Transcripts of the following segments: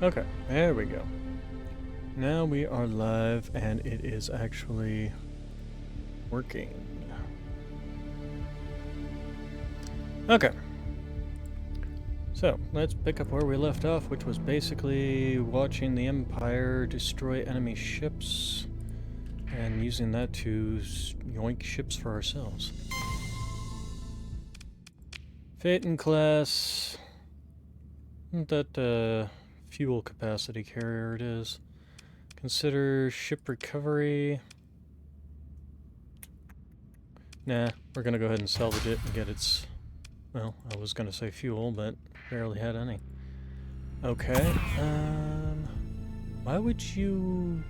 Okay, there we go. Now we are live, and it is actually working. Okay. So, let's pick up where we left off, which was basically watching the Empire destroy enemy ships and using that to yoink ships for ourselves. Phaeton class. That fuel capacity carrier it is. Consider ship recovery. Nah, we're gonna go ahead and salvage it and get its... Well, I was gonna say fuel, but barely had any. Okay, why would you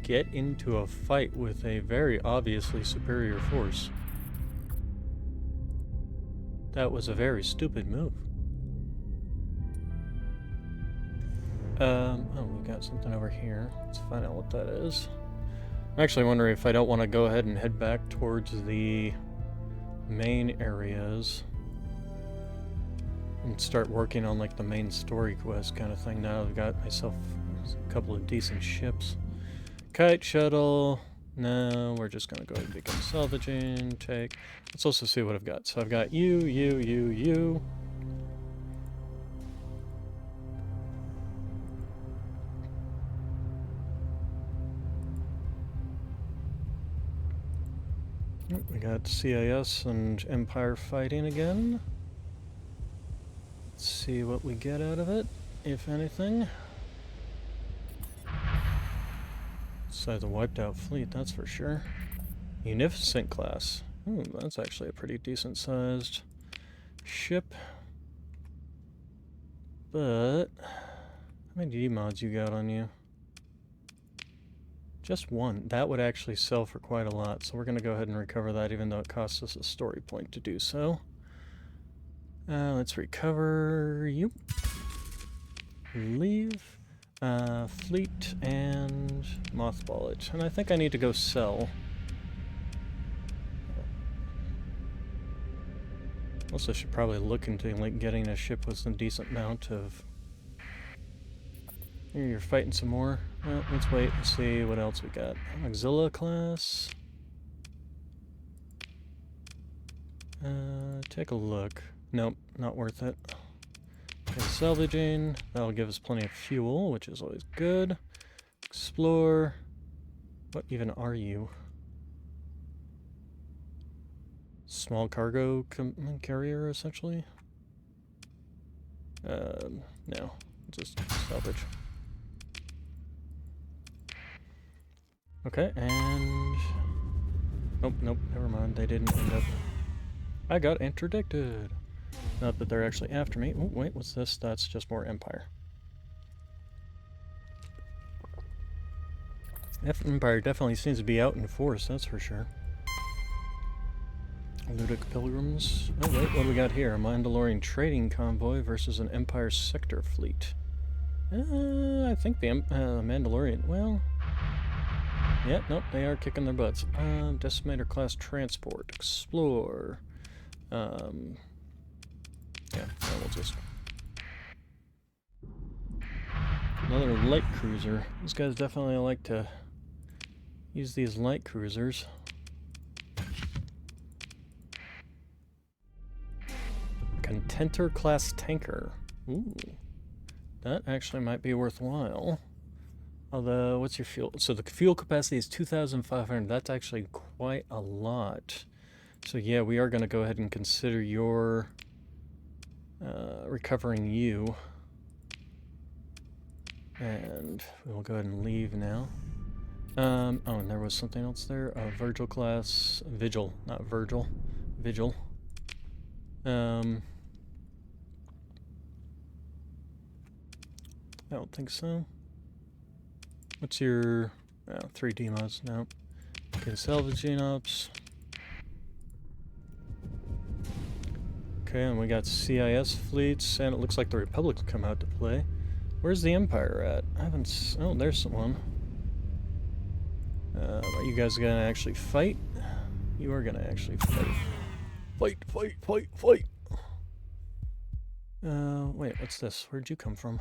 get into a fight with a very obviously superior force? That was a very stupid move. Oh, we got something over here. Let's find out what that is. I'm actually wondering if I don't want to go ahead and head back towards the main areas and start working on like the main story quest kind of thing. Now I've got myself a couple of decent ships. Kite shuttle. No, we're just gonna go ahead and begin salvaging. Take. Let's also see what I've got. So I've got you. We got CIS and Empire fighting again. Let's see what we get out of it, if anything. Besides a wiped out fleet, that's for sure. Munificent class. That's actually a pretty decent sized ship. But how many D-mods you got on you? Just one. That would actually sell for quite a lot, so we're going to go ahead and recover that, even though it costs us a story point to do so. Let's recover you. Leave. Fleet and mothball it. And I think I need to go sell. Also should probably look into like getting a ship with some decent amount of... Here, you're fighting some more. Well, let's wait and see what else we got. Auxilia class. Take a look. Nope, not worth it. Okay, salvaging. That'll give us plenty of fuel, which is always good. Explore. What even are you? Small cargo carrier, essentially? No. Just salvage. Okay, and... Nope, never mind. They didn't end up... I got interdicted. Not that they're actually after me. Oh, wait, what's this? That's just more Empire. Empire definitely seems to be out in force, that's for sure. Ludic Pilgrims. Oh, wait, what do we got here? A Mandalorian trading convoy versus an Empire sector fleet. I think the Mandalorian... Well... Yeah, nope, they are kicking their butts. Decimator class transport. Explore. Yeah, we'll just... Another light cruiser. These guys definitely like to use these light cruisers. Contenter class tanker. Ooh. That actually might be worthwhile. Although, what's your fuel? So the fuel capacity is 2,500. That's actually quite a lot. So yeah, we are going to go ahead and consider your recovering you. And we'll go ahead and leave now. Oh, and there was something else there. Virgil class. Vigil, not Virgil. Vigil. I don't think so. What's your... 3D mods? No. Okay, salvaging ops. Okay, and we got CIS fleets, and it looks like the Republic's come out to play. Where's the Empire at? I haven't... Oh, there's someone. Are you guys gonna actually fight? You are gonna actually fight. Fight! Wait, what's this? Where'd you come from?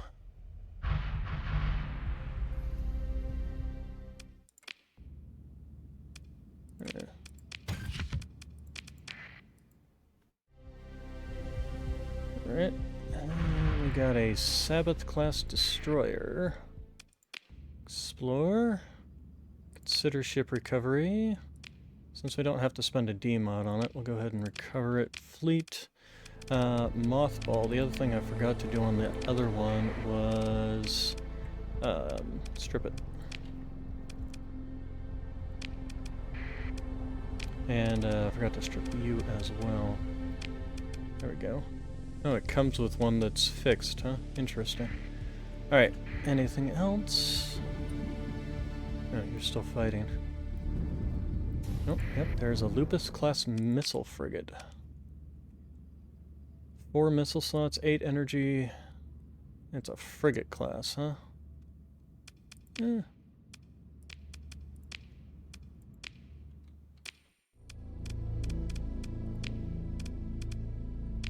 Alright. We got a Sabbath-class destroyer. Explore. Consider ship recovery. Since we don't have to spend a D mod on it, we'll go ahead and recover it. Fleet. Mothball. The other thing I forgot to do on the other one was strip it. And I forgot to strip you as well. There we go. Oh, it comes with one that's fixed, huh? Interesting. Alright, anything else? Oh, you're still fighting. Oh, yep, there's a Lupus-class missile frigate. 4 missile slots, 8 energy. It's a frigate class, huh? Eh.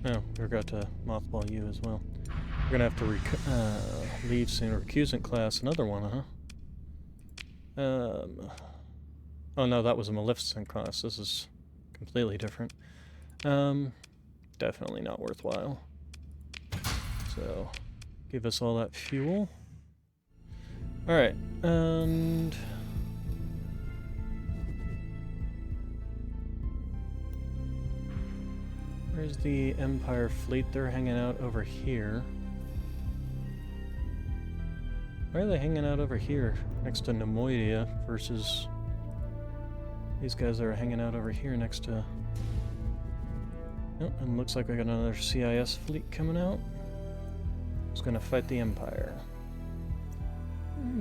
Oh, we forgot to mothball you as well. We're gonna have to leave soon. Recusant class, another one, huh? Oh no, that was a Maleficent class. This is completely different. Definitely not worthwhile. So, give us all that fuel. Alright, and... where's the Empire fleet? They're hanging out over here. Why are they hanging out over here next to Nemoidia versus these guys that are hanging out over here next to... Oh, and looks like we got another CIS fleet coming out. It's gonna fight the Empire.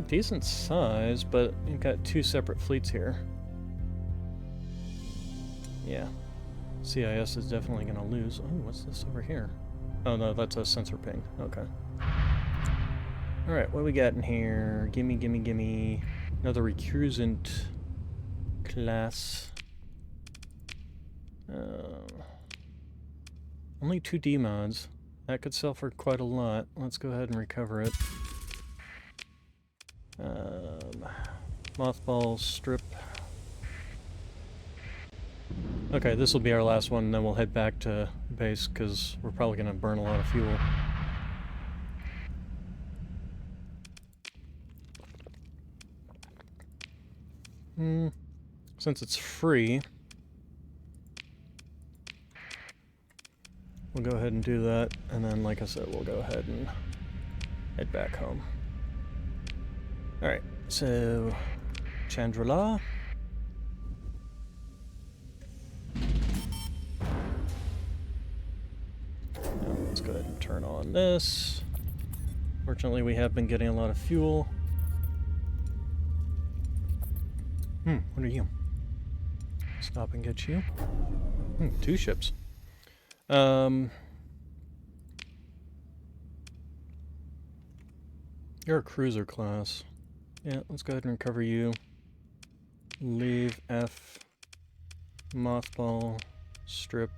Decent size, but you've got 2 separate fleets here. Yeah. CIS is definitely gonna lose. Oh, what's this over here? Oh no, that's a sensor ping. Okay. Alright, what we got in here? Gimme, gimme, gimme. Another recusant class. Only 2 D mods. That could sell for quite a lot. Let's go ahead and recover it. Mothball, strip. Okay, this will be our last one, and then we'll head back to base, because we're probably going to burn a lot of fuel. Since it's free, we'll go ahead and do that, and then, like I said, we'll go ahead and head back home. Alright, so... Chandrila. Let's go ahead and turn on this. Fortunately, we have been getting a lot of fuel. What are you? Stop and get you. 2 ships. You're a cruiser class. Yeah, let's go ahead and recover you. Leave F. Mothball. Strip.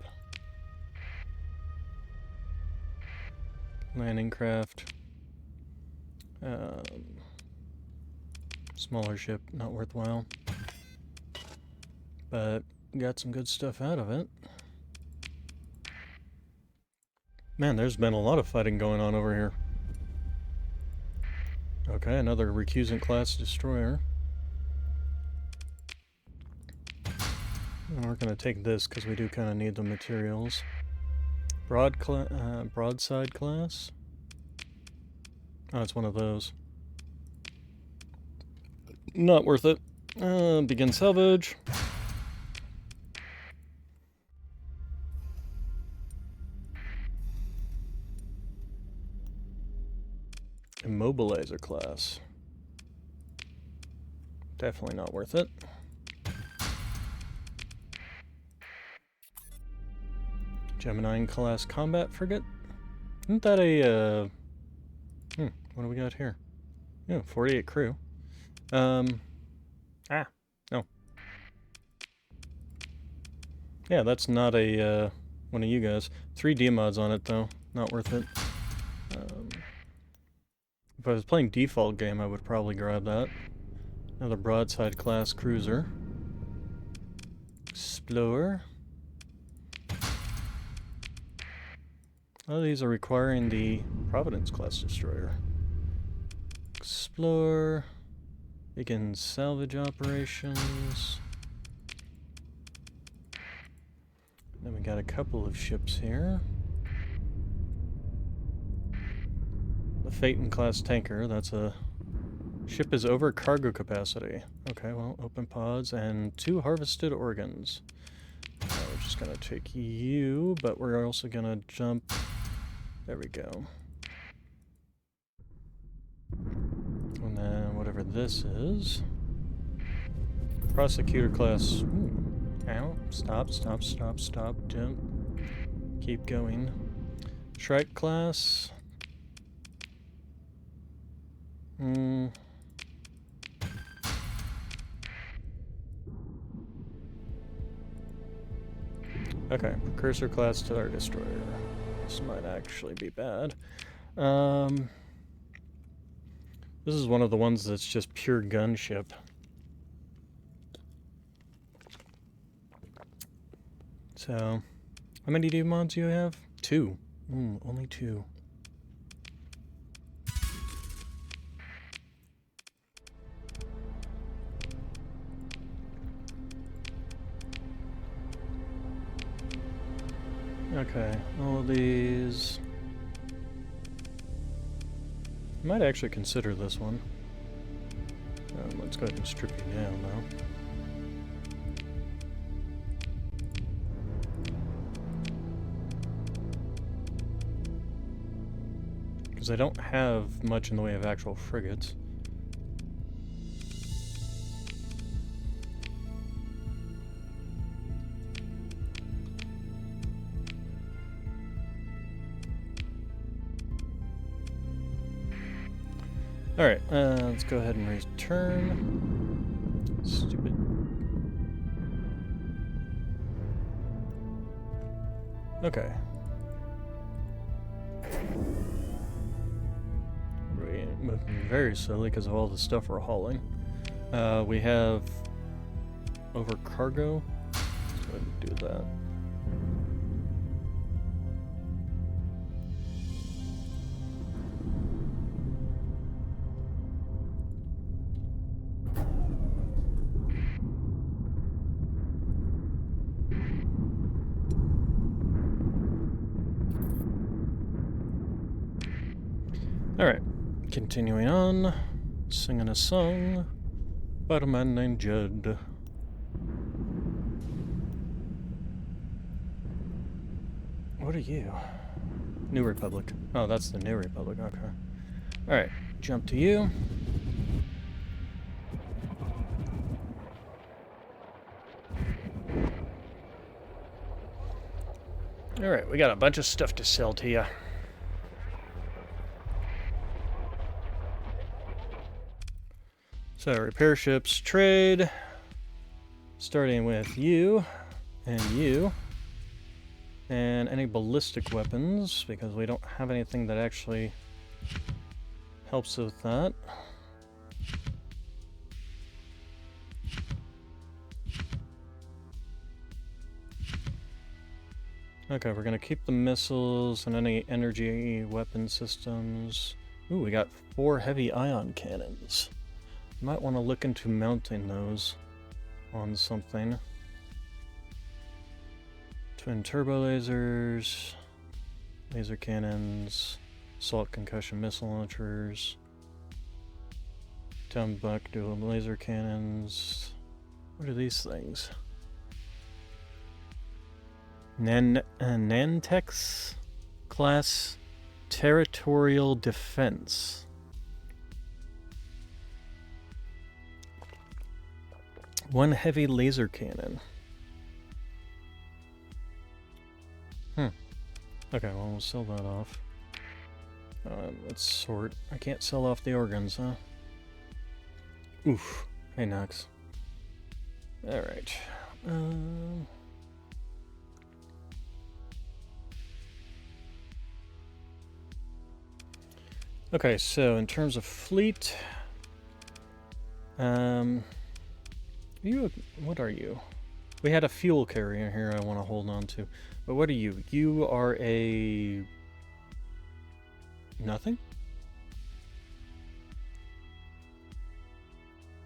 Landing craft. Smaller ship, not worthwhile. But got some good stuff out of it. Man, there's been a lot of fighting going on over here. Okay, another recusant class destroyer. And we're going to take this because we do kind of need the materials. Broadside class? Oh, it's one of those. Not worth it. Begin salvage. Immobilizer class. Definitely not worth it. Gemini class combat frigate. Isn't that a what do we got here? Yeah, 48 crew. No. Yeah, that's not a one of you guys. 3 D mods on it though. Not worth it. If I was playing default game, I would probably grab that. Another broadside class cruiser. Explorer. All these are requiring the Providence class destroyer. Explore. Begin salvage operations. Then we got a couple of ships here. The Phaeton class tanker, that's a ship is over cargo capacity. Okay, well, open pods and 2 harvested organs. We're just gonna take you, but we're also gonna jump. There we go. And then whatever this is. Prosecutor class. Ooh. Ow. Stop, stop, stop, stop. Jump. Keep going. Shrike class. Okay, precursor class to our destroyer. This might actually be bad. This is one of the ones that's just pure gunship. So, how many D mods do you have? 2. Only 2. Okay, all of these. I might actually consider this one. Let's go ahead and strip you down now. Because I don't have much in the way of actual frigates. Alright, let's go ahead and return. Stupid. Okay. We're moving very slowly because of all the stuff we're hauling. We have over cargo. Let's go ahead and do that. Alright, continuing on, singing a song about a man named Judd. What are you? New Republic. Oh, that's the New Republic, okay. Alright, jump to you. Alright, we got a bunch of stuff to sell to you. So, repair ships, trade, starting with you, and any ballistic weapons, because we don't have anything that actually helps with that. Okay, we're gonna keep the missiles and any energy weapon systems. Ooh, we got 4 heavy ion cannons. Might want to look into mounting those on something. Twin turbo lasers, laser cannons, assault concussion missile launchers, down buck dual laser cannons. What are these things? Nantex class territorial defense. One heavy laser cannon. Okay, well, we'll sell that off. Let's sort. I can't sell off the organs, huh? Oof. Hey, Nox. Alright. Okay, so in terms of fleet... what are you? We had a fuel carrier here I want to hold on to. But what are you? You are a Nothing?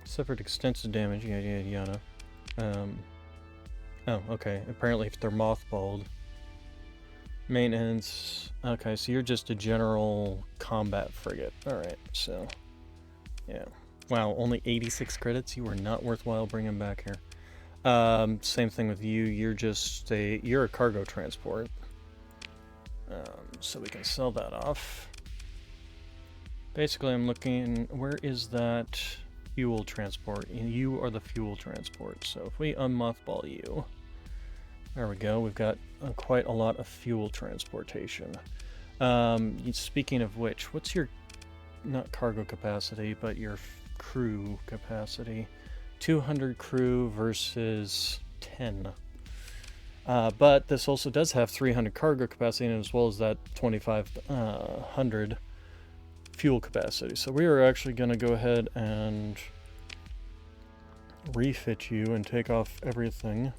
Suffered extensive damage, yada yada yada. Oh, okay. Apparently if they're mothballed. Maintenance. Okay, so you're just a general combat frigate. Alright, so... yeah. Wow, only 86 credits? You were not worthwhile bringing back here. Same thing with you. You're a cargo transport. So we can sell that off. Basically, I'm looking... where is that fuel transport? You are the fuel transport. So if we unmothball you... there we go. We've got quite a lot of fuel transportation. Speaking of which, what's your... not cargo capacity, but your crew capacity? 200 crew versus 10. But this also does have 300 cargo capacity, as well as that 2,500 fuel capacity. So we are actually going to go ahead and refit you and take off everything.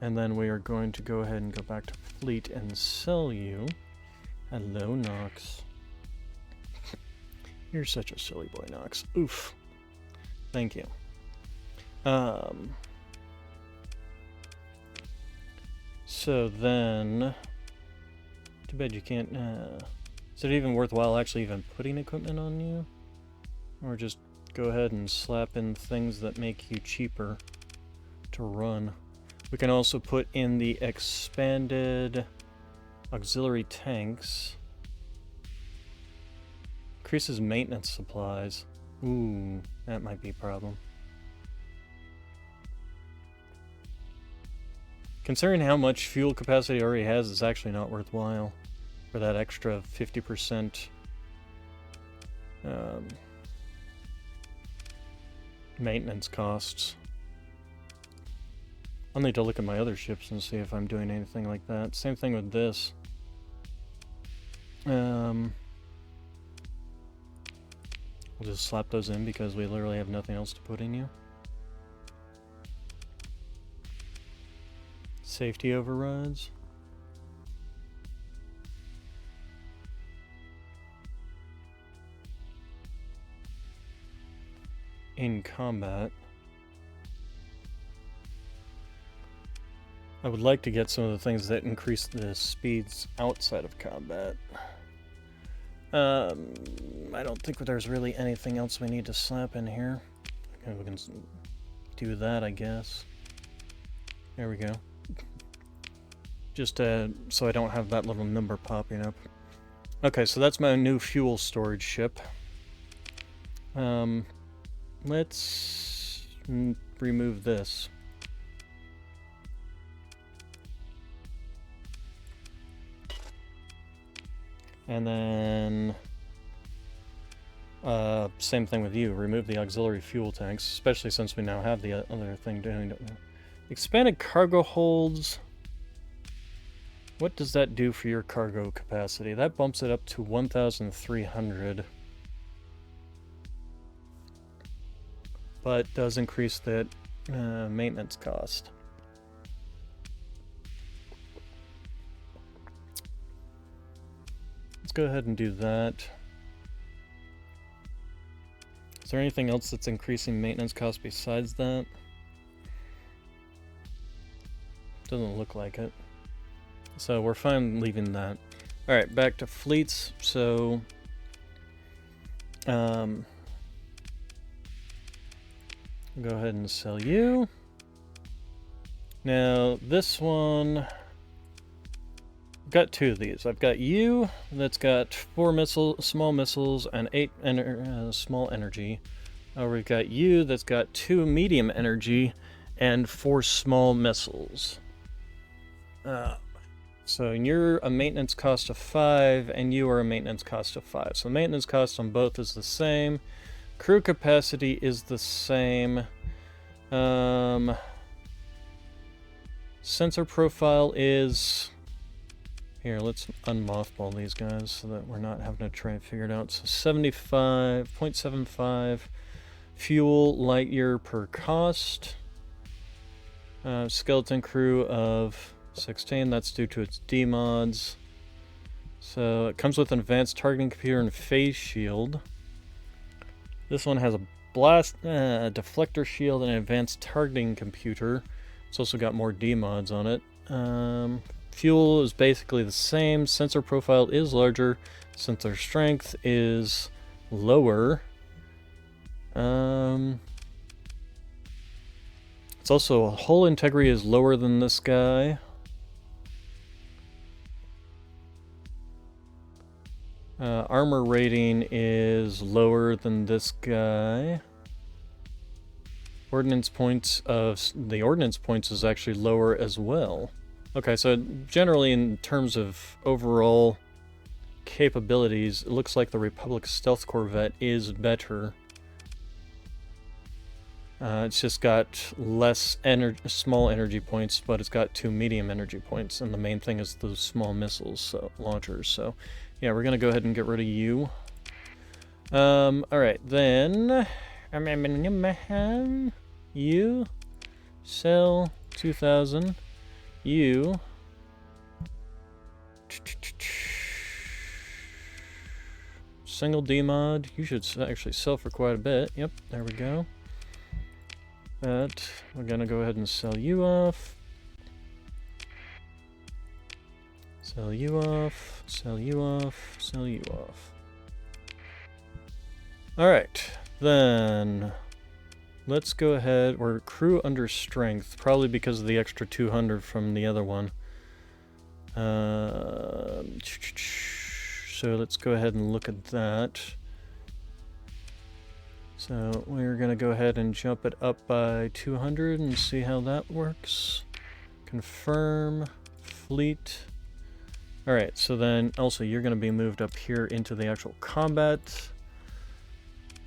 And then we are going to go ahead and go back to fleet and sell you. Hello, Nox. You're such a silly boy, Nox. Oof. Thank you. So then... too bad you can't... is it even worthwhile actually even putting equipment on you? Or just go ahead and slap in things that make you cheaper to run? We can also put in the expanded auxiliary tanks. Increases maintenance supplies. Ooh, that might be a problem. Considering how much fuel capacity it already has, it's actually not worthwhile for that extra 50% maintenance costs. I'll need to look at my other ships and see if I'm doing anything like that. Same thing with this. We'll just slap those in because we literally have nothing else to put in you. Safety overrides. In combat. I would like to get some of the things that increase the speeds outside of combat. I don't think there's really anything else we need to slap in here. Okay, we can do that, I guess. There we go. Just so I don't have that little number popping up. Okay, so that's my new fuel storage ship. Let's remove this. And then, same thing with you. Remove the auxiliary fuel tanks, especially since we now have the other thing doing it. Expanded cargo holds. What does that do for your cargo capacity? That bumps it up to 1,300. But does increase that maintenance cost. Let's go ahead and do that. Is there anything else that's increasing maintenance costs besides that? Doesn't look like it. So we're fine leaving that. Alright, back to fleets. So... go ahead and sell you. Now, this one... I've got two of these. I've got you, that's got 4 small missiles and 8 small energy. We've got you, that's got 2 medium energy and 4 small missiles. So you're a maintenance cost of 5, and you are a maintenance cost of 5. So maintenance cost on both is the same. Crew capacity is the same. Sensor profile is... Here, let's unmothball these guys so that we're not having to try and figure it out. So 75.75 fuel light year per cost. Skeleton crew of 16, that's due to its demods. So it comes with an advanced targeting computer and phase shield. This one has a blast deflector shield and an advanced targeting computer. It's also got more D mods on it. Fuel is basically the same. Sensor profile is larger. Sensor strength is lower. It's also hull integrity is lower than this guy. Armor rating is lower than this guy. Ordnance points is actually lower as well. Okay, so generally in terms of overall capabilities, it looks like the Republic Stealth Corvette is better. It's just got less small energy points, but it's got 2 medium energy points, and the main thing is the small missiles launchers. So, yeah, we're gonna go ahead and get rid of you. All right, then you sell 2,000. You single D mod. You should actually sell for quite a bit. Yep, there we go. But we're gonna go ahead and sell you off. Sell you off. Sell you off. Sell you off. Alright, then let's go ahead. We're crew under strength, probably because of the extra 200 from the other one. So let's go ahead and look at that. So we're going to go ahead and jump it up by 200 and see how that works. Confirm. Fleet. Alright, so then also you're going to be moved up here into the actual combat.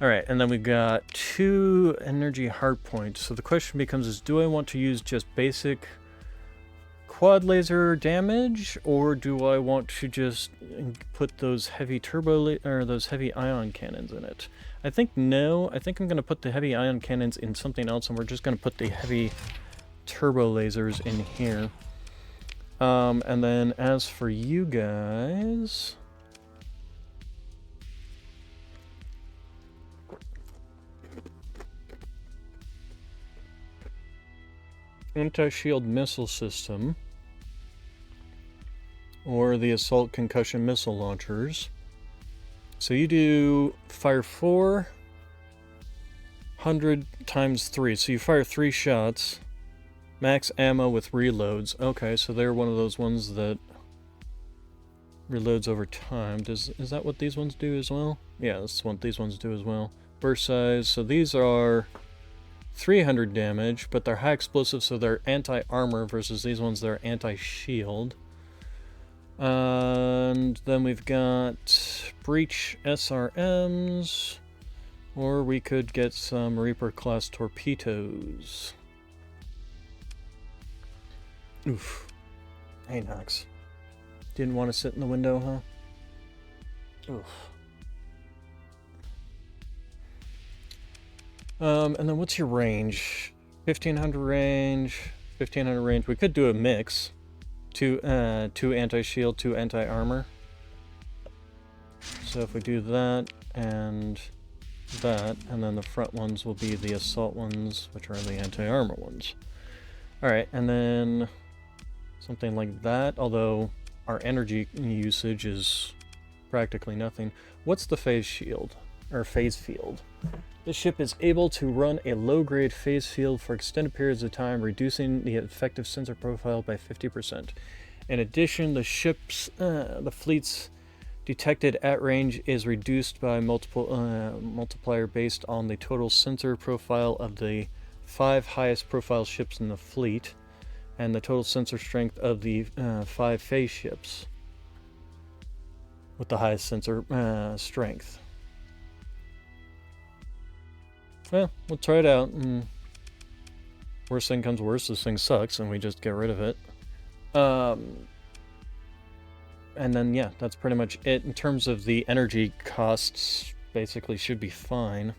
Alright, and then we've got 2 energy hard points. So the question becomes do I want to use just basic quad laser damage, or do I want to just put those heavy those heavy ion cannons in it? I think no. I think I'm going to put the heavy ion cannons in something else, and we're just going to put the heavy turbo lasers in here. And then as for you guys, anti-shield missile system, or the assault concussion missile launchers. So you do fire 400 times 3. So you fire 3 shots, max ammo with reloads. Okay, so they're one of those ones that reloads over time. Is that what these ones do as well? Yeah, that's what these ones do as well. Burst size. So these are 300 damage, but they're high explosive, so they're anti-armor, versus these ones that are anti-shield. And then we've got breach SRMs, or we could get some Reaper class torpedoes. Oof. Hey, Nox. Didn't want to sit in the window, huh? Oof. And then what's your range? 1500 range, 1500 range. We could do a mix. 2 anti-shield, 2 anti-armor. So if we do that, and then the front ones will be the assault ones, which are the anti-armor ones. Alright, and then something like that, although our energy usage is practically nothing. What's the phase shield? Or phase field? This ship is able to run a low-grade phase field for extended periods of time, reducing the effective sensor profile by 50%. In addition, the fleet's detected at range is reduced by multiplier based on the total sensor profile of the 5 highest profile ships in the fleet, and the total sensor strength of the 5 phase ships with the highest sensor strength. Well, we'll try it out, and worst thing comes worst, this thing sucks, and we just get rid of it. And then, yeah, that's pretty much it. In terms of the energy costs, basically should be fine.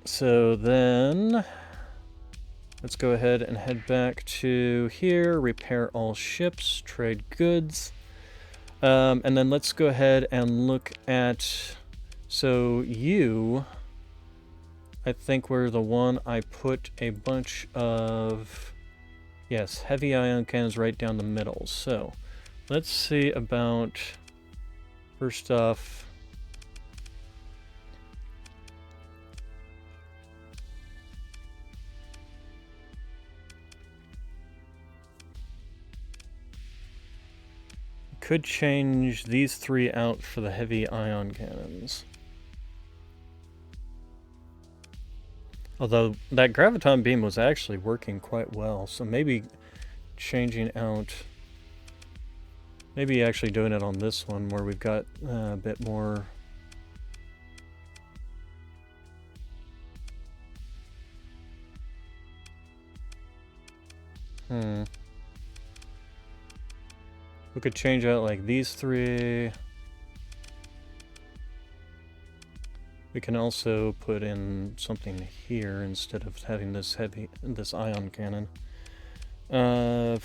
So then, Let's go ahead and head back to here, repair all ships, trade goods. And then let's go ahead and look at... So you... I think we're the one I put a bunch of... Yes, heavy ion cannons right down the middle. So, let's see about... First off... Could change these three out for the heavy ion cannons. Although that graviton beam was actually working quite well, so maybe changing out... Maybe actually doing it on this one where we've got a bit more... We could change out like these three. We can also put in something here instead of having this ion cannon. Yeah,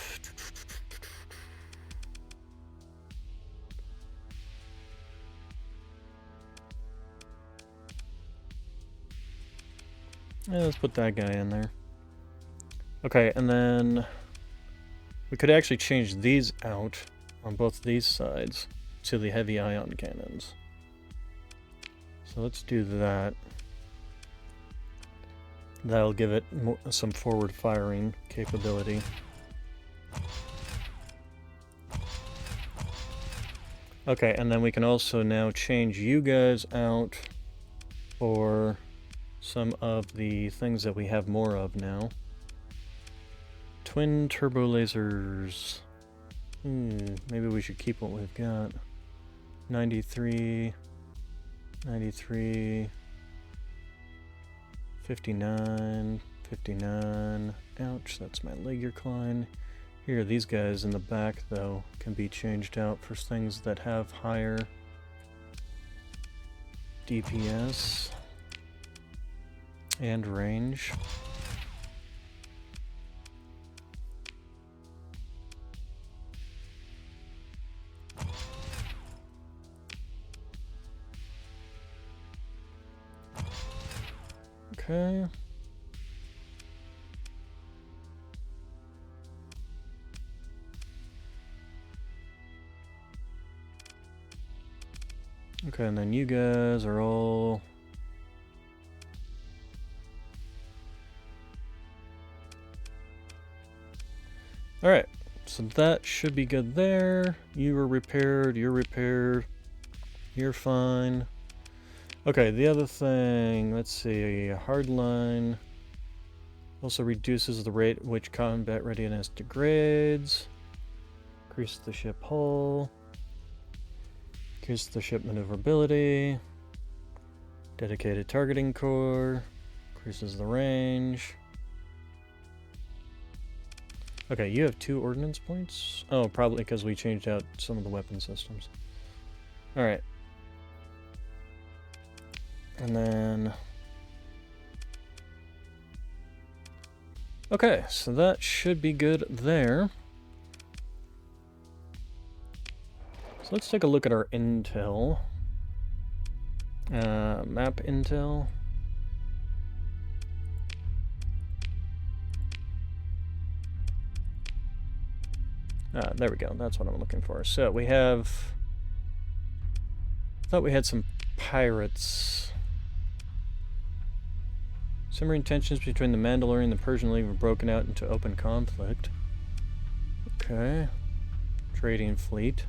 let's put that guy in there. Okay, and then we could actually change these out on both these sides to the heavy ion cannons. So let's do that. That'll give it some forward firing capability. Okay, and then we can also now change you guys out for some of the things that we have more of now. Twin turbo lasers. Maybe we should keep what we've got. 93, 93, 59, 59. Ouch, that's my leg recline. Here, these guys in the back, though, can be changed out for things that have higher DPS and range. Okay. Okay, and then you guys are all... Alright, so that should be good there. You were repaired, you're repaired, you're fine. Okay, the other thing, let's see, hardline also reduces the rate at which combat readiness degrades, increase the ship hull, increase the ship maneuverability, dedicated targeting core, increases the range. Okay, you have 2 ordnance points? Oh, probably because we changed out some of the weapon systems. Alright. And then... Okay, so that should be good there. So let's take a look at our intel. Map intel. There we go, that's what I'm looking for. So we have... I thought we had some pirates. Simmering tensions between the Mandalorian and the Persian League have broken out into open conflict. Okay. Trading fleet.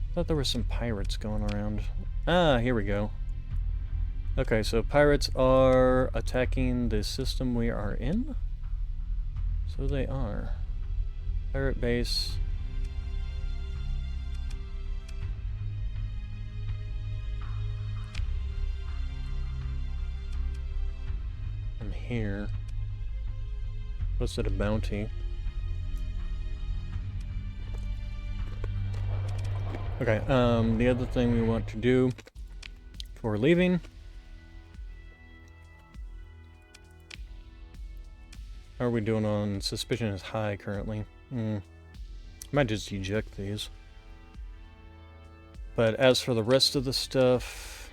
I thought there were some pirates going around. Ah, here we go. Okay, so pirates are attacking the system we are in? So they are. Pirate base. I'm here. Posted a bounty. Okay, the other thing we want to do before leaving. How are we doing on suspicion is high currently? Might just eject these. But as for the rest of the stuff,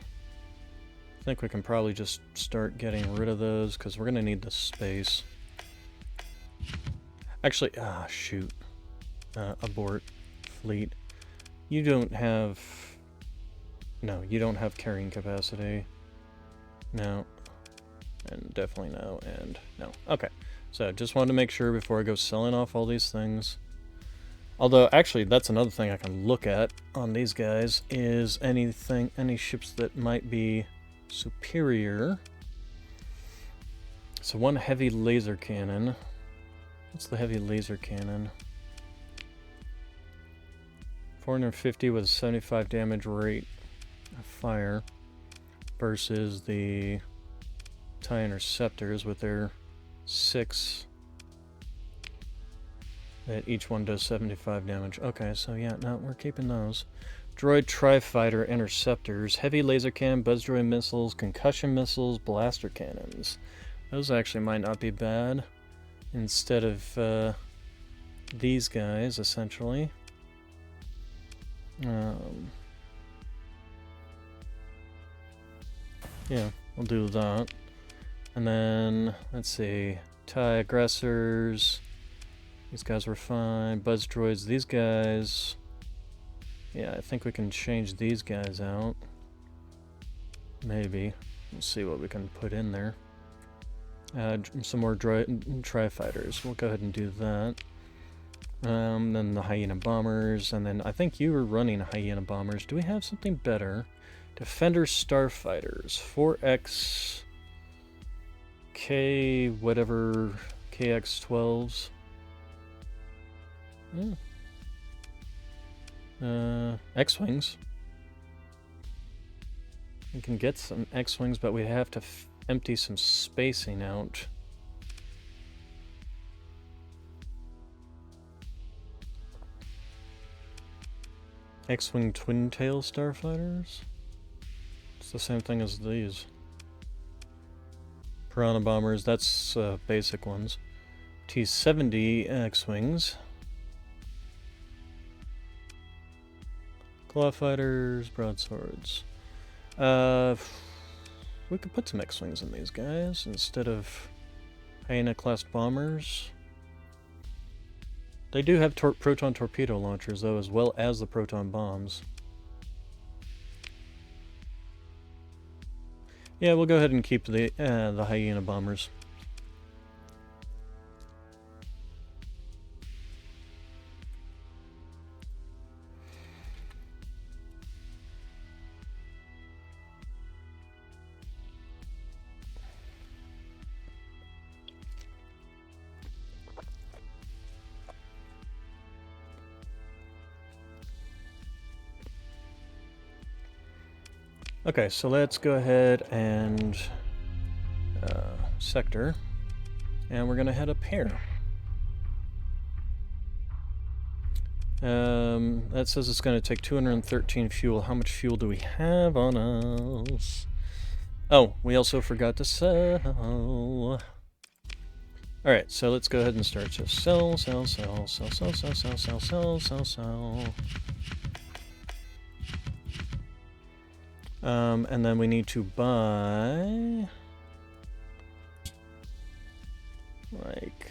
I think we can probably just start getting rid of those because we're going to need the space. Actually, shoot. Abort fleet. You don't have... No, you don't have carrying capacity. No. And definitely no, and no. Okay. So, just wanted to make sure before I go selling off all these things. Although, actually, that's another thing I can look at on these guys, is any ships that might be superior. So, one heavy laser cannon. What's the heavy laser cannon? 450 with a 75 damage rate of fire versus the TIE interceptors with their 6 that each one does 75 damage. Okay, so yeah, no, we're keeping those. Droid Tri-Fighter interceptors, heavy laser cannon, buzz droid missiles, concussion missiles, blaster cannons. Those actually might not be bad instead of these guys, essentially. Yeah, we'll do that. And then, let's see, TIE aggressors. These guys were fine. Buzz droids, these guys. Yeah, I think we can change these guys out. Maybe. We'll see what we can put in there. Some more Tri-Fighters. We'll go ahead and do that. Then the Hyena bombers, and then I think you were running Hyena bombers. Do we have something better? Defender Starfighters, 4X K whatever KX-12s. X-Wings. We can get some X-Wings, but we have to empty some spacing out. X-Wing twin-tail starfighters? It's the same thing as these. Piranha bombers, that's basic ones. T-70 X-Wings. Claw fighters, broadswords. We could put some X-Wings in these guys instead of Hyena-class bombers. They do have proton torpedo launchers, though, as well as the proton bombs. Yeah, we'll go ahead and keep the Hyena bombers. Okay, so let's go ahead and sector, and we're gonna head up here. That says it's gonna take 213 fuel. How much fuel do we have on us? Oh, we also forgot to sell. Alright, so let's go ahead and start. So sell. And then we need to buy like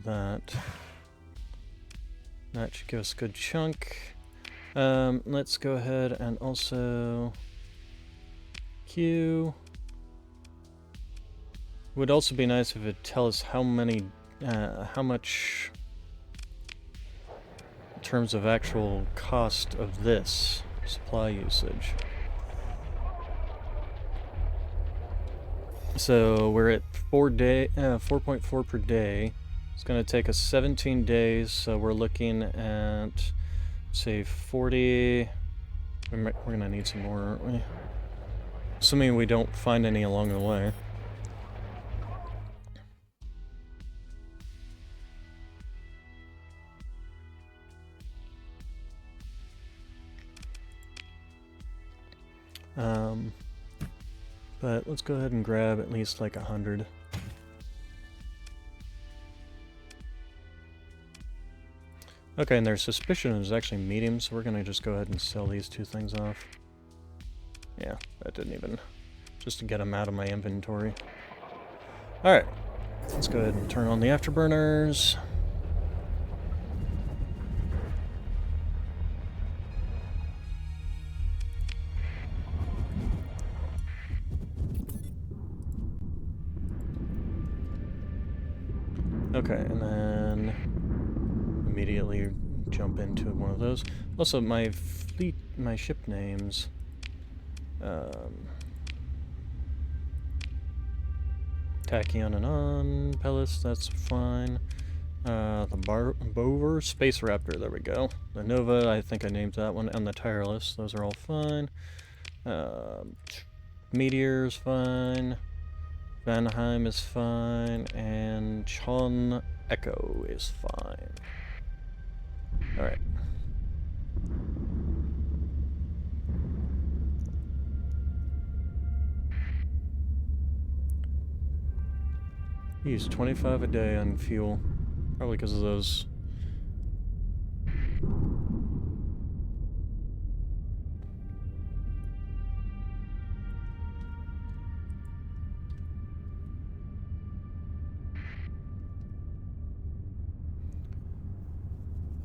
that. That should give us a good chunk. Let's go ahead and also queue. Would also be nice if it'd tell us how much in terms of actual cost of this supply usage. So we're at 4.4 per day. It's going to take us 17 days, so we're looking at, say, 40. We're going to need some more, aren't we? Assuming we don't find any along the way. But let's go ahead and grab at least like 100. Okay, and their suspicion is actually medium, so we're gonna just go ahead and sell these two things off. Yeah, that didn't even... just to get them out of my inventory. Alright, let's go ahead and turn on the afterburners. Okay, and then immediately jump into one of those. Also, my fleet, my ship names. Tachyon and on, Pellis, that's fine. The Bover, Space Raptor, there we go. The Nova, I think I named that one, and the Tireless, those are all fine. Meteor's fine. Vanheim is fine, and Chon Echo is fine. Alright. Use 25 a day on fuel. Probably because of those.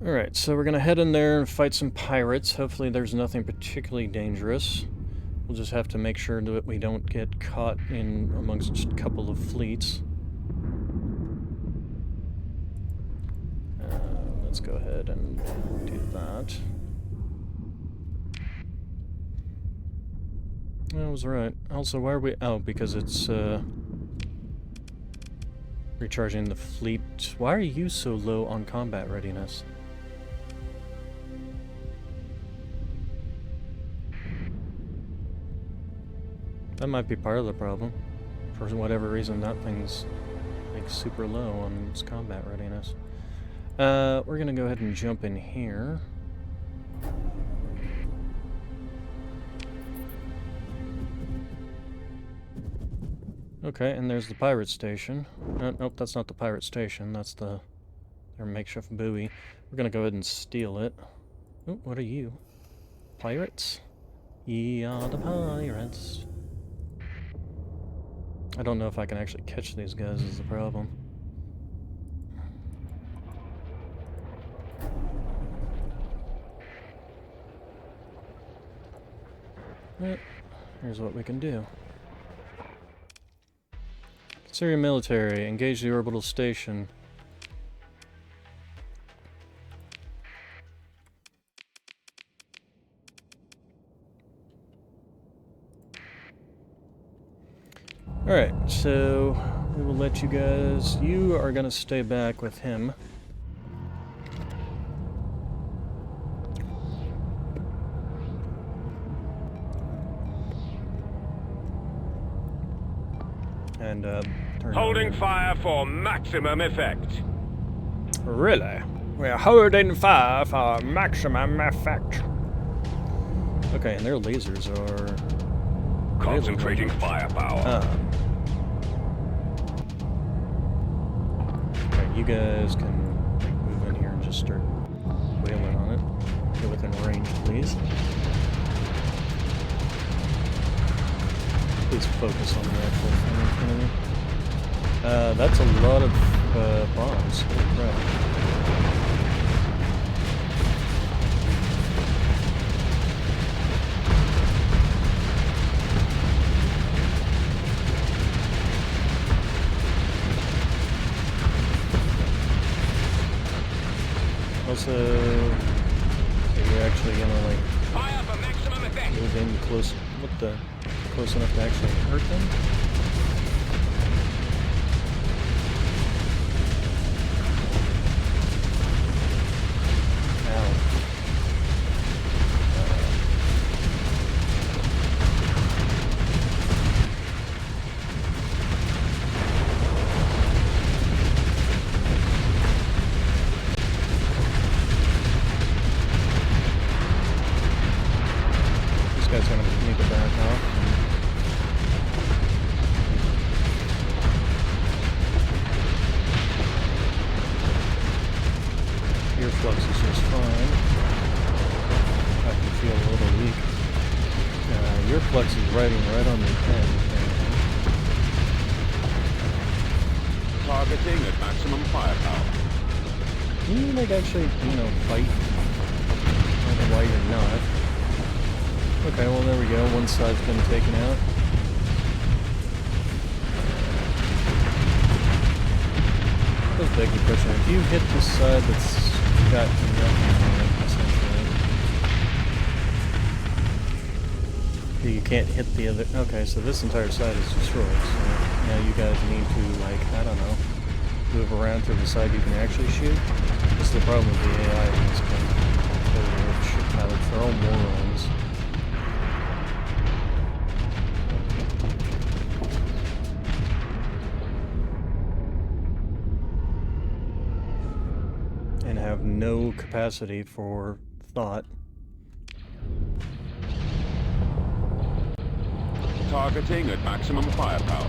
Alright, so we're gonna head in there and fight some pirates. Hopefully there's nothing particularly dangerous. We'll just have to make sure that we don't get caught in amongst just a couple of fleets. Let's go ahead and do that. I was right. Also, why are we... oh, because it's, recharging the fleet. Why are you so low on combat readiness? That might be part of the problem. For whatever reason, that thing's like super low on its combat readiness. We're gonna go ahead and jump in here. Okay, and there's the pirate station. Nope, that's not the pirate station. That's their makeshift buoy. We're gonna go ahead and steal it. Oh, what are you? Pirates? Ye are the pirates. I don't know if I can actually catch these guys is the problem. Right, here's what we can do. Syrian military, engage the orbital station. Alright, so we will let you guys... you are gonna stay back with him. And, holding fire for maximum effect. Really? We're holding fire for maximum effect. Okay, and their lasers are... concentrating firepower. Okay, you guys can move in here and just start wailing on it. Get within range, please. Please focus on the actual thing in front of me. That's a lot of bombs. Holy crap. Also, you're actually gonna like Fire for maximum effect. move in close. What the? Close enough to actually hurt them? Ow. This guy's gonna need to back off. riding right on the edge. Targeting at maximum firepower. You might actually, fight. I don't know why you're not. Okay, well there we go. One side's been taken out. Let's beg the question. If you hit the side that's got nothing on it, essentially, you can't hit the other. Okay, so this entire side is destroyed. So now you guys need to, like, I don't know, move around to the side you can actually shoot. This is the problem with the AI in this game. They're all morons. And have no capacity for thought. Targeting at maximum firepower.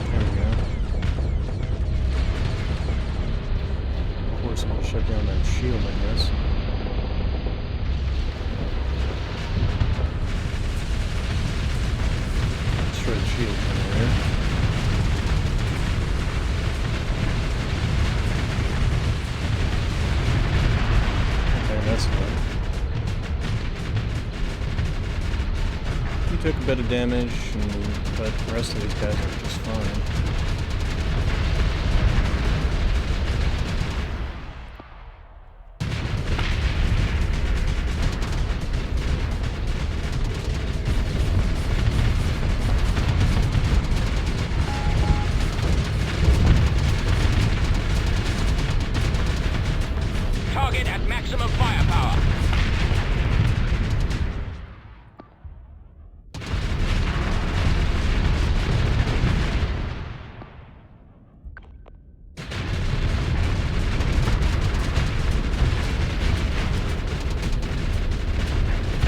There we go. Of course, I'm gonna shut down that shield, I guess. Destroy the shield from there. Okay, that's good. He took a bit of damage, but the rest of these guys are just fine. Target at maximum firepower.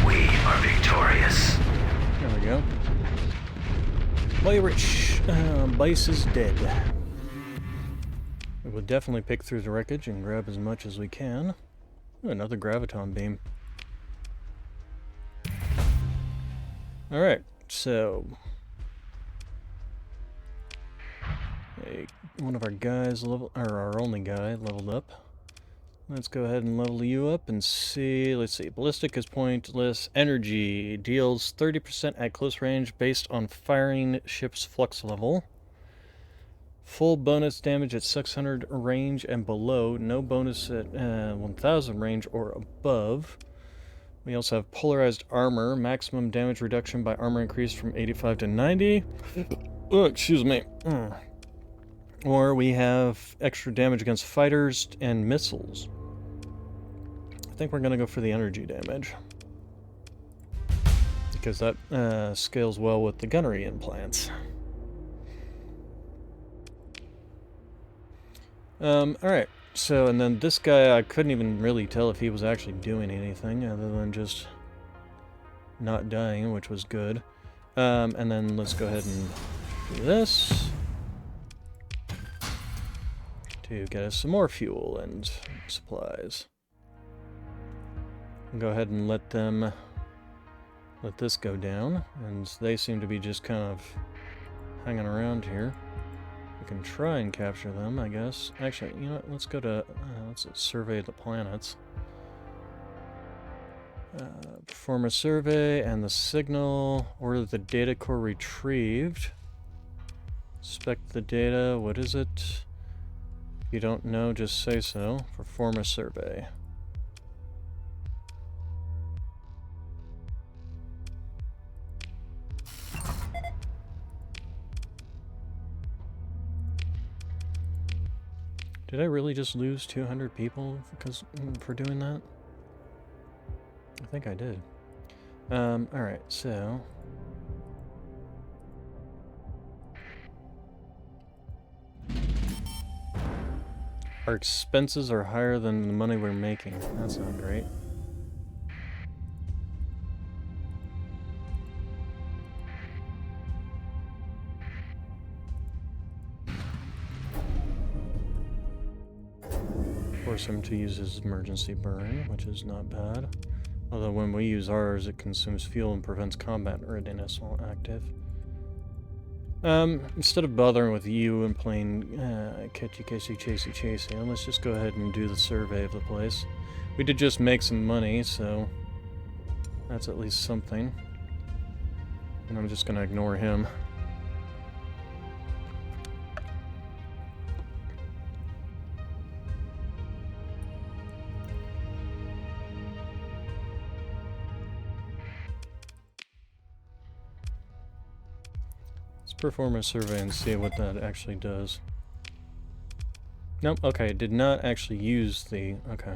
We are victorious. There we go. Rich, Bice is dead. We will definitely pick through the wreckage and grab as much as we can. Ooh, another graviton beam. Alright, so... one of our guys, or our only guy, leveled up. Let's go ahead and level you up and see. Let's see. Ballistic is pointless. Energy deals 30% at close range based on firing ship's flux level. Full bonus damage at 600 range and below. No bonus at 1000 range or above. We also have polarized armor. Maximum damage reduction by armor increased from 85 to 90. Oh, excuse me. Or we have extra damage against fighters and missiles. I think we're going to go for the energy damage, because that scales well with the gunnery implants. Alright, so, and then this guy, I couldn't even really tell if he was actually doing anything other than just not dying, which was good. And then let's go ahead and do this to get us some more fuel and supplies. Go ahead and let this go down, and they seem to be just kind of hanging around here. We can try and capture them, I guess. Actually, you know what, let's go to, let's survey the planets. Perform a survey, and the signal, order the data core retrieved. Inspect the data, what is it? If you don't know, just say so. Perform a survey. Did I really just lose 200 people for doing that? I think I did. Alright, so... our expenses are higher than the money we're making. That's not great. Force him to use his emergency burn, which is not bad. Although when we use ours, it consumes fuel and prevents combat readiness while active. Instead of bothering with you and playing chasey, let's just go ahead and do the survey of the place. We did just make some money, so that's at least something. And I'm just gonna ignore him. Perform a survey and see what that actually does. Nope, okay, it did not actually use the... okay.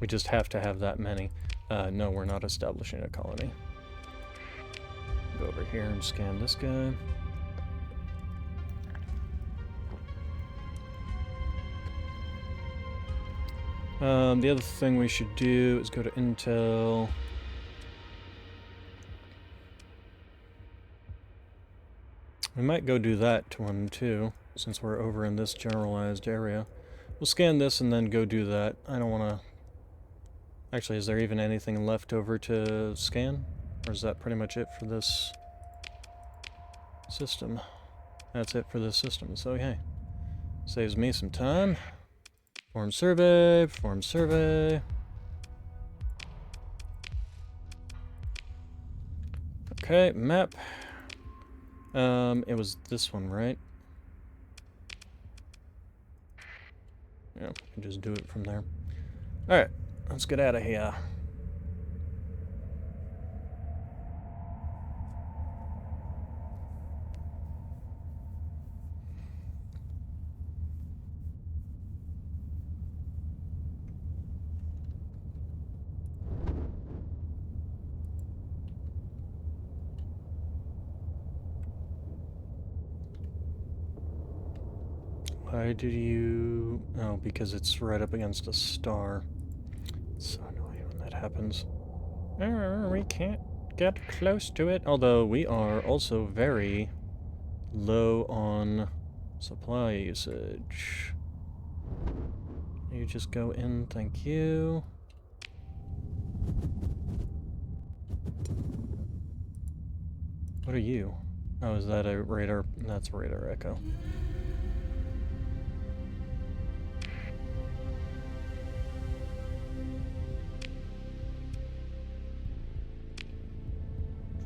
We just have to have that many. No, we're not establishing a colony. Go over here and scan this guy. The other thing we should do is go to Intel... We might go do that one too, since we're over in this generalized area. We'll scan this and then go do that. I don't want to... Actually, is there even anything left over to scan? Or is that pretty much it for this system? That's it for this system, so hey. Saves me some time. Perform survey, perform survey. Okay, map. It was this one, right? Yeah, we can just do it from there. Alright, let's get out of here. Why did you... Oh, because it's right up against a star. It's so annoying when that happens. We can't get close to it. Although we are also very low on supply usage. You just go in, thank you. What are you? Oh, is that a radar? That's a radar echo.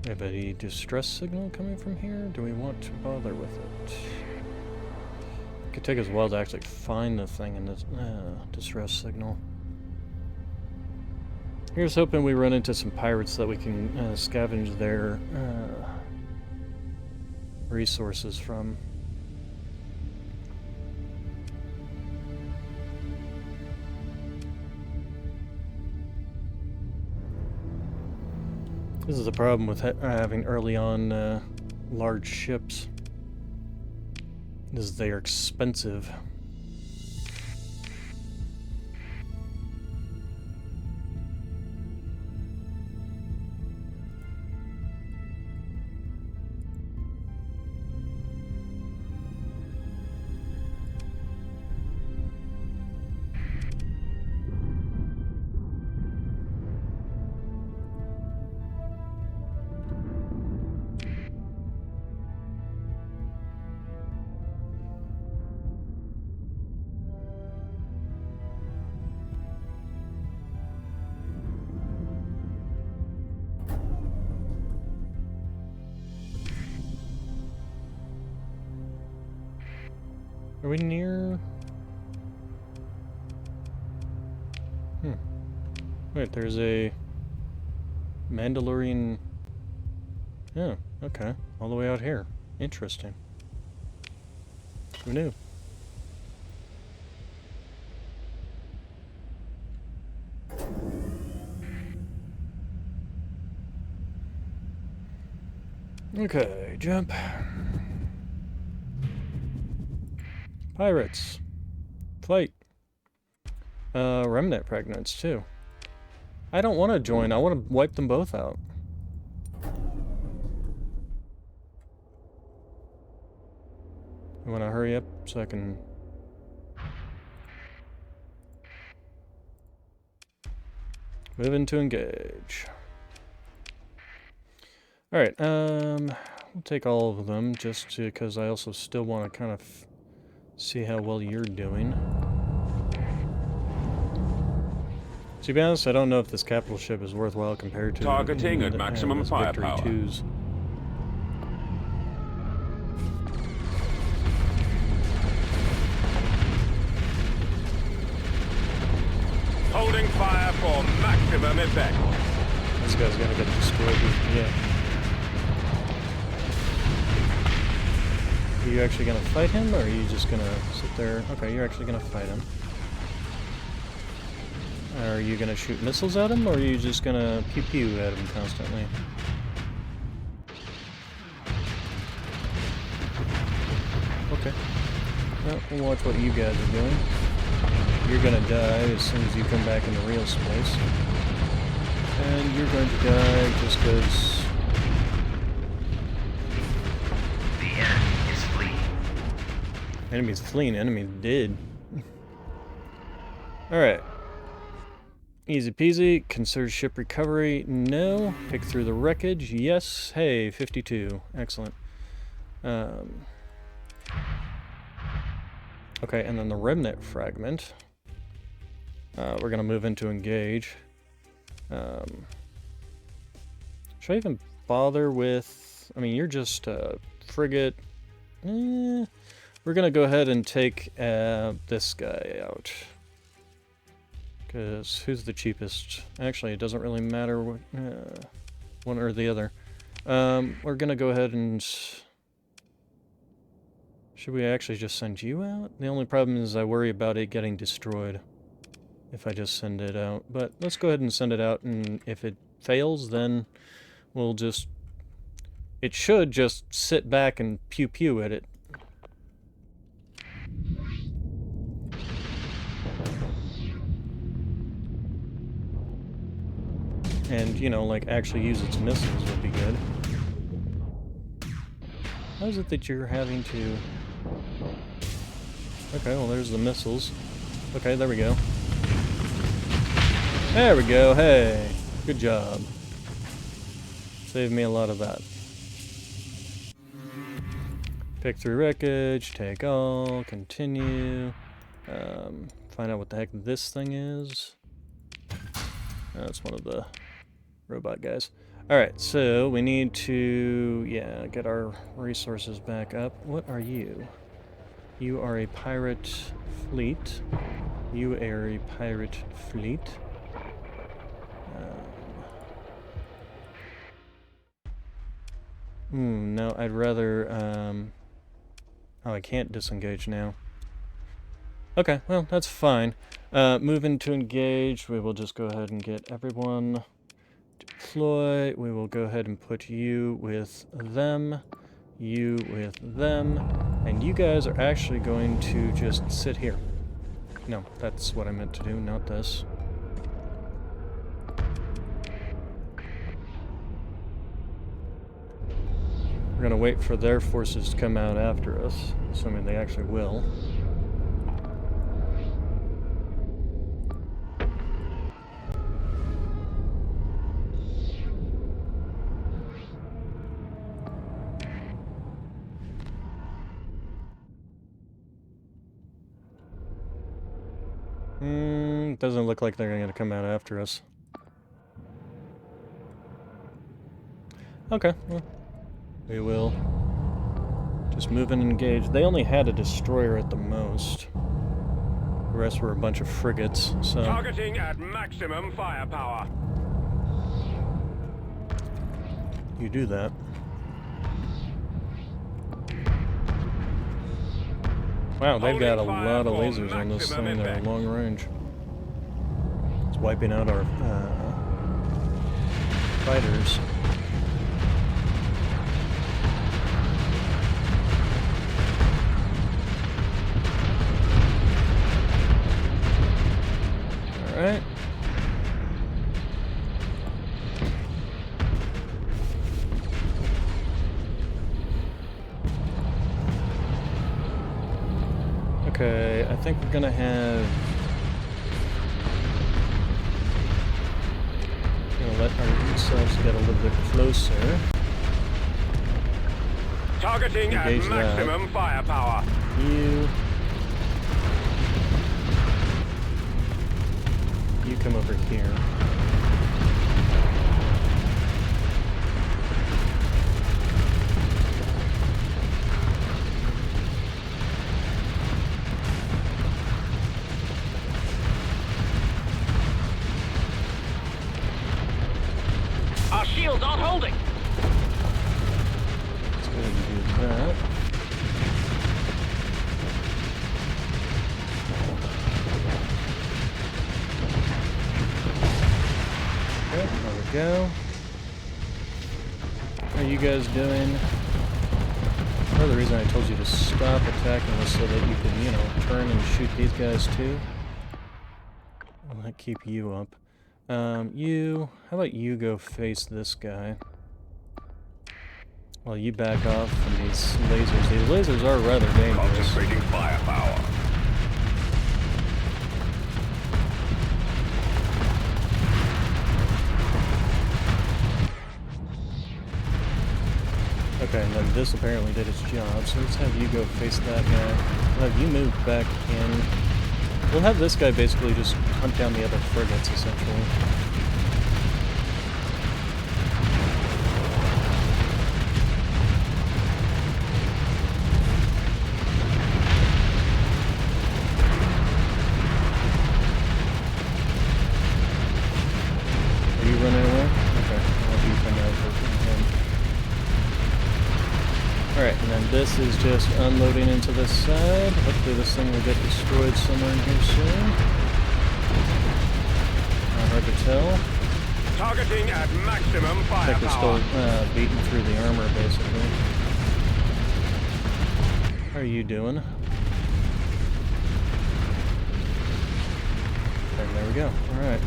We have a distress signal coming from here? Do we want to bother with it? It could take us a while to actually find the thing in this distress signal. Here's hoping we run into some pirates so that we can scavenge their resources from. This is the problem with having early on large ships, is they are expensive. Are we near? Wait, there's a Mandalorian... Yeah, okay. All the way out here. Interesting. Who knew? Okay, jump. Pirates. Fight. Remnant fragments, too. I don't want to join. I want to wipe them both out. You want to hurry up so I can... Moving to engage. Alright, we'll take all of them just because I also still want to kind of see how well you're doing. To be honest, I don't know if this capital ship is worthwhile compared to Targeting at maximum this Victory firepower. 2s. Holding fire for maximum effect. This guy's gonna get destroyed. Yeah. Are you actually gonna fight him, or are you just gonna sit there? Okay, you're actually gonna fight him. Are you gonna shoot missiles at him, or are you just gonna pew-pew at him constantly? Okay. Well, we'll watch what you guys are doing. You're gonna die as soon as you come back into real space. And you're going to die just because... The enemy is fleeing. Enemies fleeing, enemies dead. Alright. Easy peasy. Consider ship recovery. No. Pick through the wreckage. Yes. Hey, 52. Excellent. Okay, and then the remnant fragment. We're going to move into engage. Should I even bother with... I mean, you're just a frigate. We're going to go ahead and take this guy out. Because who's the cheapest? Actually, it doesn't really matter what, one or the other. We're going to go ahead and... Should we actually just send you out? The only problem is I worry about it getting destroyed if I just send it out. But let's go ahead and send it out, and if it fails, then we'll just... It should just sit back and pew-pew at it. And, you know, like, actually use its missiles would be good. How is it that you're having to... Okay, well, there's the missiles. Okay, there we go. There we go, hey! Good job. Saved me a lot of that. Pick through wreckage, take all, continue. Find out what the heck this thing is. That's one of the robot guys. Alright, so we need to, yeah, get our resources back up. What are you? You are a pirate fleet. You are a pirate fleet. No, I'd rather, oh, I can't disengage now. Okay, well, that's fine. Moving to engage, we will just go ahead and get everyone deploy. We will go ahead and put you with them, you with them, and you guys are actually going to just sit here. No, that's what I meant to do, not this. We're gonna wait for their forces to come out after us, assuming they actually will. Doesn't look like they're going to come out after us. Okay, well, we will just move in and engage. They only had a destroyer at the most. The rest were a bunch of frigates, so... Targeting at maximum firepower. You do that. Wow, they've got a lot of lasers on this thing. They're long range. It's wiping out our fighters. Alright. Okay, I think we're gonna have... ourselves get a little bit closer. Targeting at Engage that. maximum firepower. You come over here. Our shields aren't holding. Let's go ahead and do that. Okay, there we go. How are you guys doing? Part of the reason I told you to stop attacking was so that you could, you know, turn and shoot these guys too. I'll not keep you up. How about you go face this guy? While you back off from these lasers. These lasers are rather dangerous. Concentrating firepower. Okay, and then this apparently did its job, so let's have you go face that guy. We'll have you move back in. We'll have this guy basically just hunt down the other frigates, essentially. Are you running away? Okay, I'll have you come out for him. Alright, and then this is just unloading into this side. Hopefully this thing will get destroyed somewhere in here soon. Not hard to tell. Targeting at maximum I think we're firepower. still beating through the armor, basically. How are you doing? And there we go. Alright.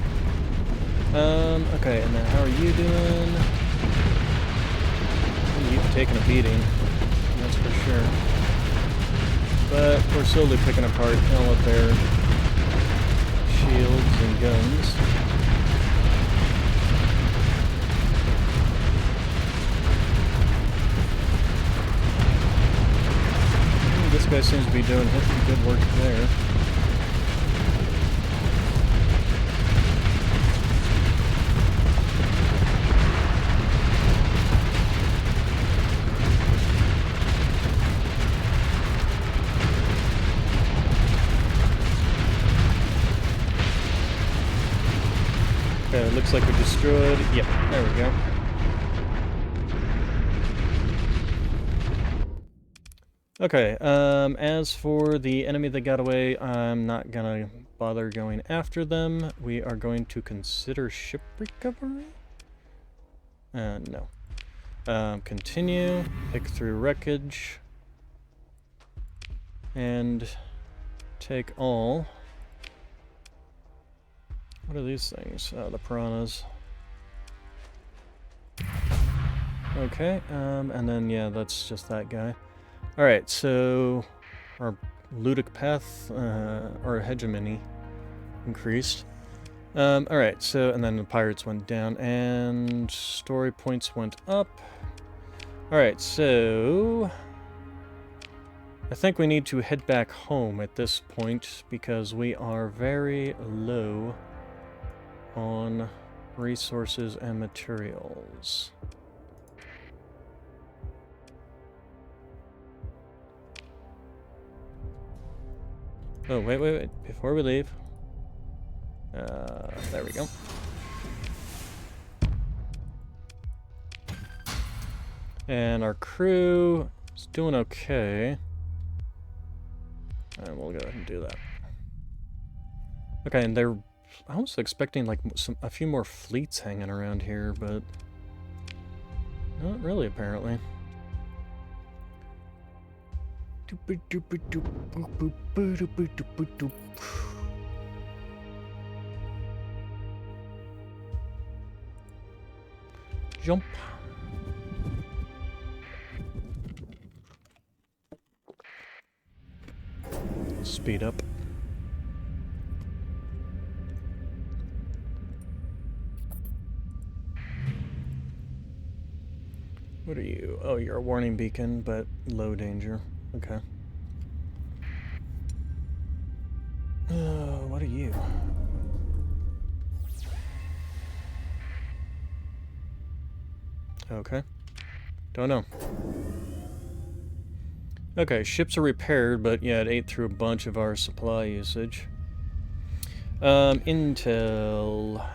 Okay, and then how are you doing? You've taken a beating. That's for sure. But we're slowly picking apart all of their shields and guns. This guy seems to be doing good work there. Okay, it looks like we destroyed. Yep, there we go. Okay, as for the enemy that got away, I'm not gonna bother going after them. We are going to consider ship recovery? No. Continue, pick through wreckage, and take all. What are these things? The piranhas. Okay, and then, yeah, that's just that guy. Alright, so our ludic path, our hegemony increased. Alright, so, and then the pirates went down, and story points went up. Alright, so I think we need to head back home at this point, because we are very low on resources and materials. Oh, wait. Before we leave. There we go. And our crew is doing okay. And we'll go ahead and do that. Okay, and they're... I was expecting like a few more fleets hanging around here, but not really, apparently. Jump. Speed up. you? Oh, you're a warning beacon, but low danger. Okay. What are you? Okay. Don't know. Okay, ships are repaired, but yeah, it ate through a bunch of our supply usage. Intel.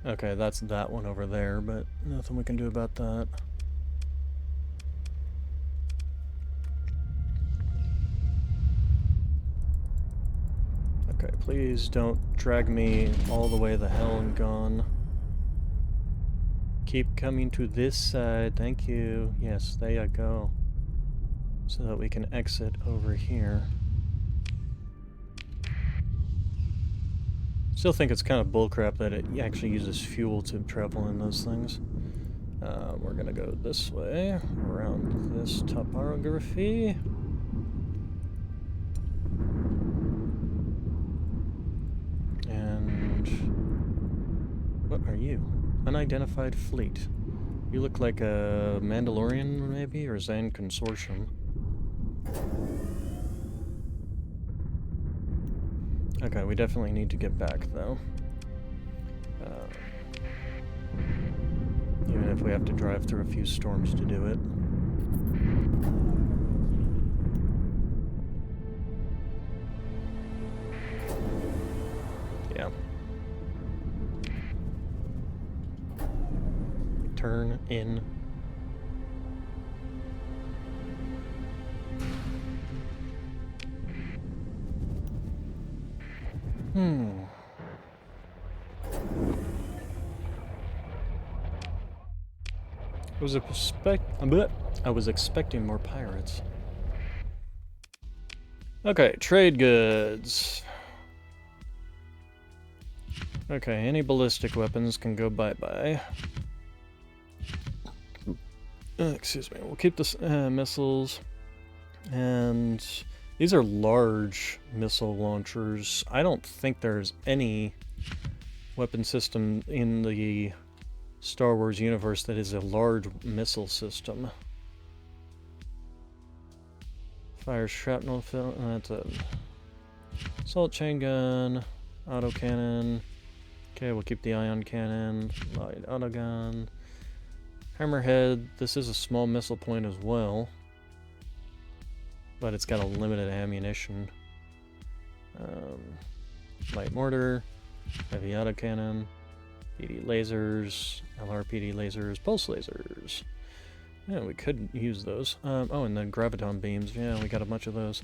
Okay, that's that one over there, but nothing we can do about that. Okay, please don't drag me all the way the hell and gone. Keep coming to this side, thank you. Yes, there you go. So that we can exit over here. Still think it's kind of bullcrap that it actually uses fuel to travel in those things. We're gonna go this way, around this topography. And what are you? Unidentified fleet. You look like a Mandalorian, maybe, or Zan Consortium. Okay, we definitely need to get back, though. Even if we have to drive through a few storms to do it. Yeah. Turn in. I was expecting more pirates. Okay, trade goods. Okay, any ballistic weapons can go bye-bye. Excuse me. We'll keep the missiles. And these are large missile launchers. I don't think there's any weapon system in the Star Wars universe that is a large missile system. Fire shrapnel fill. That's a assault chain gun, autocannon. Okay, we'll keep the ion cannon, light autogun. Hammerhead. This is a small missile point as well, but it's got a limited ammunition. Light mortar, heavy autocannon, PD lasers, LRPD lasers, pulse lasers. Yeah, we could use those. Oh, and then graviton beams. Yeah, we got a bunch of those.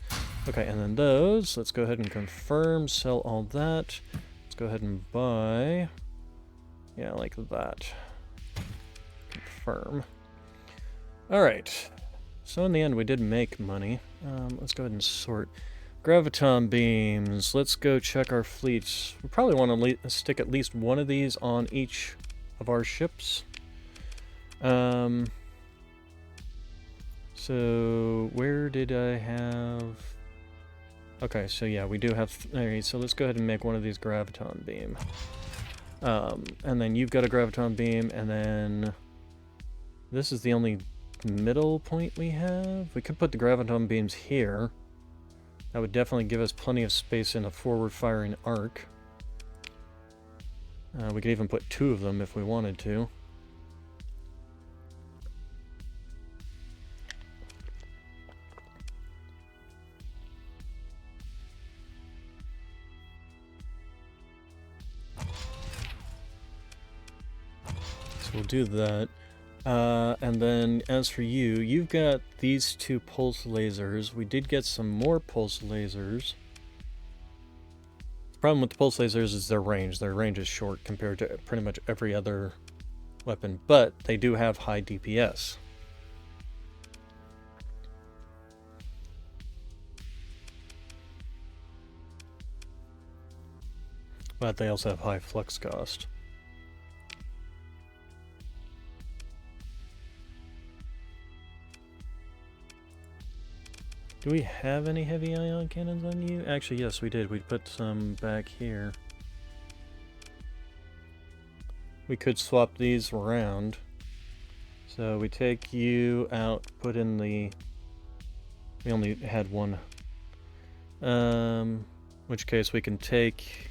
Okay, and then those. Let's go ahead and confirm. Sell all that. Let's go ahead and buy. Yeah, like that. Confirm. Alright. So in the end, we did make money. Let's go ahead and sort. Graviton beams. Let's go check our fleets. We probably want to stick at least one of these on each of our ships. So where did I have... Okay, so yeah, we do have... Alright, so let's go ahead and make one of these graviton beam. And then you've got a graviton beam, and then... This is the only middle point we have. We could put the graviton beams here. That would definitely give us plenty of space in a forward-firing arc. We could even put 2 of them if we wanted to. So we'll do that. And then as for you, you've got these 2 pulse lasers. We did get some more pulse lasers. The problem with the pulse lasers is their range. Their range is short compared to pretty much every other weapon, but they do have high DPS. But they also have high flux cost. Do we have any heavy ion cannons on you? Actually, yes, we did. We put some back here. We could swap these around. So we take you out, put in the... We only had one. Which case we can take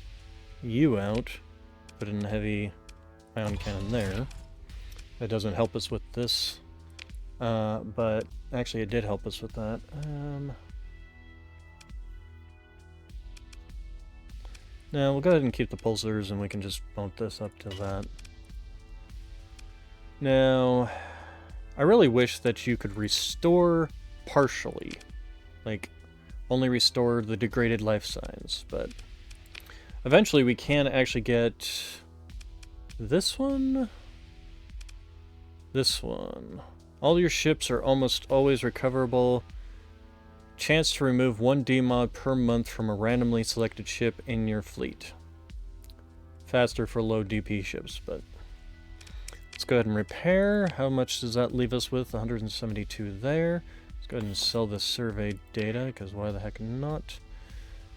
you out, put in the heavy ion cannon there. That doesn't help us with this, but actually it did help us with that. Now we'll go ahead and keep the pulsars and we can just bump this up to that. Now, I really wish that you could restore partially, like only restore the degraded life signs, but eventually we can actually get this one. This one. All your ships are almost always recoverable. Chance to remove 1 DMod per month from a randomly selected ship in your fleet. Faster for low DP ships, but let's go ahead and repair. How much does that leave us with? 172 there. Let's go ahead and sell this survey data, because why the heck not?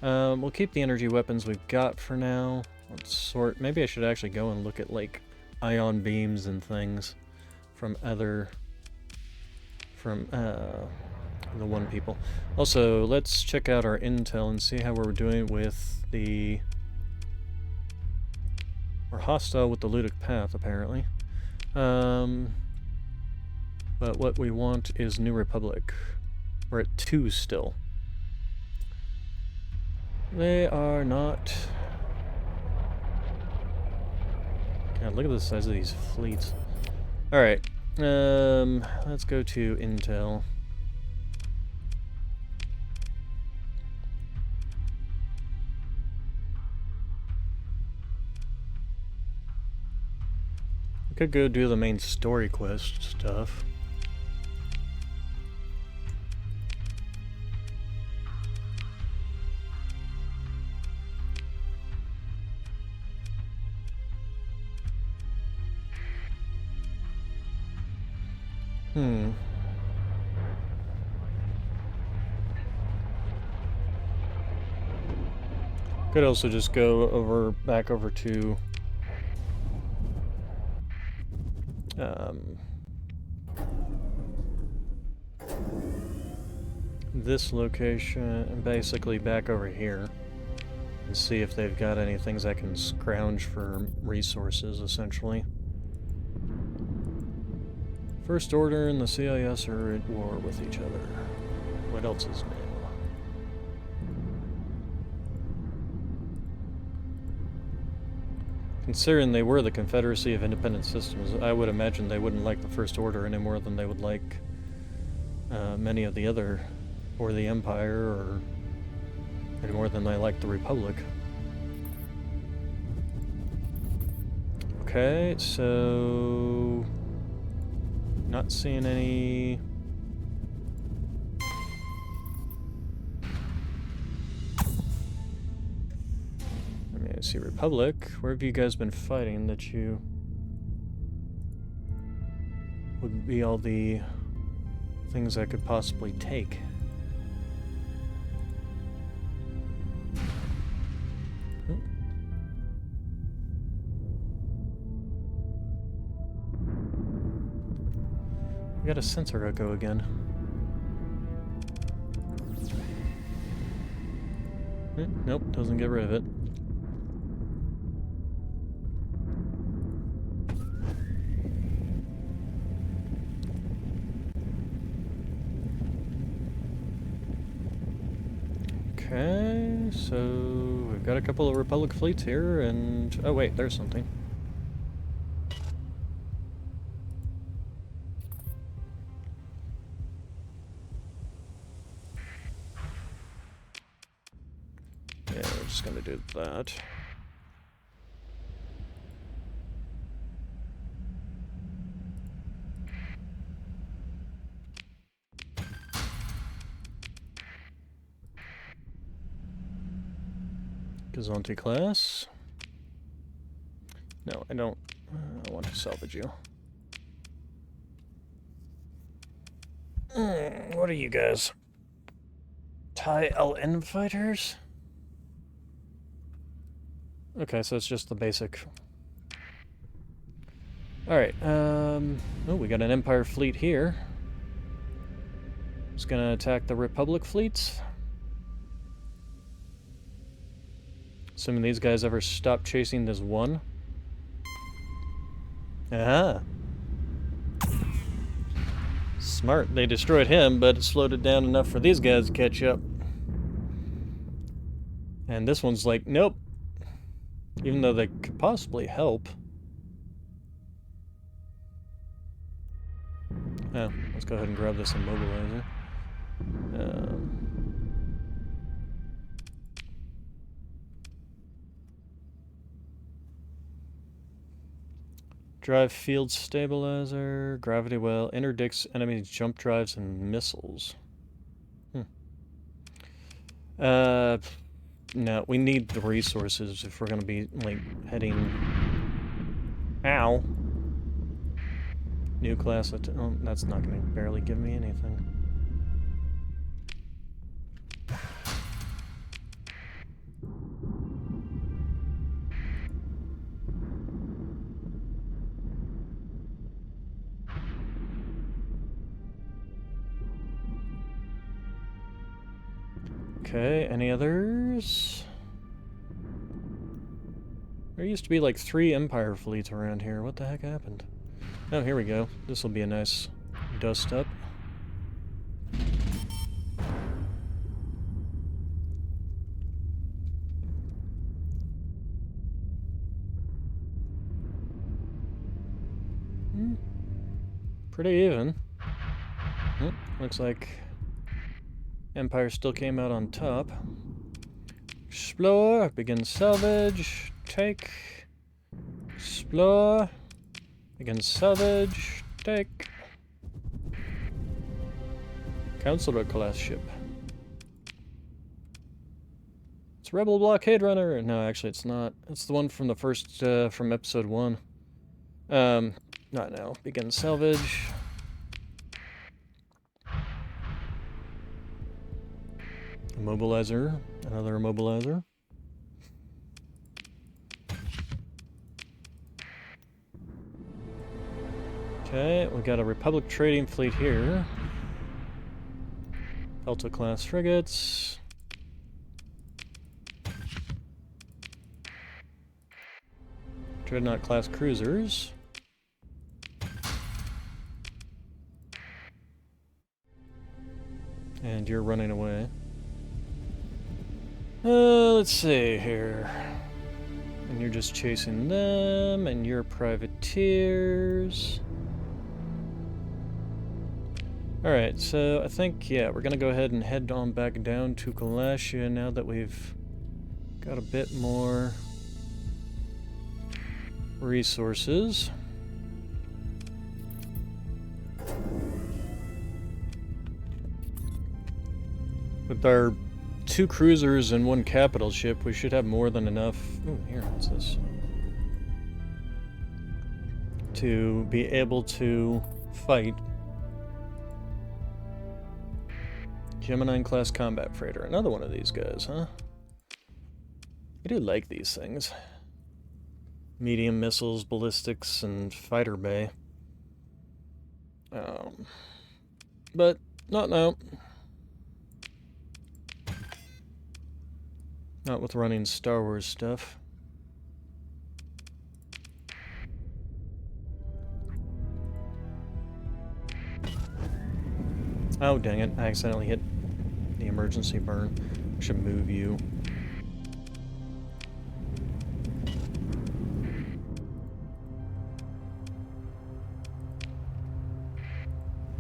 We'll keep the energy weapons we've got for now. Let's sort. Maybe I should actually go and look at like ion beams and things from other, from the one people. Also, let's check out our intel and see how we're doing with the... We're hostile with the Ludic Path, apparently. But what we want is New Republic. We're at 2 still. They are not... God, look at the size of these fleets. Alright, let's go to intel. We could go do the main story quest stuff. Could also just go back over to this location and basically back over here and see if they've got any things I can scrounge for resources, essentially. First Order and the CIS are at war with each other. What else is new? Considering they were the Confederacy of Independent Systems, I would imagine they wouldn't like the First Order any more than they would like many of the other, or the Empire, or any more than they like the Republic. Okay, so... Not seeing any... I see Republic. Where have you guys been fighting that you... would be all the things I could possibly take? We got a sensor echo again. Nope, doesn't get rid of it. Okay, so we've got a couple of Republic fleets here, and... oh wait, there's something. Yeah, we're just gonna do that. Gazanti class. No, I don't. I want to salvage you. What are you guys? TIE LN fighters? Okay, so it's just the basic. Alright, oh, we got an Empire fleet here. It's gonna attack the Republic fleets. Assuming these guys ever stop chasing this one. Aha! Smart. They destroyed him, but it slowed it down enough for these guys to catch up. And this one's like, nope. Even though they could possibly help. Oh, let's go ahead and grab this immobilizer. Drive field stabilizer, gravity well, interdicts enemies jump drives and missiles. No, we need the resources if we're gonna be, like, heading... Ow! New class... Oh, that's not gonna barely give me anything. Okay, any others? There used to be like 3 Empire fleets around here. What the heck happened? Oh, here we go. This will be a nice dust up. Pretty even. Looks like Empire still came out on top. Explore, begin salvage, take, explore, begin salvage, take. Counselor class ship. It's Rebel Blockade Runner. No, actually it's not. It's the one from the first, from episode 1. Not now. Begin salvage. Immobilizer. Another immobilizer. Okay, we got a Republic trading fleet here. Delta class frigates. Dreadnought class cruisers. And you're running away. Let's see here. And you're just chasing them, and you're privateers. Alright, so I think, yeah, we're gonna go ahead and head on back down to Galashia now that we've got a bit more resources. With our 2 cruisers and 1 capital ship, we should have more than enough. Ooh, here, what's this? To be able to fight Gemini class combat freighter. Another one of these guys, huh? I do like these things. Medium missiles, ballistics, and fighter bay. But not now. Not with running Star Wars stuff. Oh, dang it. I accidentally hit the emergency burn. I should move you.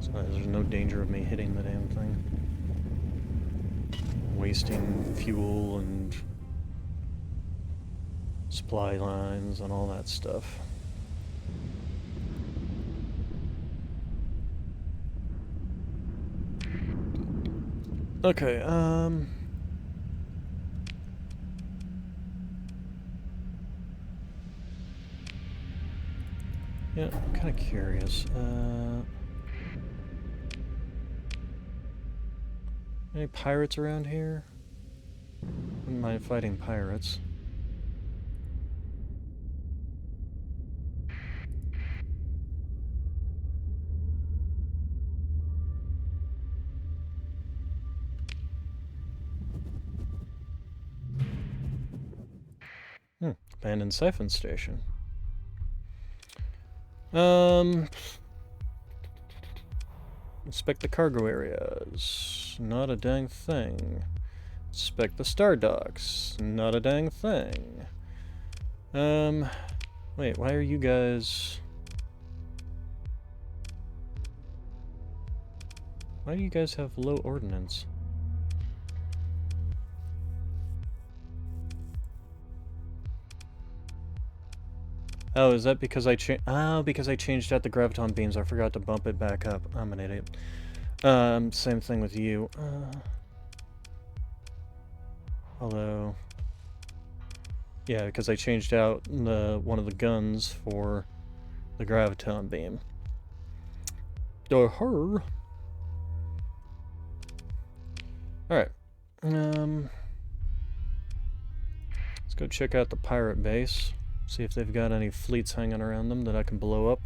So there's no danger of me hitting the damn thing. Wasting fuel and supply lines and all that stuff. Okay, yeah, I'm kind of curious. Any pirates around here? Wouldn't mind fighting pirates. Abandoned siphon station. Inspect the cargo areas. Not a dang thing. Inspect the star docks. Not a dang thing. Wait, why are you guys... Why do you guys have low ordnance? Oh, is that because I changed... Oh, because I changed out the graviton beams. I forgot to bump it back up. I'm an idiot. Same thing with you. Although... Yeah, because I changed out one of the guns for the graviton beam. Alright. Let's go check out the pirate base. See if they've got any fleets hanging around them that I can blow up.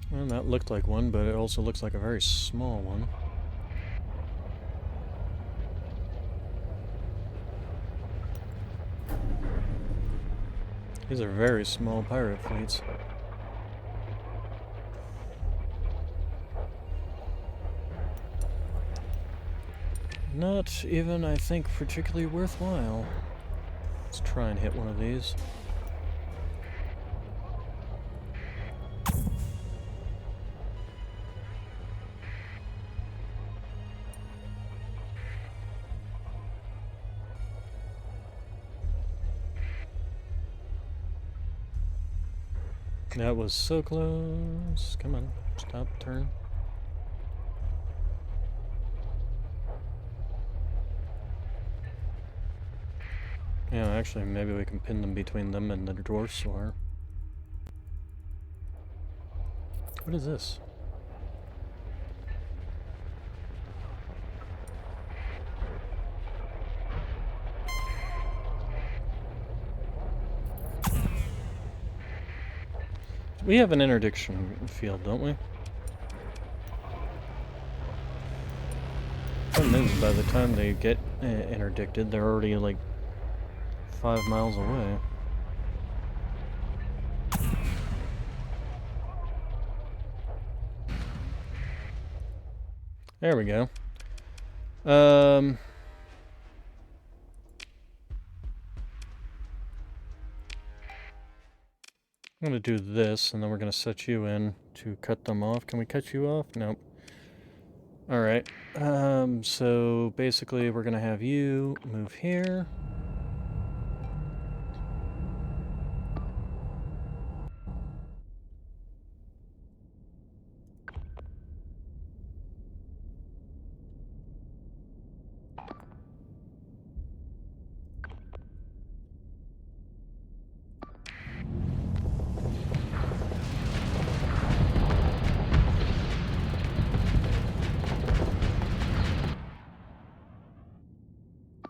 Well, that looked like one, but it also looks like a very small one. These are very small pirate fleets. Not even, I think, particularly worthwhile. Let's try and hit one of these. That was so close. Come on, stop, turn. Yeah, actually, maybe we can pin them between them and the dwarf sword. What is this? We have an interdiction field, don't we? Problem is, by the time they get interdicted, they're already like 5 miles away. There we go. I'm going to do this, and then we're going to set you in to cut them off. Can we cut you off? Nope. Alright. So basically we're going to have you move here.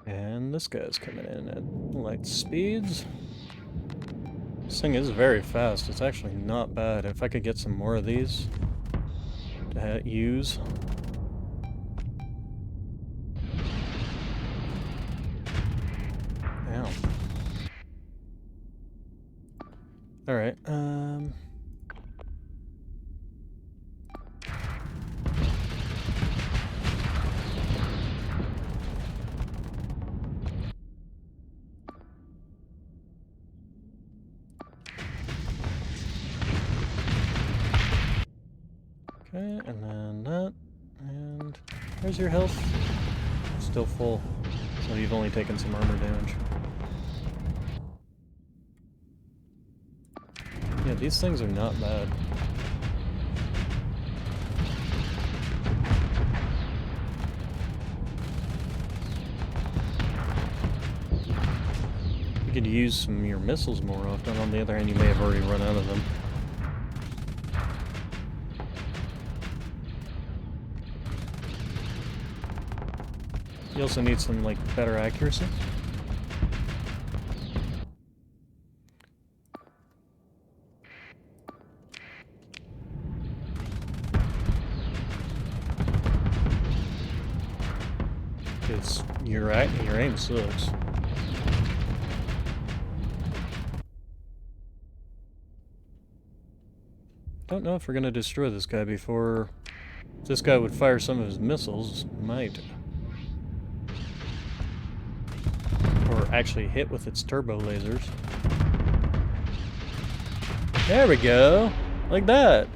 And this guy's coming in at light speeds. This thing is very fast. It's actually not bad. If I could get some more of these to use. Ow. Alright, okay, and then that, and where's your health? Still full, so you've only taken some armor damage. Yeah, these things are not bad. You could use some of your missiles more often. On the other hand, you may have already run out of them. You also need some, like, better accuracy. Because your aim sucks. Don't know if we're gonna destroy this guy before this guy would fire some of his missiles. Might. Or actually hit with its turbo lasers. There we go! Like that!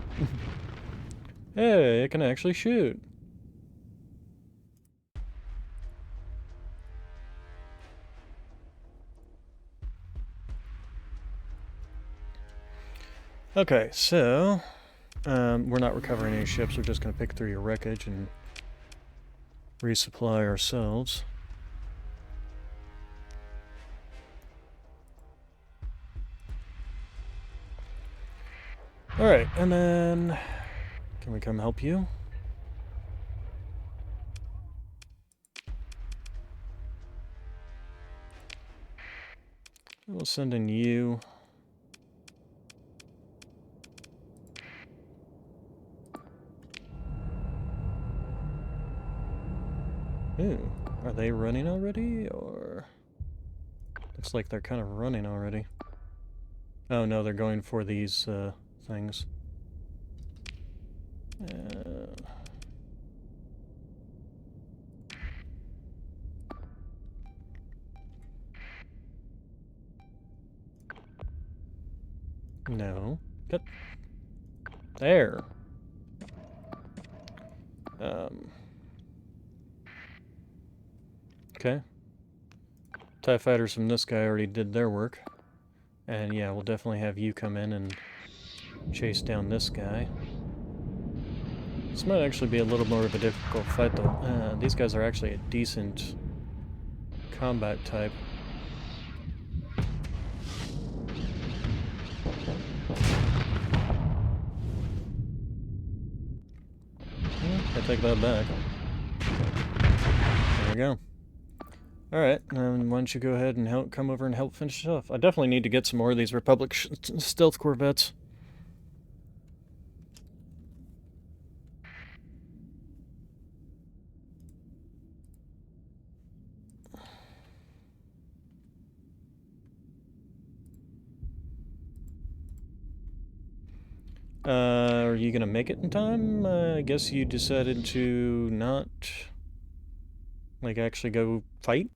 Hey, it can actually shoot. Okay, so we're not recovering any ships. We're just going to pick through your wreckage and resupply ourselves. Alright, and then can we come help you? We'll send in you. Ooh, are they running already, or... Looks like they're kind of running already. Oh no, they're going for these, things. No. Get... There! Okay. TIE fighters from this guy already did their work. And yeah, we'll definitely have you come in and chase down this guy. This might actually be a little more of a difficult fight though. These guys are actually a decent combat type. I take that back. There we go. Alright, why don't you go ahead and come over and help finish it off. I definitely need to get some more of these Republic stealth corvettes. Are you gonna make it in time? I guess you decided to not, like, actually go fight?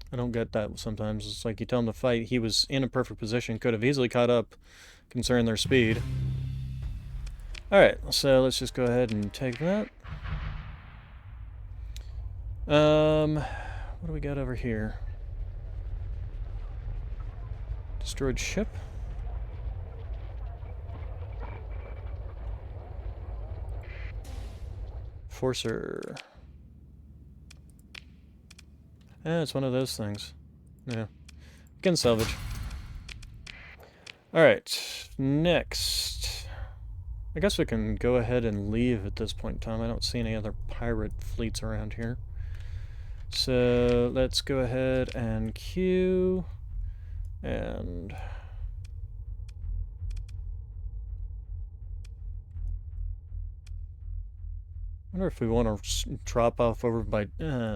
I don't get that sometimes. It's like you tell him to fight, he was in a perfect position, could have easily caught up, considering their speed. Alright, so let's just go ahead and take that. What do we got over here? Destroyed ship? Forcer. It's one of those things. Yeah. We can salvage. Alright, next. I guess we can go ahead and leave at this point in time. I don't see any other pirate fleets around here. So let's go ahead and queue. And... I wonder if we want to drop off over by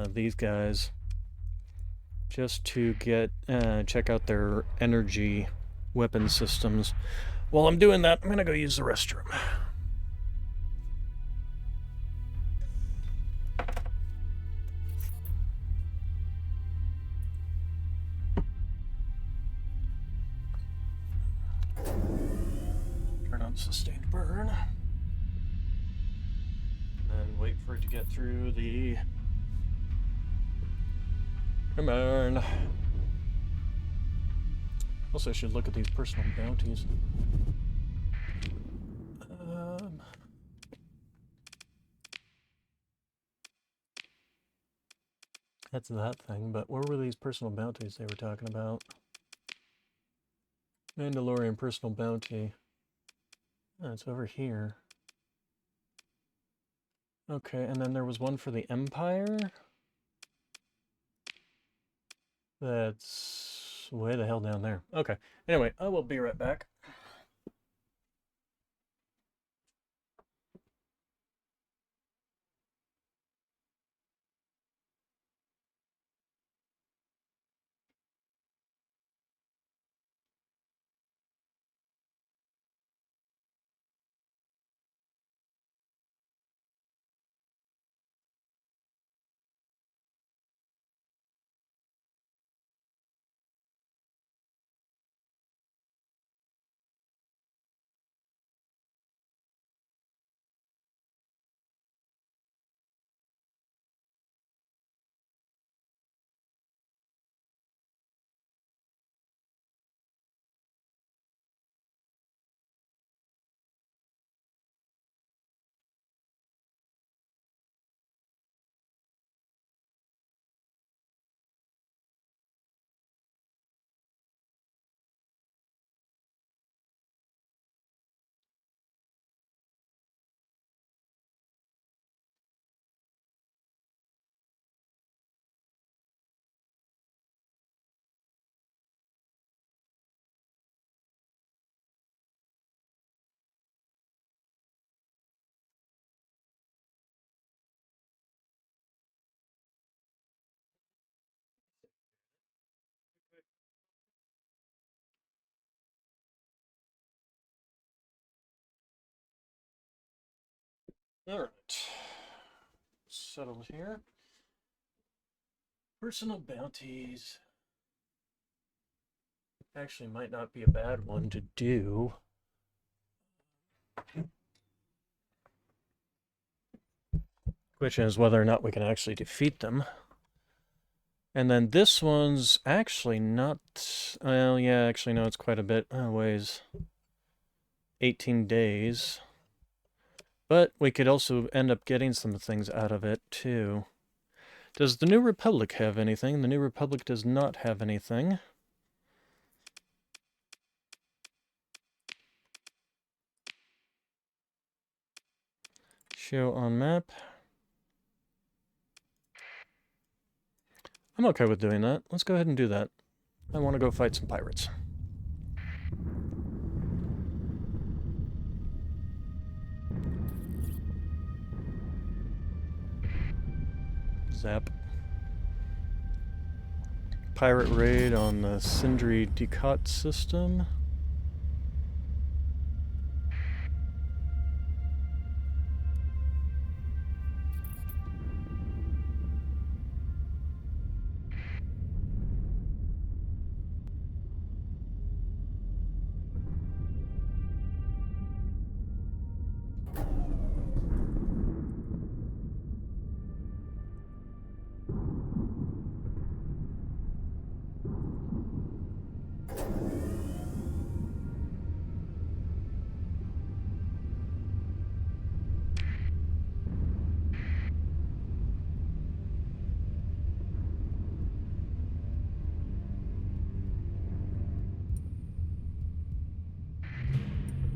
these guys. Just to get check out their energy weapon systems. While I'm doing that, I'm gonna go use the restroom. Turn on sustained burn. And then wait for it to get through the... Come on. Also, I should look at these personal bounties. That's that thing, but where were these personal bounties they were talking about? Mandalorian personal bounty. Oh, it's over here. Okay, and then there was one for the Empire? That's way the hell down there. Okay. Anyway, I will be right back. Alright. Settled here. Personal bounties. Actually, might not be a bad one to do. Question is whether or not we can actually defeat them. And then this one's actually not... Well, yeah, actually, no, it's quite a bit. Weighs 18 days. But we could also end up getting some things out of it, too. Does the New Republic have anything? The New Republic does not have anything. Show on map. I'm okay with doing that. Let's go ahead and do that. I want to go fight some pirates. Zap. Pirate raid on the Sindri Decot system.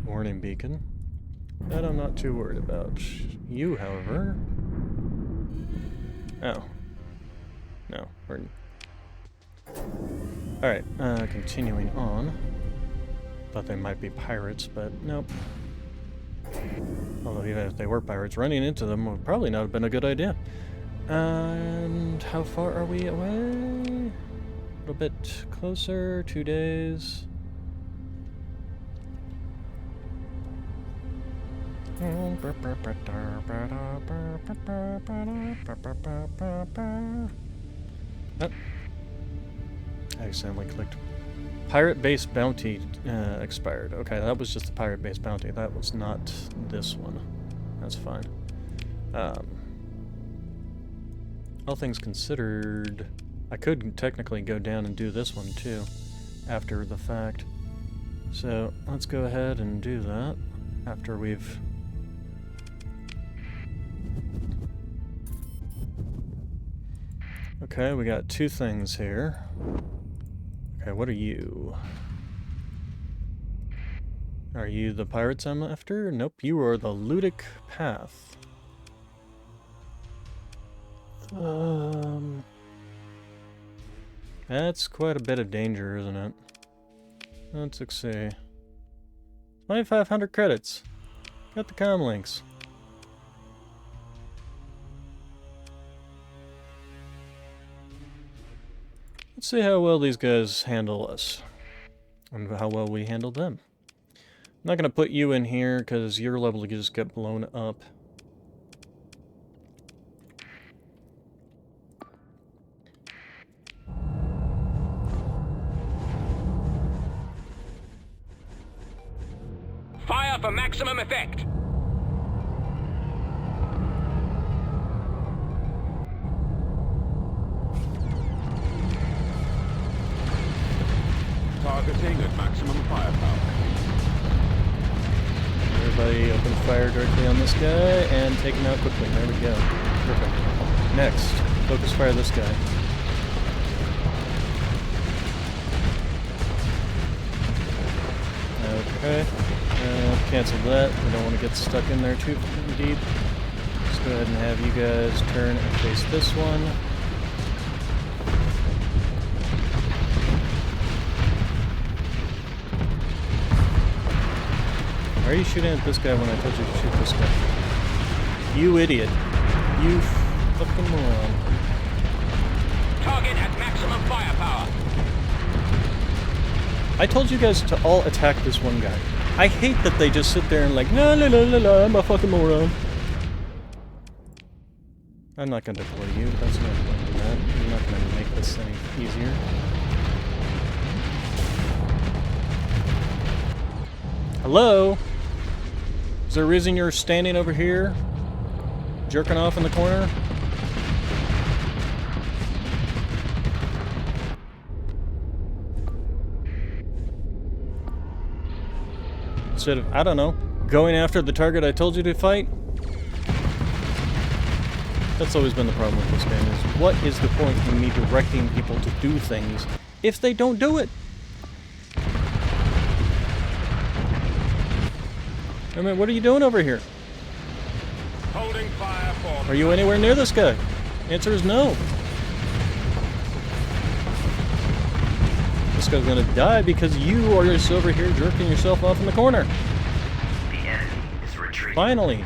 Warning beacon. That I'm not too worried about. You, however... Oh. No, we're... Alright, continuing on. Thought they might be pirates, but nope. Although even if they were pirates, running into them would probably not have been a good idea. And how far are we away? A little bit closer, 2 days. Oh. I accidentally clicked. Pirate base bounty expired. Okay, that was just the pirate base bounty. That was not this one. That's fine. All things considered, I could technically go down and do this one too, after the fact. So let's go ahead and do that after we've... Okay, we got 2 things here. Okay, what are you? Are you the pirates I'm after? Nope, you are the Ludic Path. That's quite a bit of danger, isn't it? Let's see. 2,500 credits. Got the comm links. Let's see how well these guys handle us. And how well we handle them. I'm not going to put you in here because your level will just get blown up. Fire for maximum effect. Targeting at maximum firepower. Everybody open fire directly on this guy and take him out quickly. There we go. Perfect. Next, focus fire this guy. Okay. Cancel that. We don't want to get stuck in there too deep. Let's go ahead and have you guys turn and face this one. Why are you shooting at this guy when I told you to shoot this guy? You idiot. You fucking moron. Target at maximum firepower. I told you guys to all attack this one guy. I hate that they just sit there and like, la la la la la, I'm a fucking moron. I'm not going to deploy you. That's no point in that. You're not going to make this any easier. Hello? Is there a reason you're standing over here? Jerking off in the corner? Instead of, I don't know, going after the target I told you to fight? That's always been the problem with this game, is what is the point in me directing people to do things if they don't do it? I mean, what are you doing over here? Holding fire for... Are you anywhere near this guy? Answer is no. This guy's gonna die because you are just over here jerking yourself off in the corner. The enemy is retreating. Finally.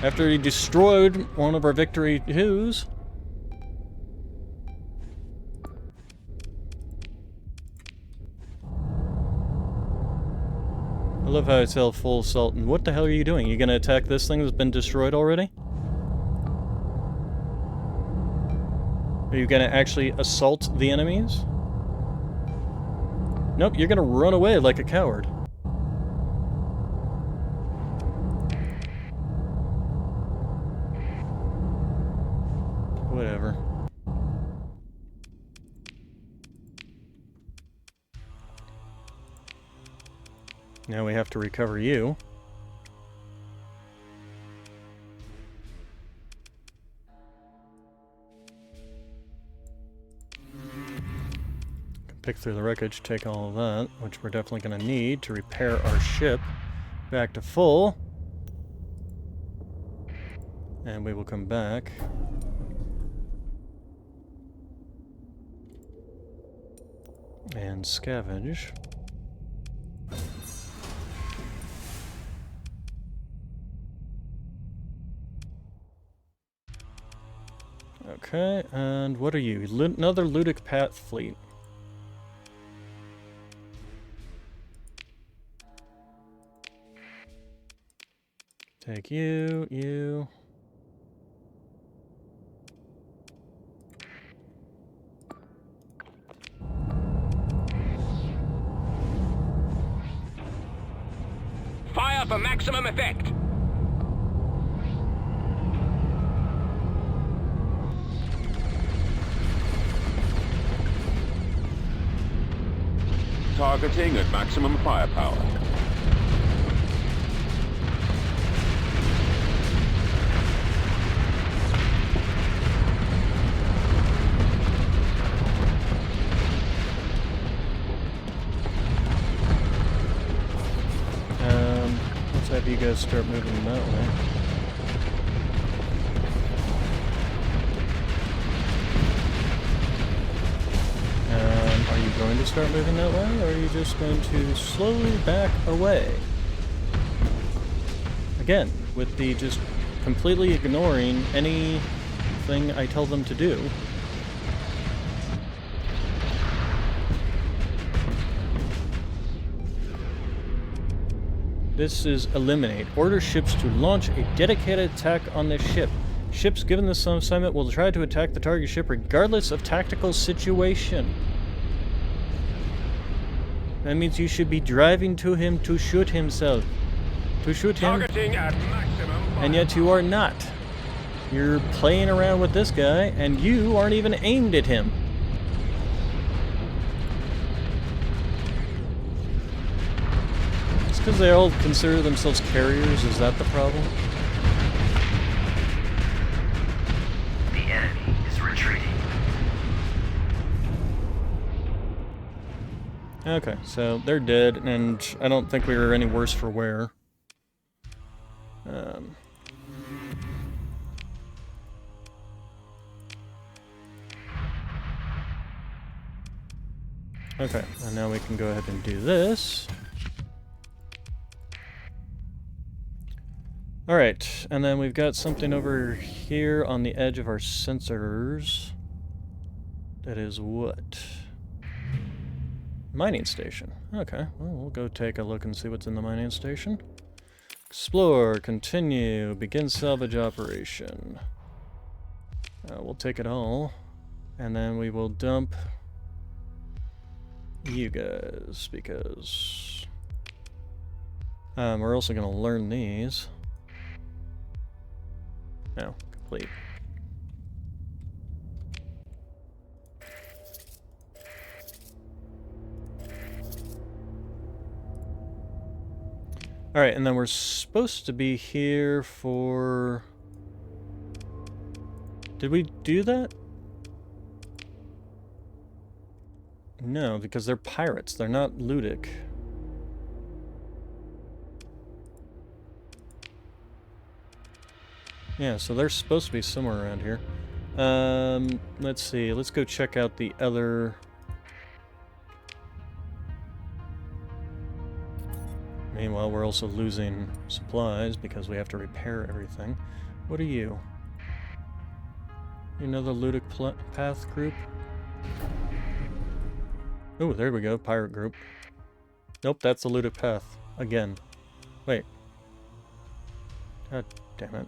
After he destroyed one of our victory 2s. I love how I tell full assault. And what the hell are you doing? You gonna attack this thing that's been destroyed already? Are you gonna actually assault the enemies? Nope, you're gonna run away like a coward. Whatever. Now we have to recover you. Pick through the wreckage, take all of that, which we're definitely going to need to repair our ship back to full. And we will come back. And scavenge. Okay, and what are you? Another Ludic Path fleet. Take you, you. Fire for maximum effect. Targeting at maximum firepower. Let's have you guys start moving that way. Are you going to start moving that way, or are you just going to slowly back away? Again, with the just completely ignoring anything I tell them to do. This is eliminate. Order ships to launch a dedicated attack on this ship. Ships given this assignment will try to attack the target ship regardless of tactical situation. That means you should be driving to him to shoot himself. To shoot him. Targeting at maximum firepower. And yet you are not. You're playing around with this guy, and you aren't even aimed at him. It's because they all consider themselves carriers, is that the problem? The enemy is retreating. Okay, so they're dead, and I don't think we were any worse for wear. Okay, and now we can go ahead and do this. Alright, and then we've got something over here on the edge of our sensors. That is what? Mining station. Okay, well, we'll go take a look and see what's in the mining station. Explore, continue, begin salvage operation. We'll take it all, and then we will dump you guys, because we're also going to learn these. No, complete. Alright, and then we're supposed to be here for... Did we do that? No, because they're pirates. They're not ludic. Yeah, so they're supposed to be somewhere around here. Let's see. Let's go check out the other... Meanwhile, we're also losing supplies because we have to repair everything. What are you? You know the ludic path group? Oh, there we go. Pirate group. Nope, that's the ludic path. Again. Wait. God damn it.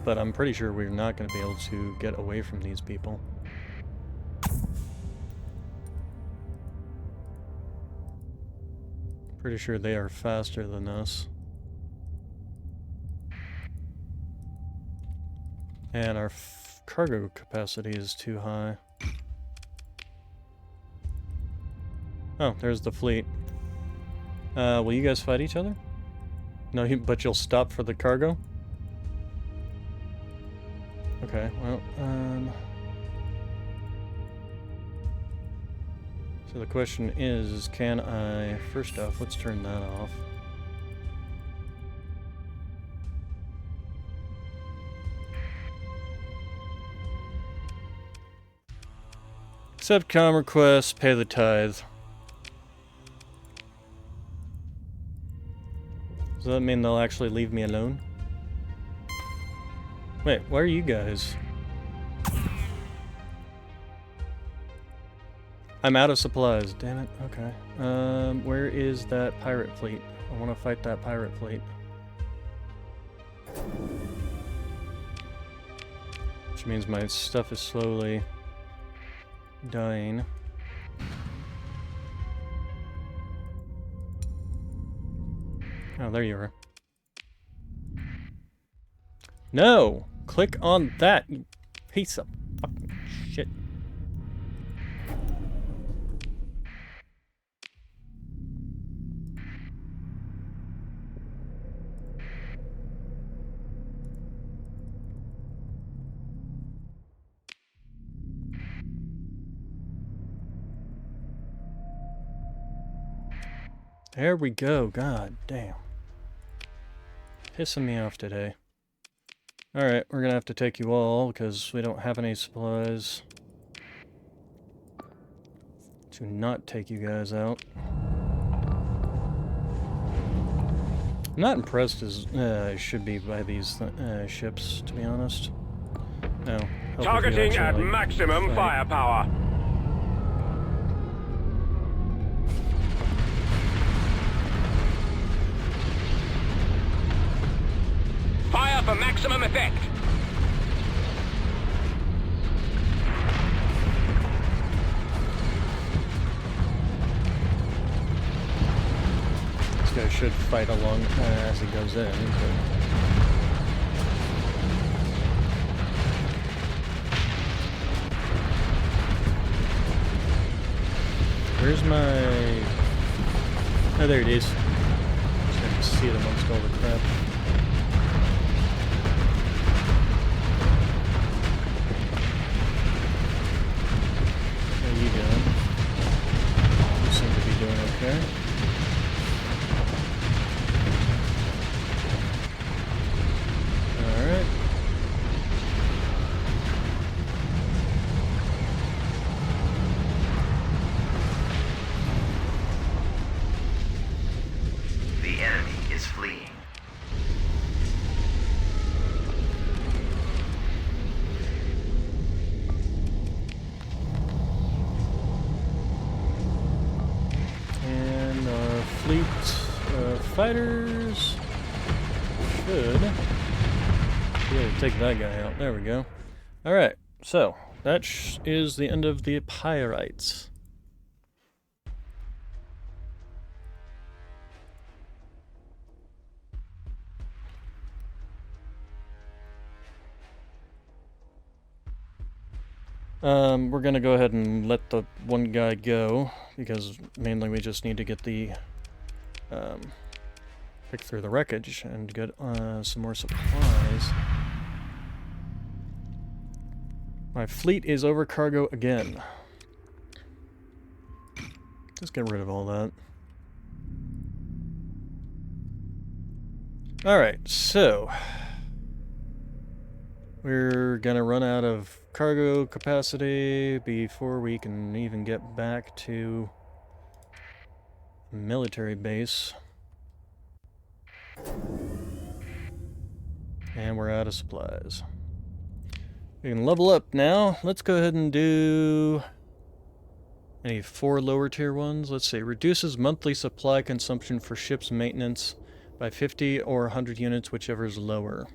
But I'm pretty sure we're not going to be able to get away from these people. Pretty sure they are faster than us. And our cargo capacity is too high. Oh, there's the fleet. Will you guys fight each other? No, but you'll stop for the cargo? Okay, well, so the question is, can I... First off, let's turn that off. Accept comm requests, pay the tithe. Does that mean they'll actually leave me alone? Wait, where are you guys? I'm out of supplies, damn it. Okay. Where is that pirate fleet? I want to fight that pirate fleet. Which means my stuff is slowly dying. Oh, there you are. No! Click on that, you piece of fucking shit. There we go. God damn. Pissing me off today. Alright, we're gonna have to take you all because we don't have any supplies to not take you guys out. I'm not impressed as I should be by these ships, to be honest. No. Targeting at maximum firepower. Fire for maximum effect. This guy should fight along as he goes in. Where's my... Oh, there it is. Just have to see it amongst all the crap. How you doing? You seem to be doing okay. Alright. The enemy is fleeing. Fighters should be able to take that guy out. There we go. Alright, so that is the end of the Pyrites. We're gonna go ahead and let the one guy go, because mainly we just need to get the, pick through the wreckage and get, some more supplies. My fleet is over cargo again. Just get rid of all that. Alright, so we're gonna run out of cargo capacity before we can even get back to military base. And we're out of supplies. We can level up now. Let's go ahead and do any 4 lower tier ones. Let's see. Reduces monthly supply consumption for ship's maintenance by 50 or 100 units, whichever is lower.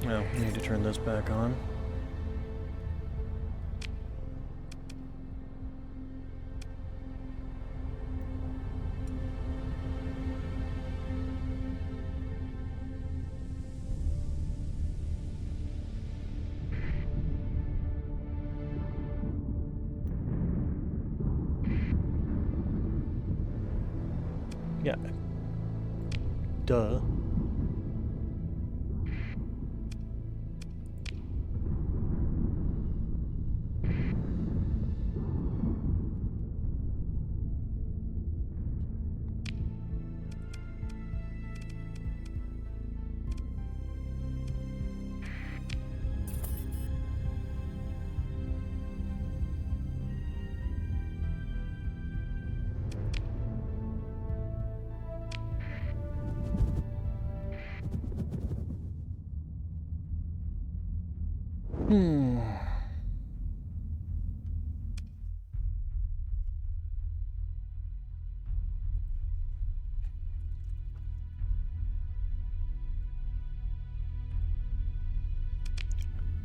Well, we need to turn this back on. Yeah. Duh.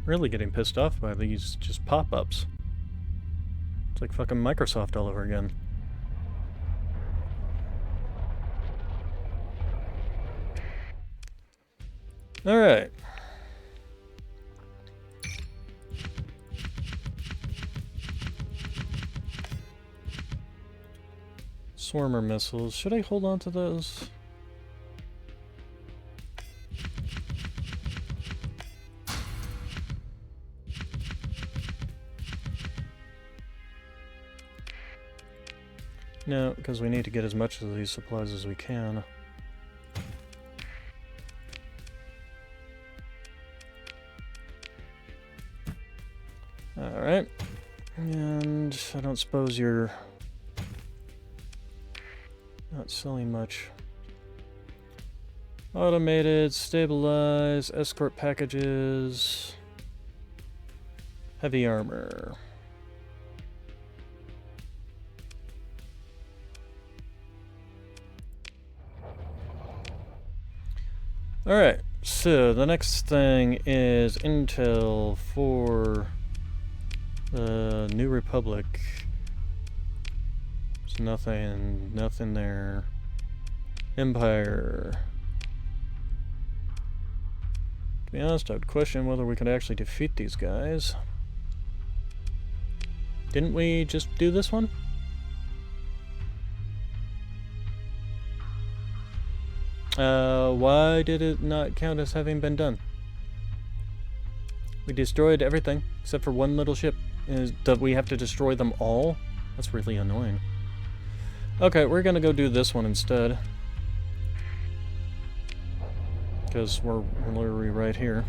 Really getting pissed off by these just pop-ups. It's like fucking Microsoft all over again. Alright. Swarmer missiles. Should I hold on to those? No, because we need to get as much of these supplies as we can. Alright. And I don't suppose you're not selling much. Automated, stabilize, escort packages, heavy armor. Alright, so the next thing is intel for the New Republic. There's nothing there. Empire. be honest, I would question whether we could actually defeat these guys. Didn't we just do this one? Why did it not count as having been done? We destroyed everything except for one little ship. Do we have to destroy them all? That's really annoying. Okay, we're gonna go do this one instead. Because we're literally right here.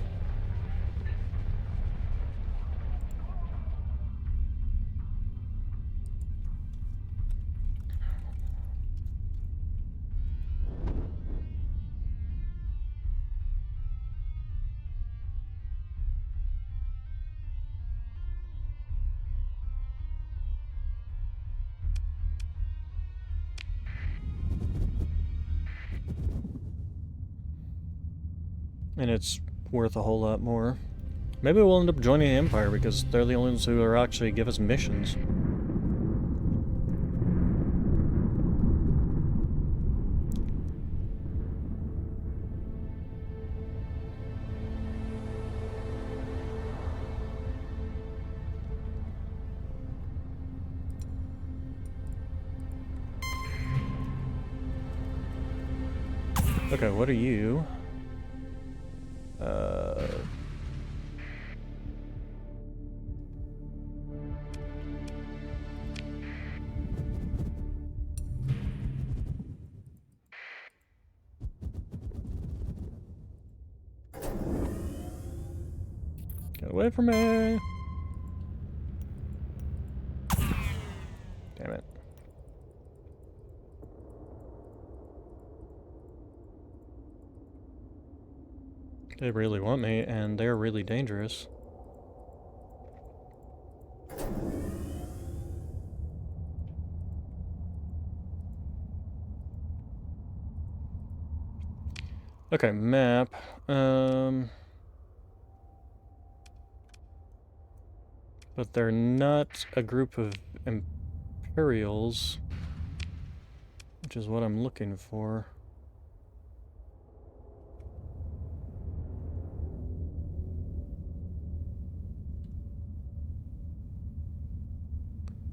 And it's worth a whole lot more. Maybe we'll end up joining the Empire because they're the only ones who are actually give us missions. Okay, what are you? Get away from me! Damn it. They really want me, and they're really dangerous. Okay, map. But they're not a group of Imperials, which is what I'm looking for.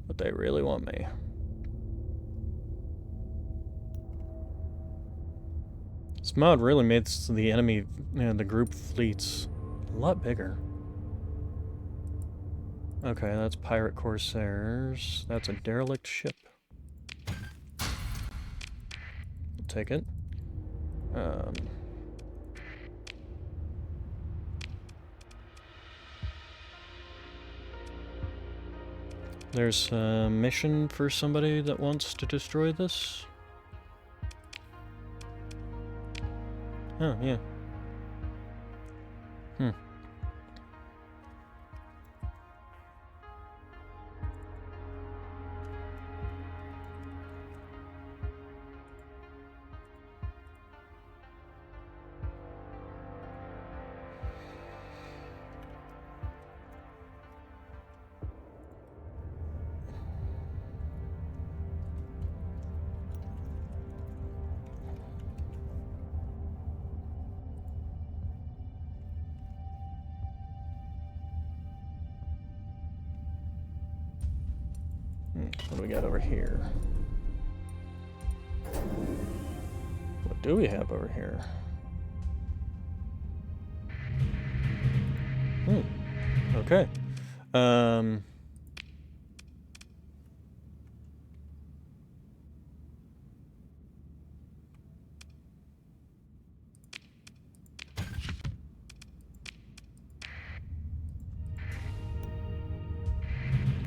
But they really want me. This mod really made the enemy, the group fleets a lot bigger. Okay, that's pirate corsairs. That's a derelict ship. We'll take it. There's a mission for somebody that wants to destroy this. Oh, yeah. What do we got over here? What do we have over here? Okay.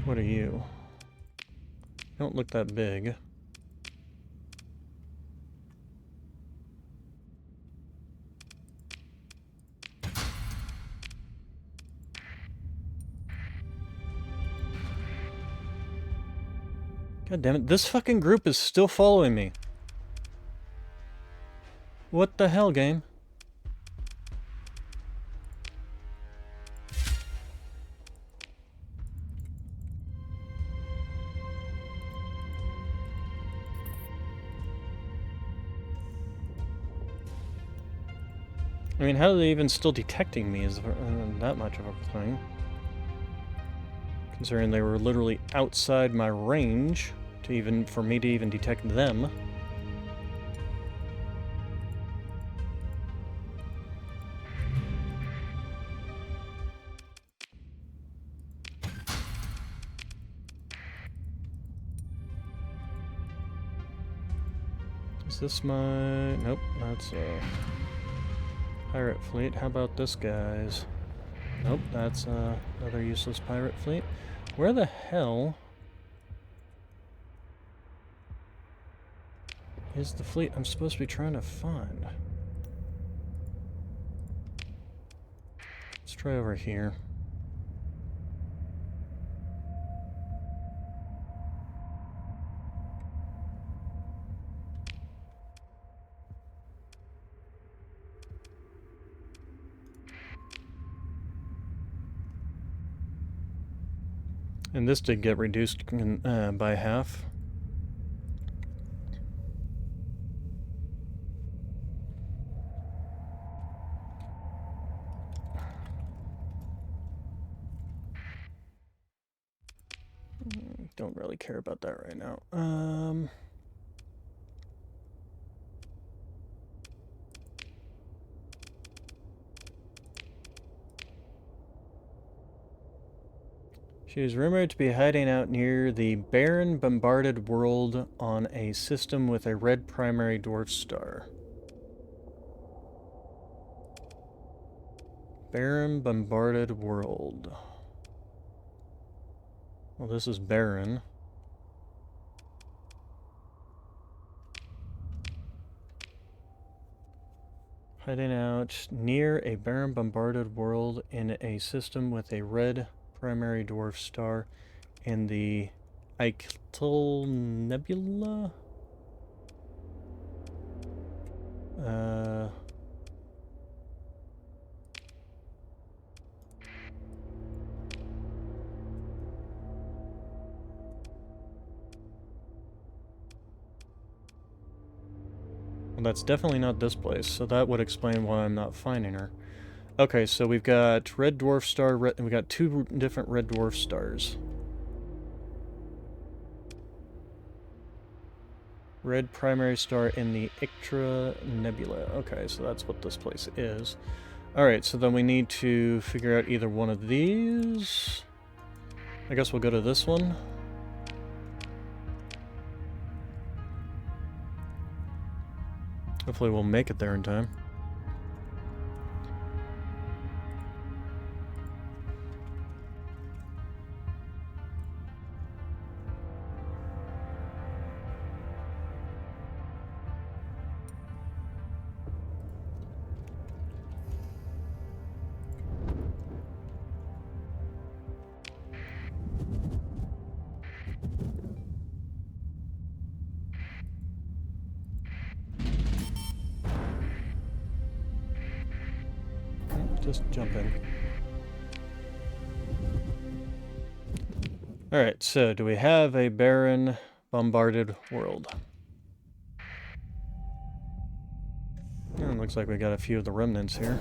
What are you? Don't look that big. God damn it, this fucking group is still following me. What the hell, game? I mean, how are they even still detecting me is that much of a thing. Considering they were literally outside my range for me to even detect them. Is this my... Nope, that's a pirate fleet. How about this guy's? Nope, that's another useless pirate fleet. Where the hell is the fleet I'm supposed to be trying to find? Let's try over here. And this did get reduced by half. Don't really care about that right now. She is rumored to be hiding out near the barren, bombarded world on a system with a red primary dwarf star. Barren, bombarded world. Well, this is barren. Hiding out near a barren, bombarded world in a system with a red primary dwarf star in the Eichel Nebula? Well, that's definitely not this place, so that would explain why I'm not finding her. Okay, so we've got red dwarf star, we got two different red dwarf stars. Red primary star in the Ictra Nebula. Okay, so that's what this place is. Alright, so then we need to figure out either one of these. I guess we'll go to this one. Hopefully we'll make it there in time. Just jump in. Alright, so do we have a barren, bombarded world? It looks like we got a few of the remnants here,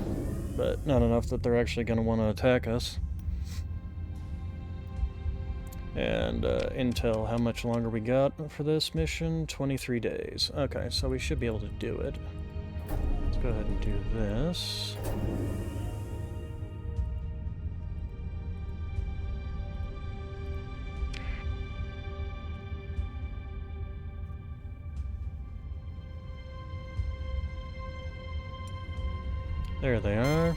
but not enough that they're actually going to want to attack us. And intel, how much longer we got for this mission? 23 days. Okay, so we should be able to do it. Let's go ahead and do this. There they are.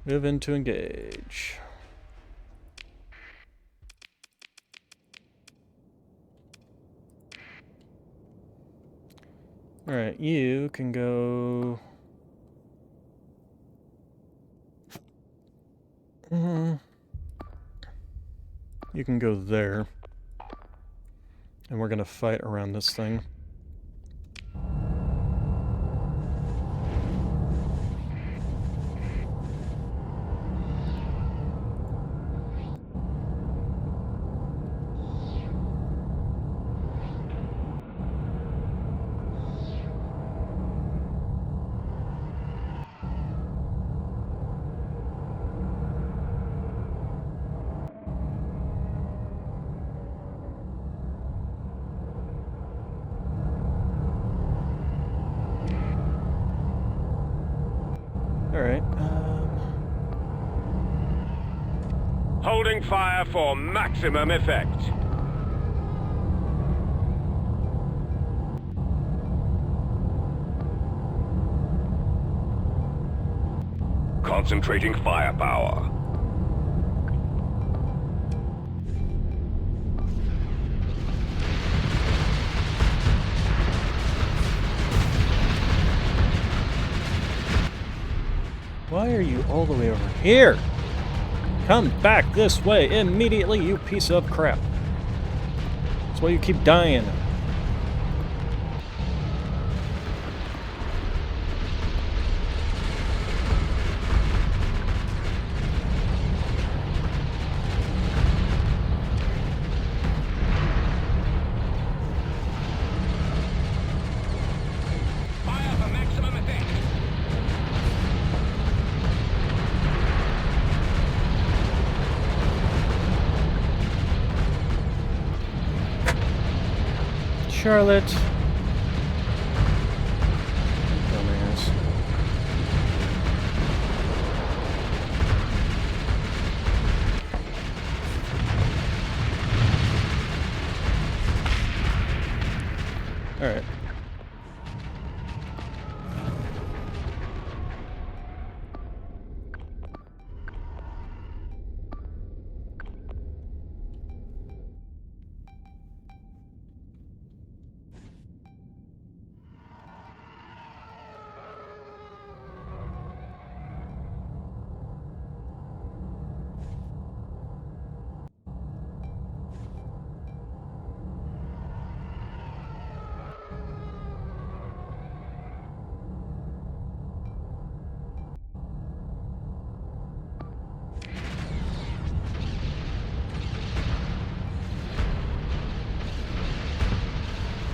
Move in to engage. Alright, you can go... You can go there. And we're gonna fight around this thing. Holding fire for maximum effect. Concentrating firepower. Why are you all the way over here? Come back this way immediately, you piece of crap. That's why you keep dying. Fire for maximum effect. Charlotte. Dumbass. Alright.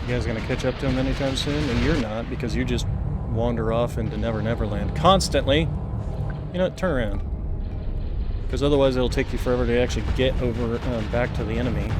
You guys gonna catch up to him anytime soon? And you're not, because you just wander off into Never Never Land constantly. You know what? Turn around. Because otherwise it'll take you forever to actually get over back to the enemy.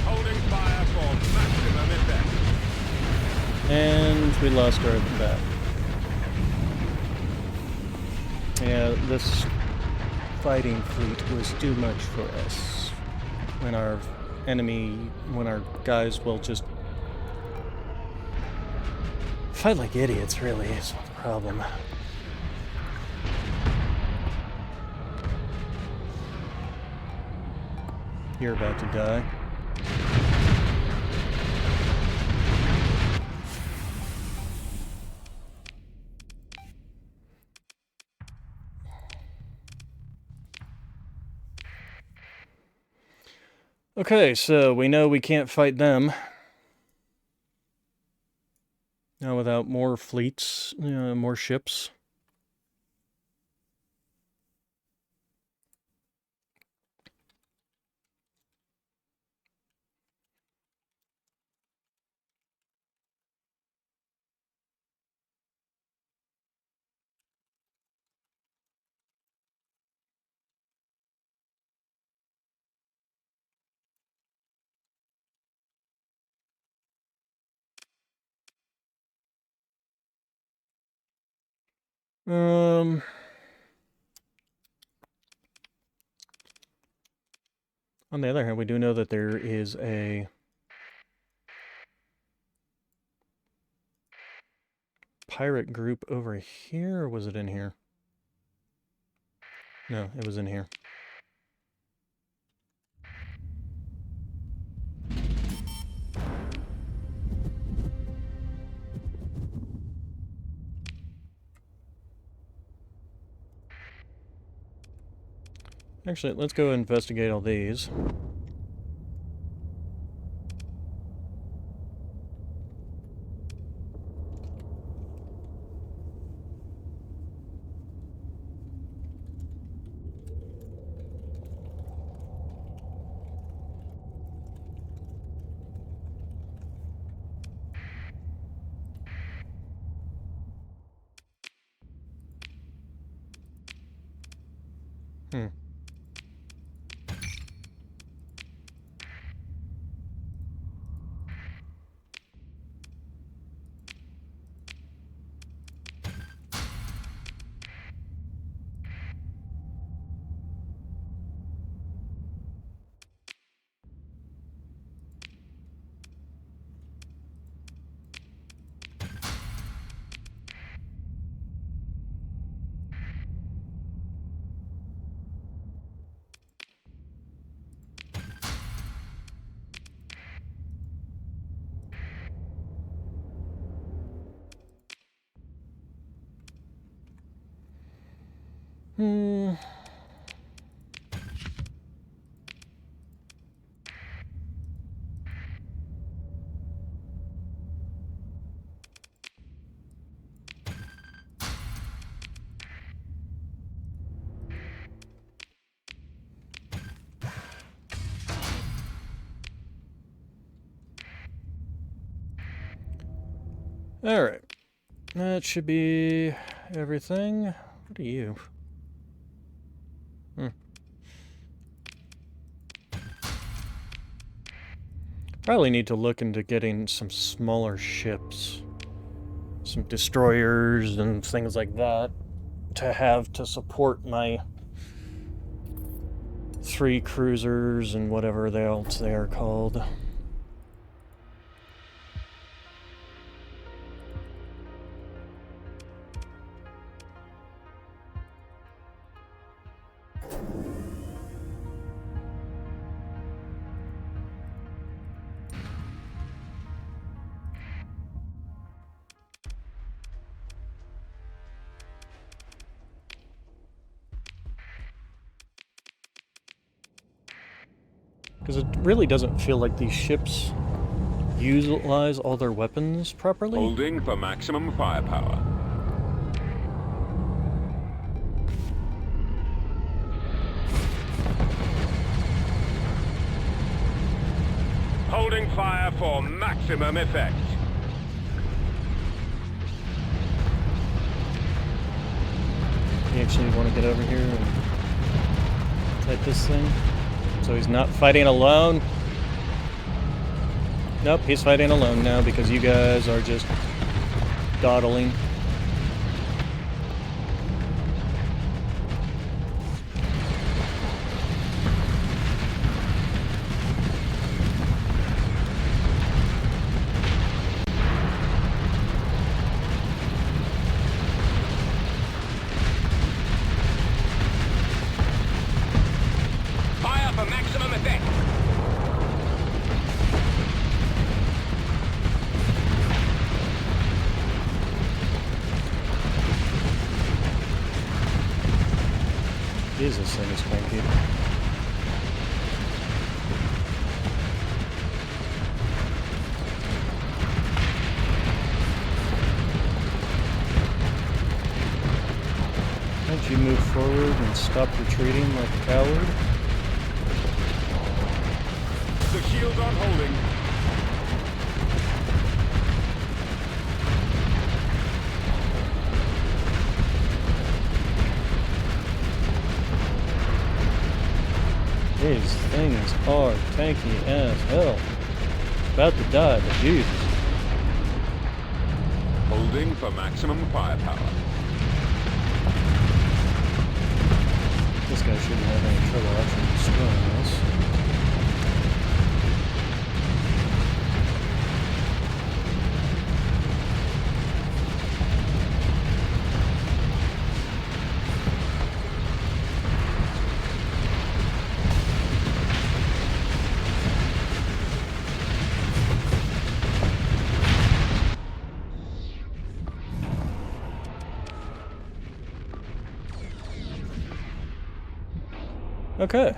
Holding fire for maximum effect. And we lost our bat. Yeah, this fighting fleet was too much for us. When our guys will just fight like idiots, really, is the problem. You're about to die. Okay, so we know we can't fight them. Now without more fleets, more ships. On the other hand, we do know that there is a pirate group over here, or was it in here? No, it was in here. Actually, let's go investigate all these. Hmm. Alright. That should be everything. What are you? Probably need to look into getting some smaller ships. Some destroyers and things like that to have to support my 3 cruisers and whatever else they are called. Because it really doesn't feel like these ships utilize all their weapons properly. Holding for maximum firepower. Holding fire for maximum effect. You actually want to get over here and fight this thing? So he's not fighting alone? Nope, he's fighting alone now because you guys are just dawdling. Fire for maximum effect. Jesus, this thing is cranky. Don't you move forward and stop retreating like a coward? The shields on holding. These things are tanky as hell. About to die, but Jesus. Holding for maximum firepower. This guy shouldn't have any trouble actually destroying this. Okay.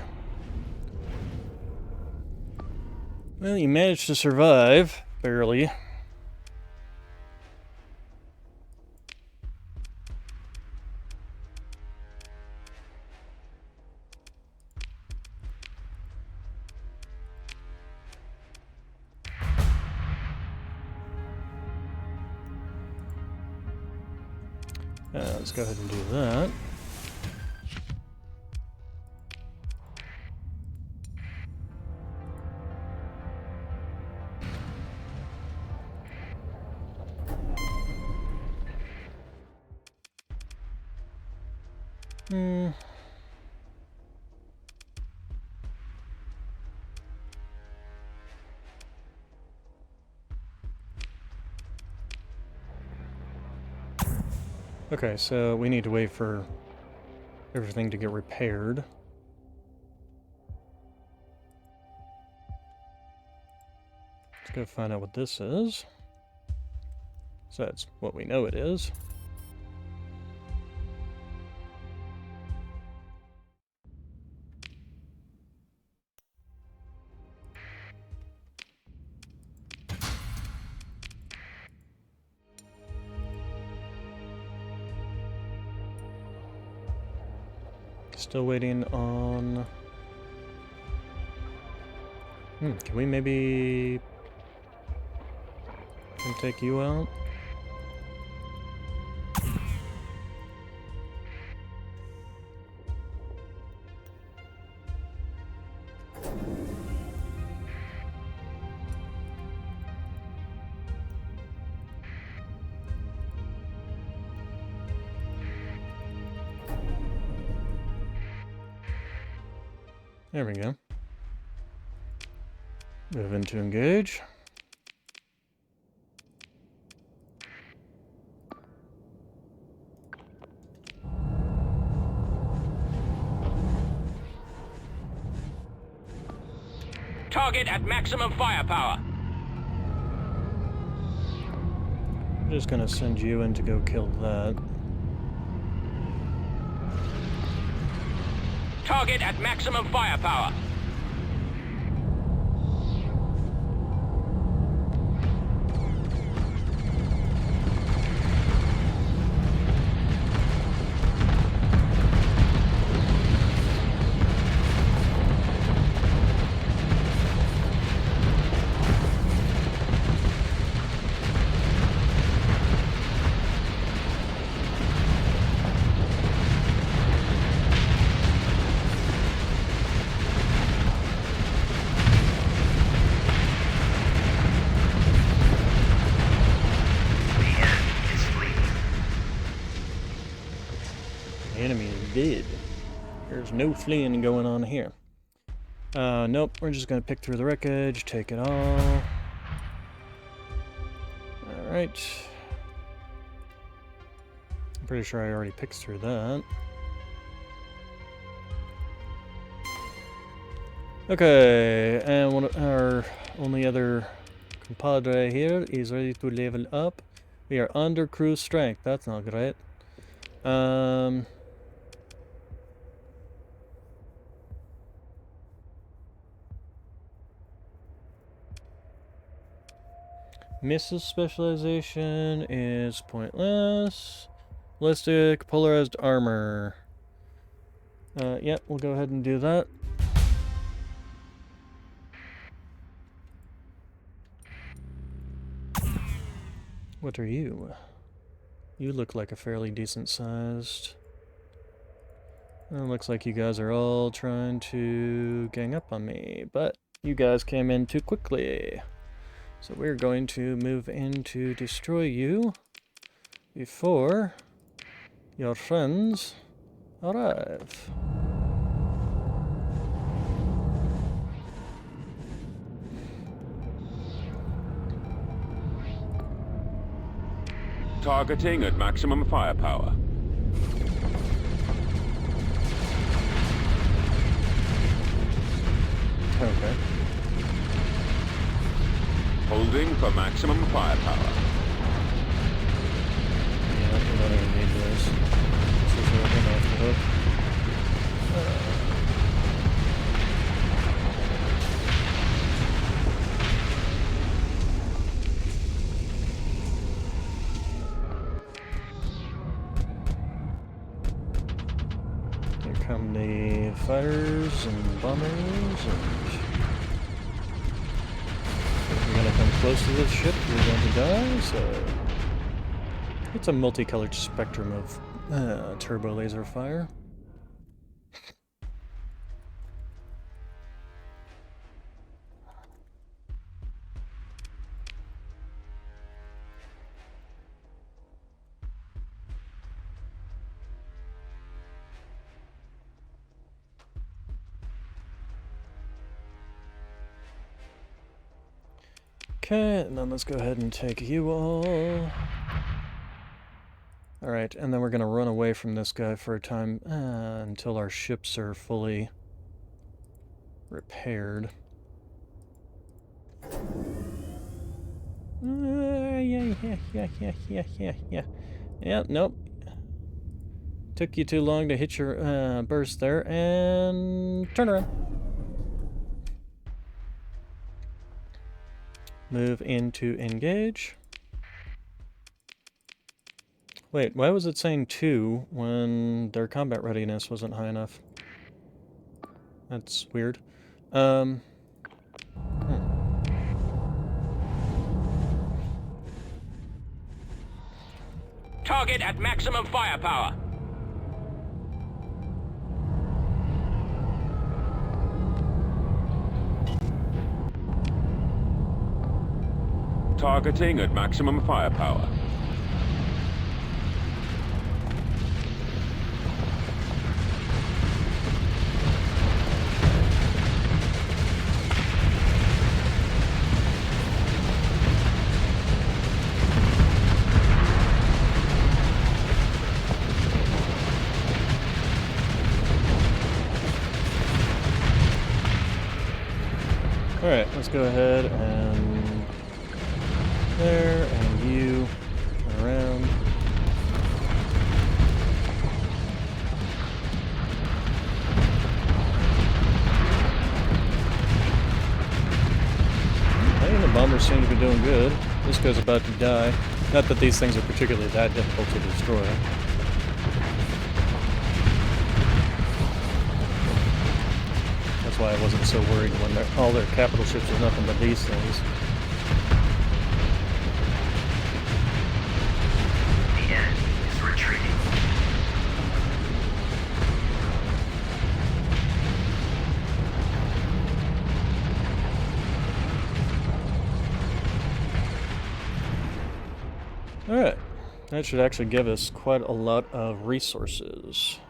Well, you managed to survive, barely. Let's go ahead and do that. Okay, so we need to wait for everything to get repaired. Let's go find out what this is. So that's what we know it is. Still waiting on... can we maybe... Can take you out? There we go. Move into engage. Target at maximum firepower. I'm just gonna send you in to go kill that. Target at maximum firepower. Enemy is dead. There's no fleeing going on here. Nope, we're just gonna pick through the wreckage, take it all. Alright. I'm pretty sure I already picked through that. Okay, and one of our only other compadre here is ready to level up. We are under cruise strength, that's not great. Missile specialization is pointless. Ballistic polarized armor. Yeah, we'll go ahead and do that. What are you? You look like a fairly decent sized. It looks like you guys are all trying to gang up on me, but you guys came in too quickly. So we're going to move in to destroy you before your friends arrive. Targeting at maximum firepower. Okay. Holding for maximum firepower. Yeah, we don't even need this. This is what I'm off the hook. Here come the fighters and bombers and... If you're gonna come close to this ship, you're going to die, so... It's a multicolored spectrum of turbo laser fire. Okay, and then let's go ahead and take you all. Alright, and then we're going to run away from this guy for a time until our ships are fully repaired. Yeah, nope. Took you too long to hit your burst there, and turn around. Move into engage. Wait, why was it saying 2 when their combat readiness wasn't high enough? That's weird. Hmm. Target at maximum firepower. Targeting at maximum firepower. Alright, let's go ahead and there, and you, and around. Hey, the bombers seem to be doing good. This guy's about to die. Not that these things are particularly that difficult to destroy. That's why I wasn't so worried when all their capital ships are nothing but these things. The enemy is retreating. Alright, that should actually give us quite a lot of resources.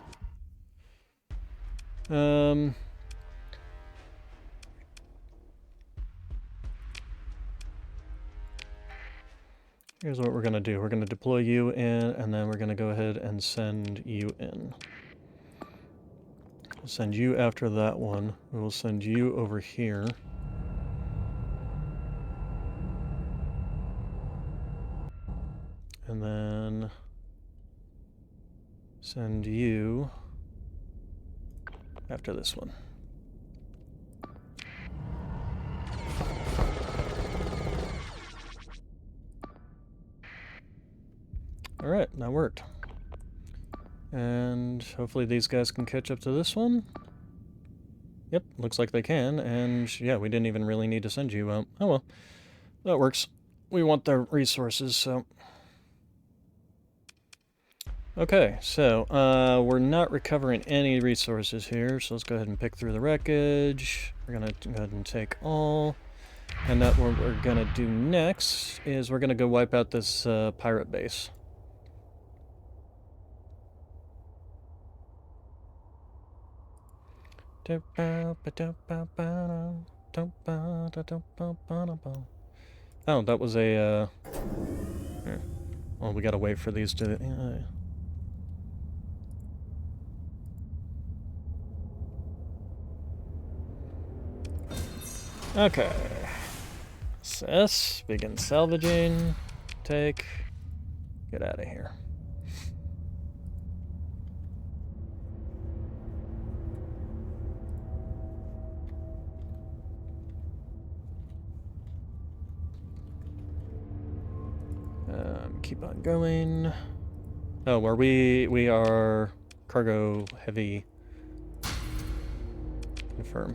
Here's what we're going to do. We're going to deploy you in, and then we're going to go ahead and send you in. We'll send you after that one. We'll send you over here. And then send you after this one. Alright, that worked. And hopefully these guys can catch up to this one. Yep, looks like they can, and yeah, we didn't even really need to send you out. Oh well, that works. We want the resources, so... Okay, so, we're not recovering any resources here, so let's go ahead and pick through the wreckage. We're gonna go ahead and take all. And that what we're gonna do next is we're gonna go wipe out this pirate base. Oh, that was a, here. Well, we gotta wait for these to... Okay. Assess, begin salvaging, take, get out of here. Keep on going. Oh, we are cargo heavy. Confirm.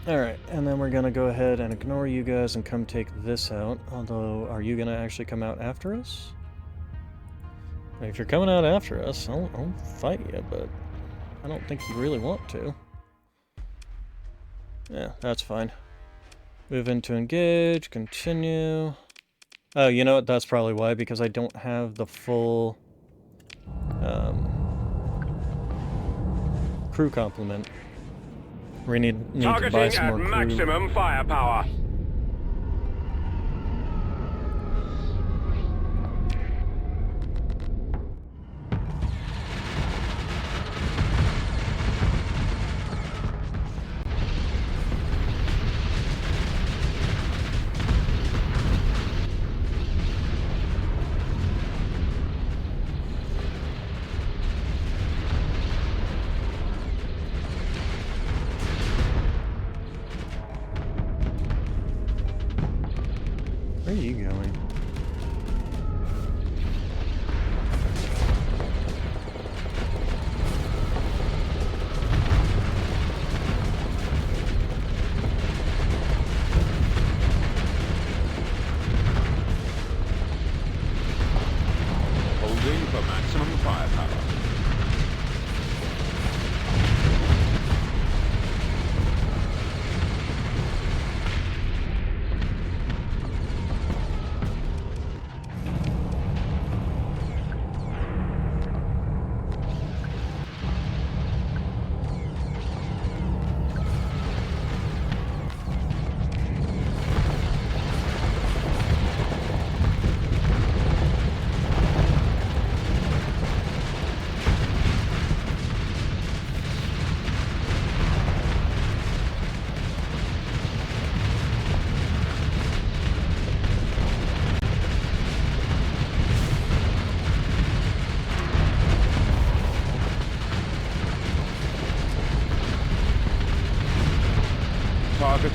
Alright, and then we're gonna go ahead and ignore you guys and come take this out. Although, are you gonna actually come out after us? If you're coming out after us, I'll fight you, but I don't think you really want to. Yeah, that's fine. Move into engage, continue. Oh, you know what? That's probably why, because I don't have the full crew complement. We need to buy Targeting some at more crew. maximum firepower.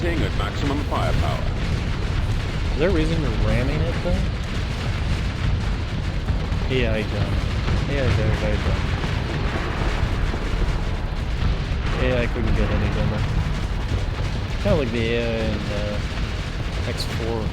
Targeting at maximum firepower. Is there a reason you're ramming it though? AI dumb. AI very, very dumb. AI couldn't get any dumber. Kind of like the AI in X4.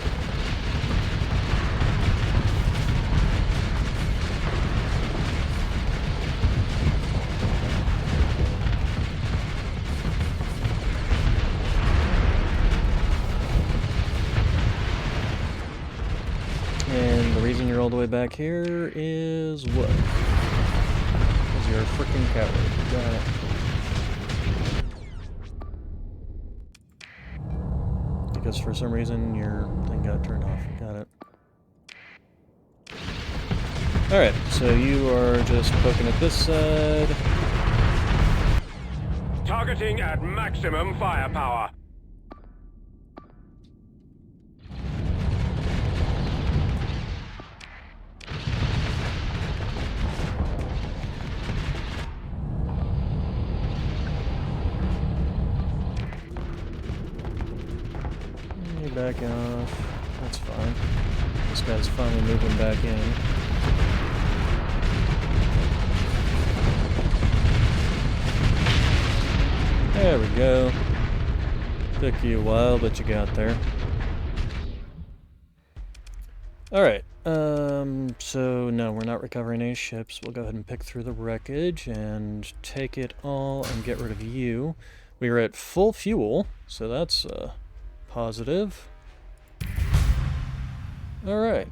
And the reason you're all the way back here is what? Because you're a freaking coward. Got it. Because for some reason your thing got turned off. Got it. Alright, so you are just poking at this side. Targeting at maximum firepower. You're backing off. That's fine. This guy's finally moving back in. There we go. Took you a while, but you got there. Alright, so no, we're not recovering any ships. We'll go ahead and pick through the wreckage and take it all and get rid of you. We are at full fuel, so that's positive. Alright.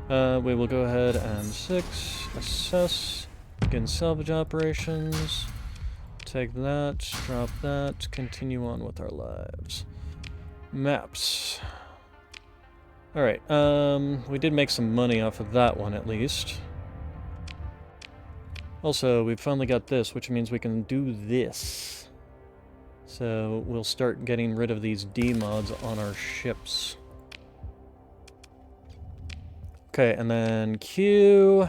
We will go ahead and assess, begin salvage operations. Take that, drop that, continue on with our lives. Maps. Alright, we did make some money off of that one at least. Also, we've finally got this, which means we can do this. So we'll start getting rid of these D mods on our ships. Okay, and then Q.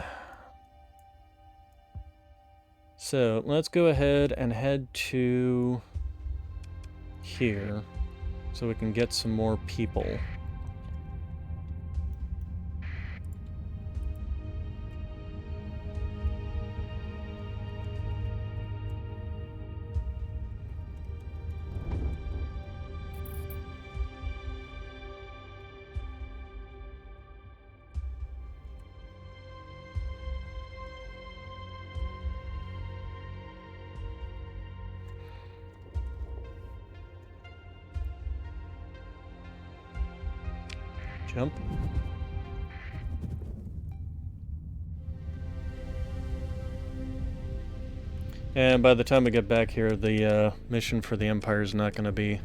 So let's go ahead and head to here so we can get some more people. Jump. And by the time we get back here, the mission for the Empire is not going to be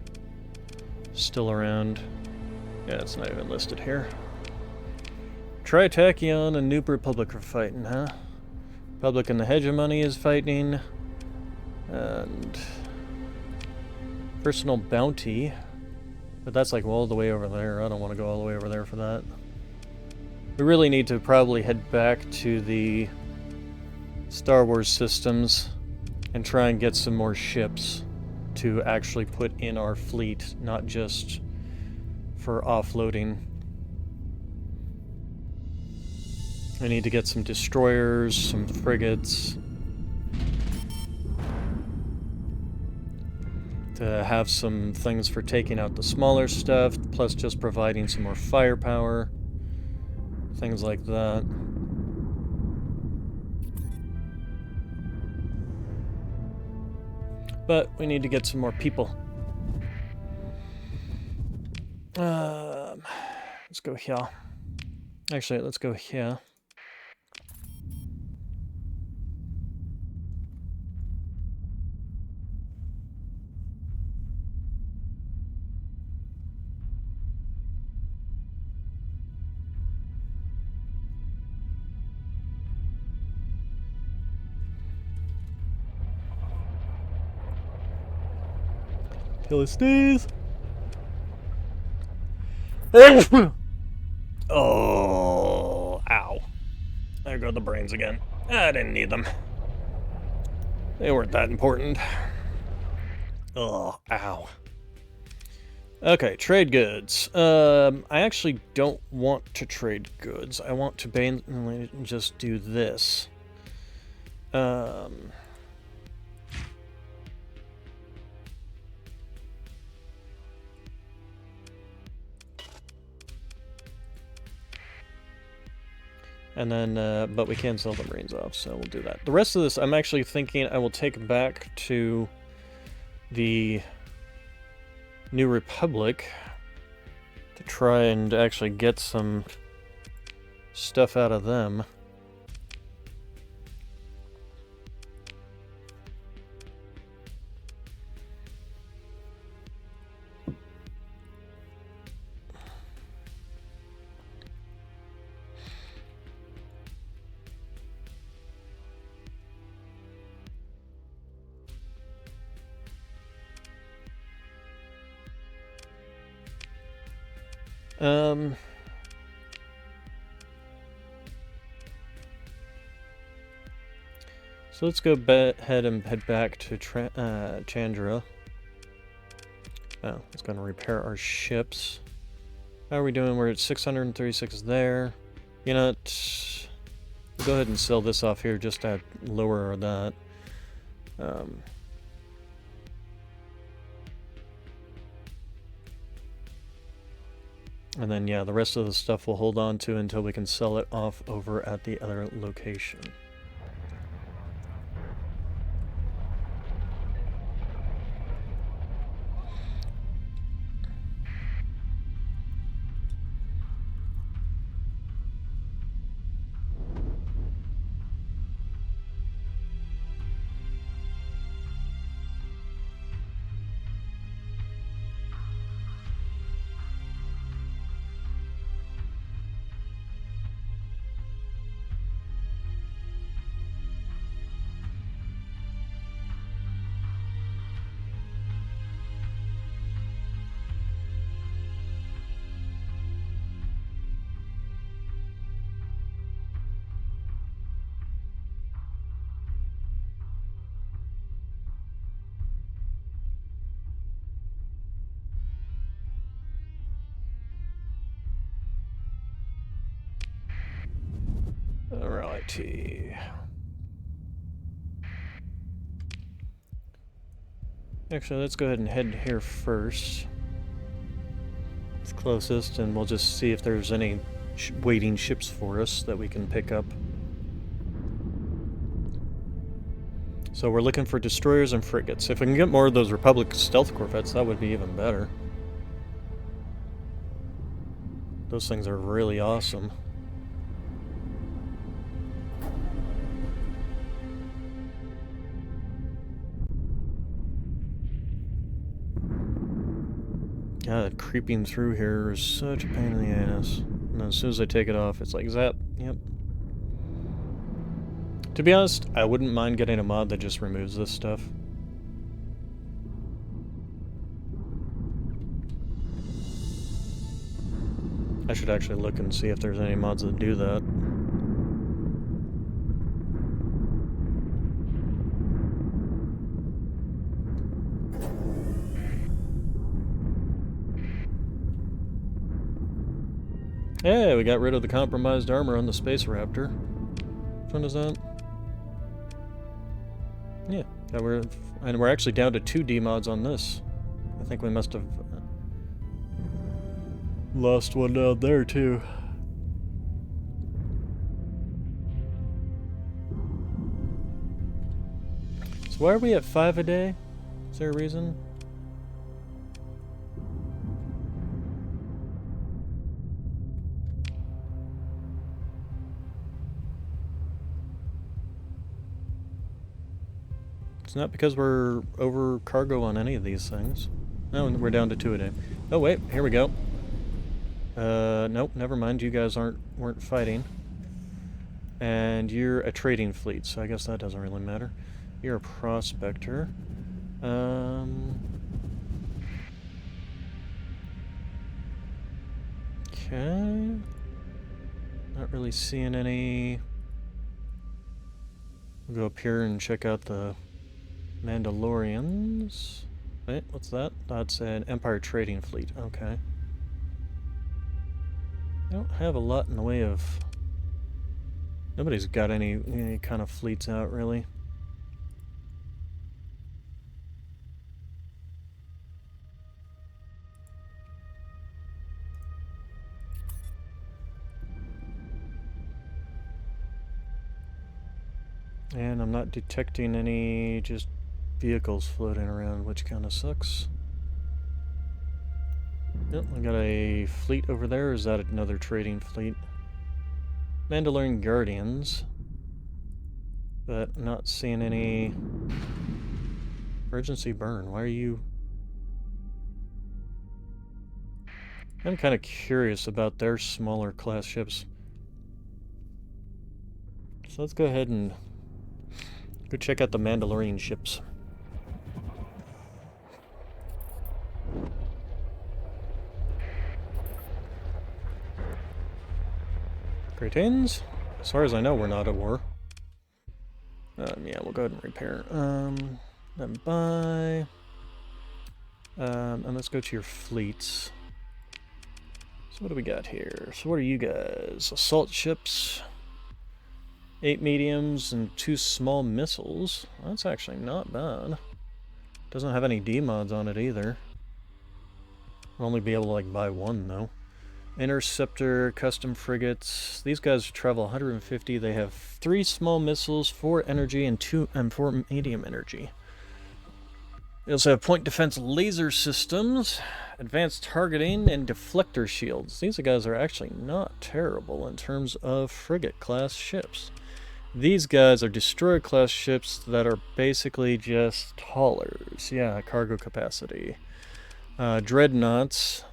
still around. Yeah, it's not even listed here. Tritachyon and New Republic are fighting, huh? Republic and the Hegemony is fighting. And Personal Bounty. But that's like all the way over there. I don't want to go all the way over there for that. We really need to probably head back to the Star Wars systems and try and get some more ships to actually put in our fleet, not just for offloading. I need to get some destroyers, some frigates, to have some things for taking out the smaller stuff, plus just providing some more firepower, things like that. But we need to get some more people. Let's go here. Actually, let's go here. Philistines. Oh, ow. There go the brains again. I didn't need them. They weren't that important. Oh, ow. Okay, trade goods. I actually don't want to trade goods. I want to just do this. And then, but we can sell the Marines off, so we'll do that. The rest of this, I'm actually thinking I will take back to the New Republic to try and actually get some stuff out of them. So let's go ahead and head back to Chandra. Oh, it's going to repair our ships. How are we doing? We're at 636 there. You know what? We'll go ahead and sell this off here just to lower that. And then, yeah, the rest of the stuff we'll hold on to until we can sell it off over at the other location. Alrighty. Actually, let's go ahead and head here first. It's closest, and we'll just see if there's any waiting ships for us that we can pick up. So we're looking for destroyers and frigates. If we can get more of those Republic stealth corvettes, that would be even better. Those things are really awesome. God, creeping through here is such a pain in the ass. And as soon as I take it off, it's like zap. Yep. To be honest, I wouldn't mind getting a mod that just removes this stuff. I should actually look and see if there's any mods that do that. Hey, we got rid of the compromised armor on the Space Raptor. Which one is that? Yeah, we're actually down to 2 D-mods on this. I think we must have lost one down there too. So why are we at 5 a day? Is there a reason? It's not because we're over cargo on any of these things. No, we're down to 2 a day. Oh wait, here we go. Nope, never mind. You guys weren't fighting. And you're a trading fleet, so I guess that doesn't really matter. You're a prospector. Okay. Not really seeing any. We'll go up here and check out the Mandalorians. Wait, what's that? That's an Empire trading fleet. Okay. I don't have a lot in the way of... Nobody's got any kind of fleets out, really. And I'm not detecting any just vehicles floating around, which kind of sucks. Yep, I got a fleet over there. Is that another trading fleet? Mandalorian Guardians. But not seeing any... Emergency burn. Why are you... I'm kind of curious about their smaller class ships. So let's go ahead and go check out the Mandalorian ships. Greetings. As far as I know, we're not at war. Yeah, we'll go ahead and repair. Then buy. And let's go to your fleets. So what do we got here? So what are you guys? Assault ships. 8 mediums and 2 small missiles. That's actually not bad. Doesn't have any D mods on it either. I'll only be able to like buy 1 though. Interceptor, custom frigates. These guys travel 150. They have 3 small missiles, 4 energy, and 4 medium energy. They also have point defense laser systems, advanced targeting, and deflector shields. These guys are actually not terrible in terms of frigate class ships. These guys are destroyer class ships that are basically just haulers. Yeah, cargo capacity. Dreadnoughts,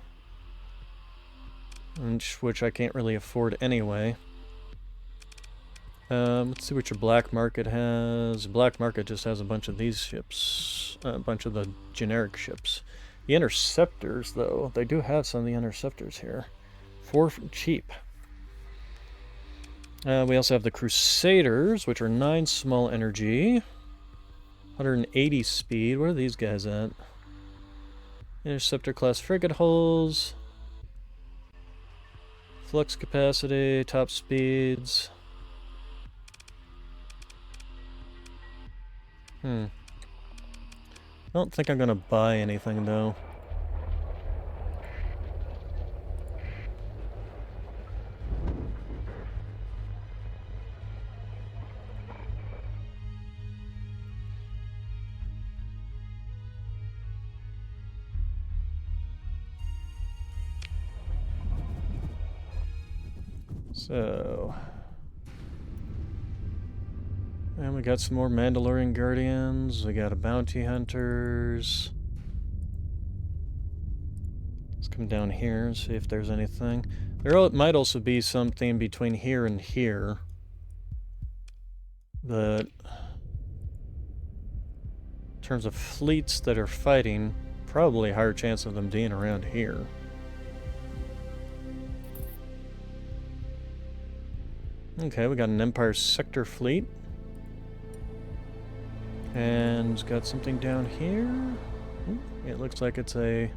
which I can't really afford anyway. Let's see what your black market has. Black market just has a bunch of these ships, a bunch of the generic ships. The interceptors, though, they do have some of the interceptors here. 4 cheap. We also have the Crusaders, which are 9 small energy, 180 speed. Where are these guys at? Interceptor class frigate hulls, flux capacity, top speeds. I don't think I'm gonna buy anything though. So, and we got some more Mandalorian Guardians. We got a Bounty Hunters. Let's come down here and see if there's anything. There might also be something between here and here. But in terms of fleets that are fighting, probably a higher chance of them being around here. Okay, we got an Empire Sector fleet. And it's got something down here. It looks like it's a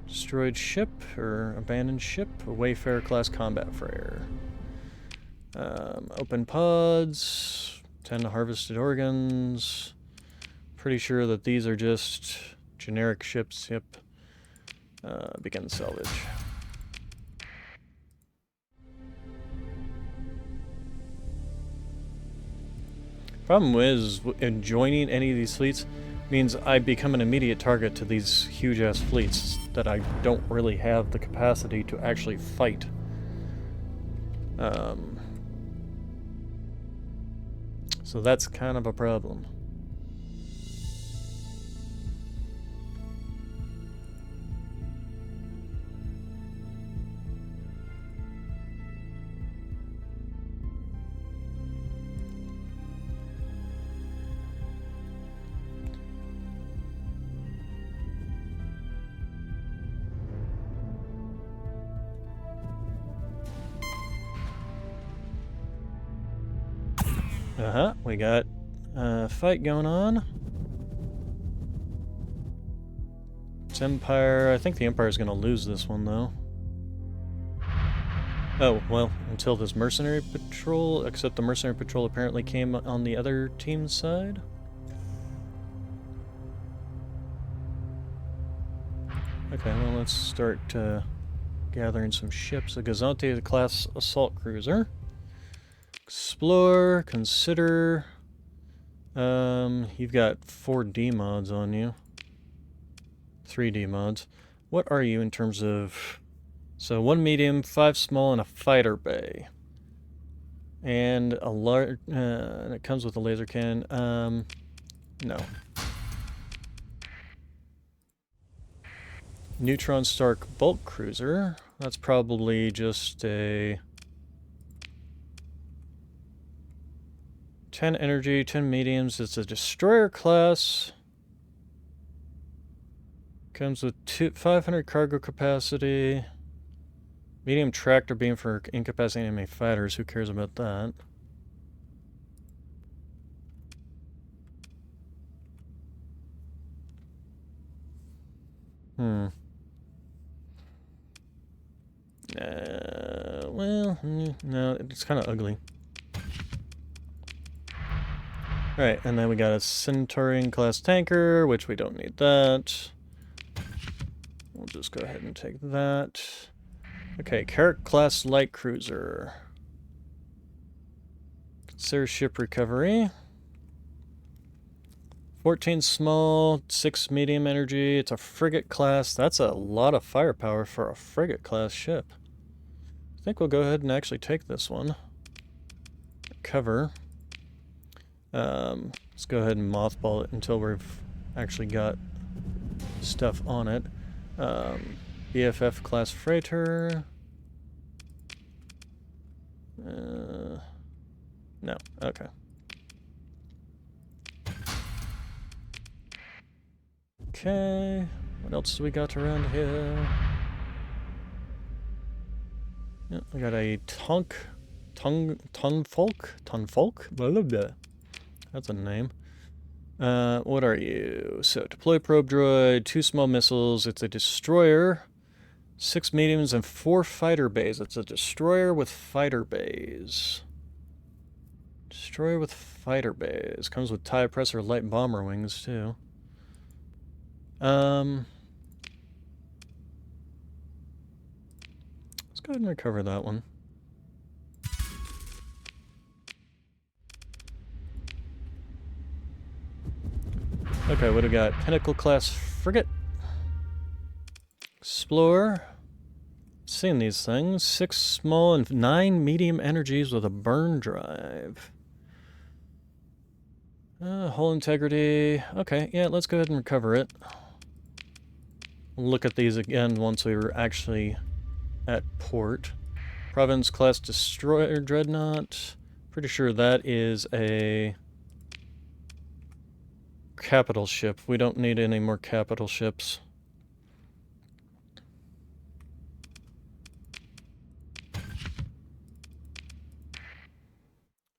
destroyed ship or abandoned ship. A Wayfarer class combat freighter. Open pods. 10 harvested organs. Pretty sure that these are just generic ships. Yep. Begin salvage. Problem is, joining any of these fleets means I become an immediate target to these huge-ass fleets that I don't really have the capacity to actually fight. So that's kind of a problem. We got a fight going on. It's Empire. I think the Empire is going to lose this one, though. Oh, well, until this mercenary patrol, except the mercenary patrol apparently came on the other team's side. Okay, well, let's start gathering some ships. A Gazante-class assault cruiser. Explore, consider. You've got 4 D mods on you. 3 D mods. What are you in terms of... So 1 medium, 5 small, and a fighter bay. And a large... and it comes with a laser cannon. No. Neutron Star bulk cruiser. That's probably just a... 10 energy, 10 mediums. It's a destroyer class. Comes with 500 cargo capacity. Medium tractor beam for incapacitating enemy fighters. Who cares about that? Well, no, it's kind of ugly. Alright, and then we got a Centurion-class tanker, which we don't need that. We'll just go ahead and take that. Okay, Carrack-class light cruiser. Consider ship recovery. 14 small, 6 medium energy. It's a frigate class. That's a lot of firepower for a frigate class ship. I think we'll go ahead and actually take this one. Cover. Let's go ahead and mothball it until we've actually got stuff on it. BFF class freighter. No, okay. Okay, what else do we got around here? Yep, we got a Tonfolk? Blah, blah, blah. That's a name. What are you? So, deploy probe droid, 2 small missiles. It's a destroyer, 6 mediums, and 4 fighter bays. It's a destroyer with fighter bays. Destroyer with fighter bays. Comes with TIE Oppressor light bomber wings, too. Let's go ahead and recover that one. Okay, what do we got? Pinnacle-class frigate. Explore. Seeing these things. 6 small and 9 medium energies with a burn drive. Hull integrity. Okay, yeah, let's go ahead and recover it. We'll look at these again once we were actually at port. Province-class destroyer dreadnought. Pretty sure that is a... capital ship. We don't need any more capital ships.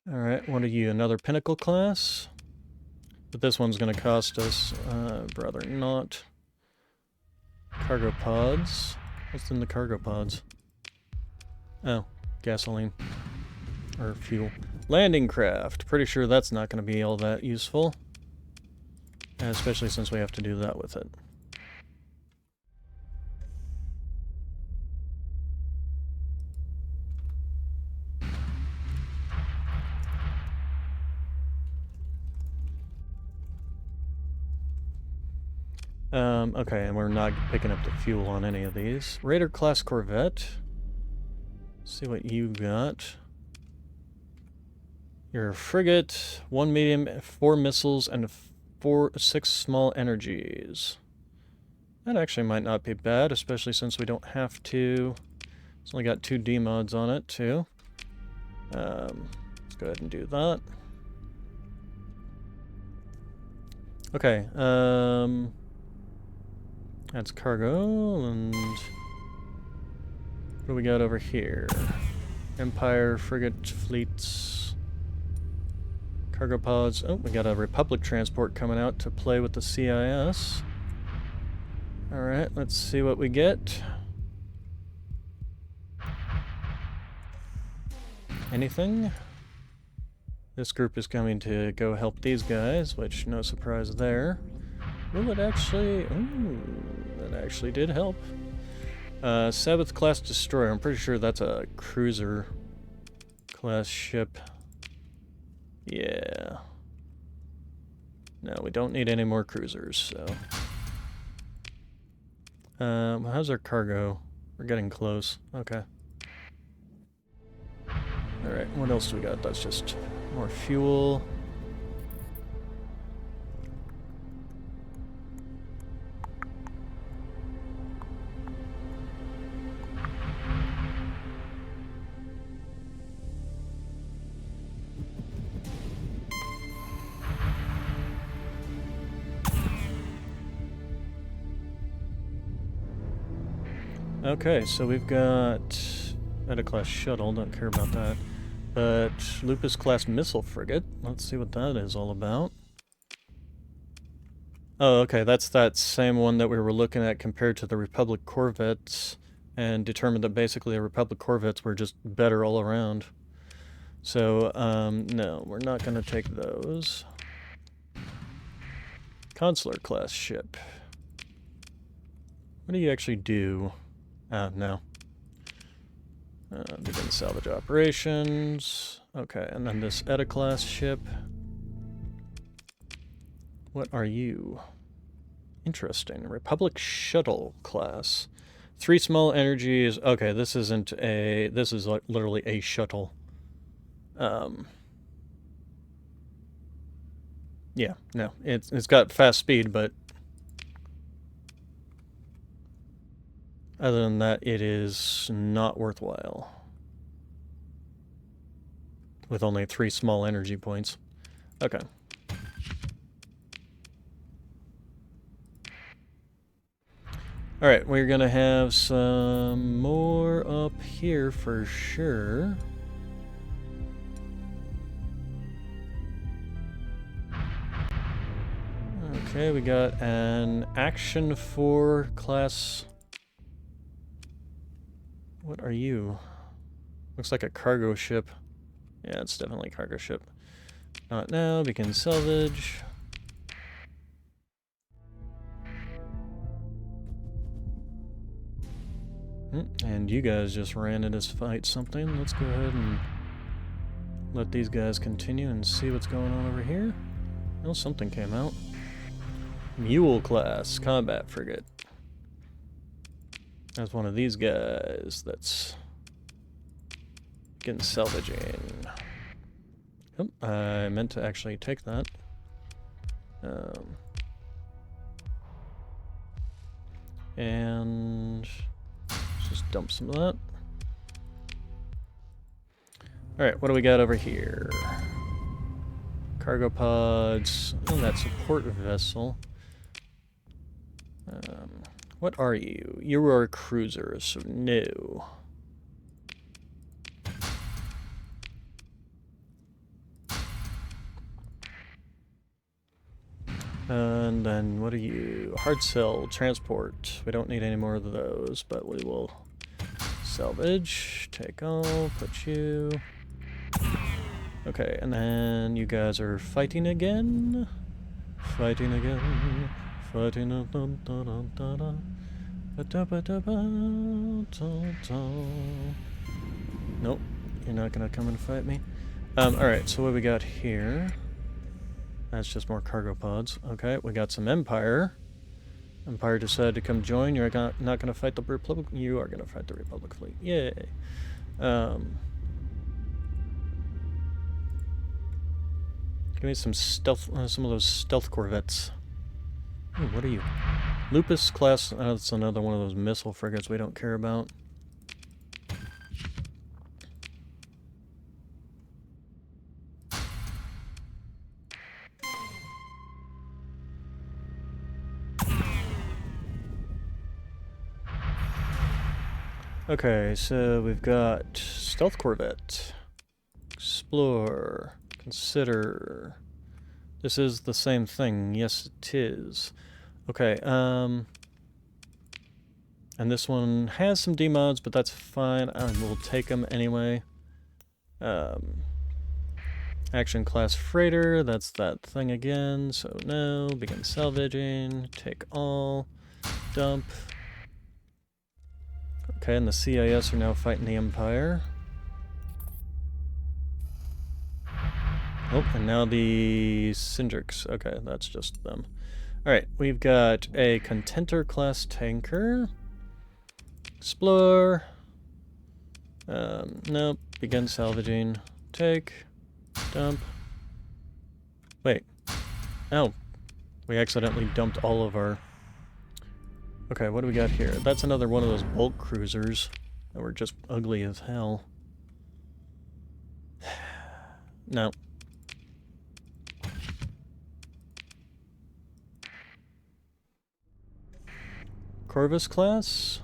Alright, what are you? Another Pinnacle class? But this one's going to cost us, rather not. Cargo pods. What's in the cargo pods? Oh, gasoline. Or fuel. Landing craft. Pretty sure that's not going to be all that useful. Especially since we have to do that with it. Okay, and we're not picking up the fuel on any of these. Raider-class corvette. Let's see what you got. You're a frigate, 1 medium, 4 missiles, and 6 small energies. That actually might not be bad, especially since we don't have to. It's only got 2 D mods on it, too. Let's go ahead and do that. Okay, that's cargo, and what do we got over here? Empire, frigate, fleets, cargo pods. Oh, we got a Republic transport coming out to play with the CIS. Alright, let's see what we get. Anything? This group is coming to go help these guys, which no surprise there. Will it actually... Ooh, that actually did help. Sabbath class destroyer. I'm pretty sure that's a cruiser class ship. Yeah. No, we don't need any more cruisers, so... how's our cargo? We're getting close. Okay. Alright, what else do we got? That's just more fuel. Okay, so we've got Meta-class shuttle, don't care about that. But Lupus-class missile frigate, let's see what that is all about. Oh, okay, that's that same one that we were looking at compared to the Republic corvettes, and determined that basically the Republic corvettes were just better all around. So, no, we're not going to take those. Consular-class ship. What do you actually do? No. Begin salvage operations. Okay, and then this Eta-class ship. What are you? Interesting. Republic Shuttle class. 3 small energies. Okay, this isn't a... This is like literally a shuttle. Yeah, no. It's got fast speed, but... Other than that, it is not worthwhile. With only 3 small energy points. Okay. Alright, we're gonna have some more up here for sure. Okay, we got an Action 4 class... What are you? Looks like a cargo ship. Yeah, it's definitely a cargo ship. Not now, begin salvage. And you guys just ran in to fight something. Let's go ahead and let these guys continue and see what's going on over here. Oh, something came out. Mule class combat frigate. That's one of these guys that's getting salvaging. Oh, I meant to actually take that. And let's just dump some of that. Alright, what do we got over here? Cargo pods. Oh, that support vessel. What are you? You are a cruiser, so no. And then what are you? Hard cell transport. We don't need any more of those, but we will salvage. Take all, put you. Okay, and then you guys are fighting again. Fighting again. Fighting. Nope, you're not gonna come and fight me. Alright, so what we got here? That's just more cargo pods. Okay, we got some Empire. Empire decided to come join. You're not gonna fight the Republic? You are gonna fight the Republic fleet. Yay. Give me some stealth, some of those stealth corvettes. Ooh, what are you? Lupus class, that's another one of those missile frigates we don't care about. Okay, so we've got stealth corvette, explore, consider. This is the same thing. Yes, it is. Okay, And this one has some demods, but that's fine. I will take them anyway. Action class freighter, that's that thing again. So no, begin salvaging, take all, dump. Okay, and the CIS are now fighting the Empire. Oh, and now the Syndrics. Okay, that's just them. Alright, we've got a Contenter class tanker. Explore. Nope. Begin salvaging. Take. Dump. Wait. Oh. We accidentally dumped all of our... Okay, what do we got here? That's another one of those bulk cruisers that were just ugly as hell. No. Corvus class?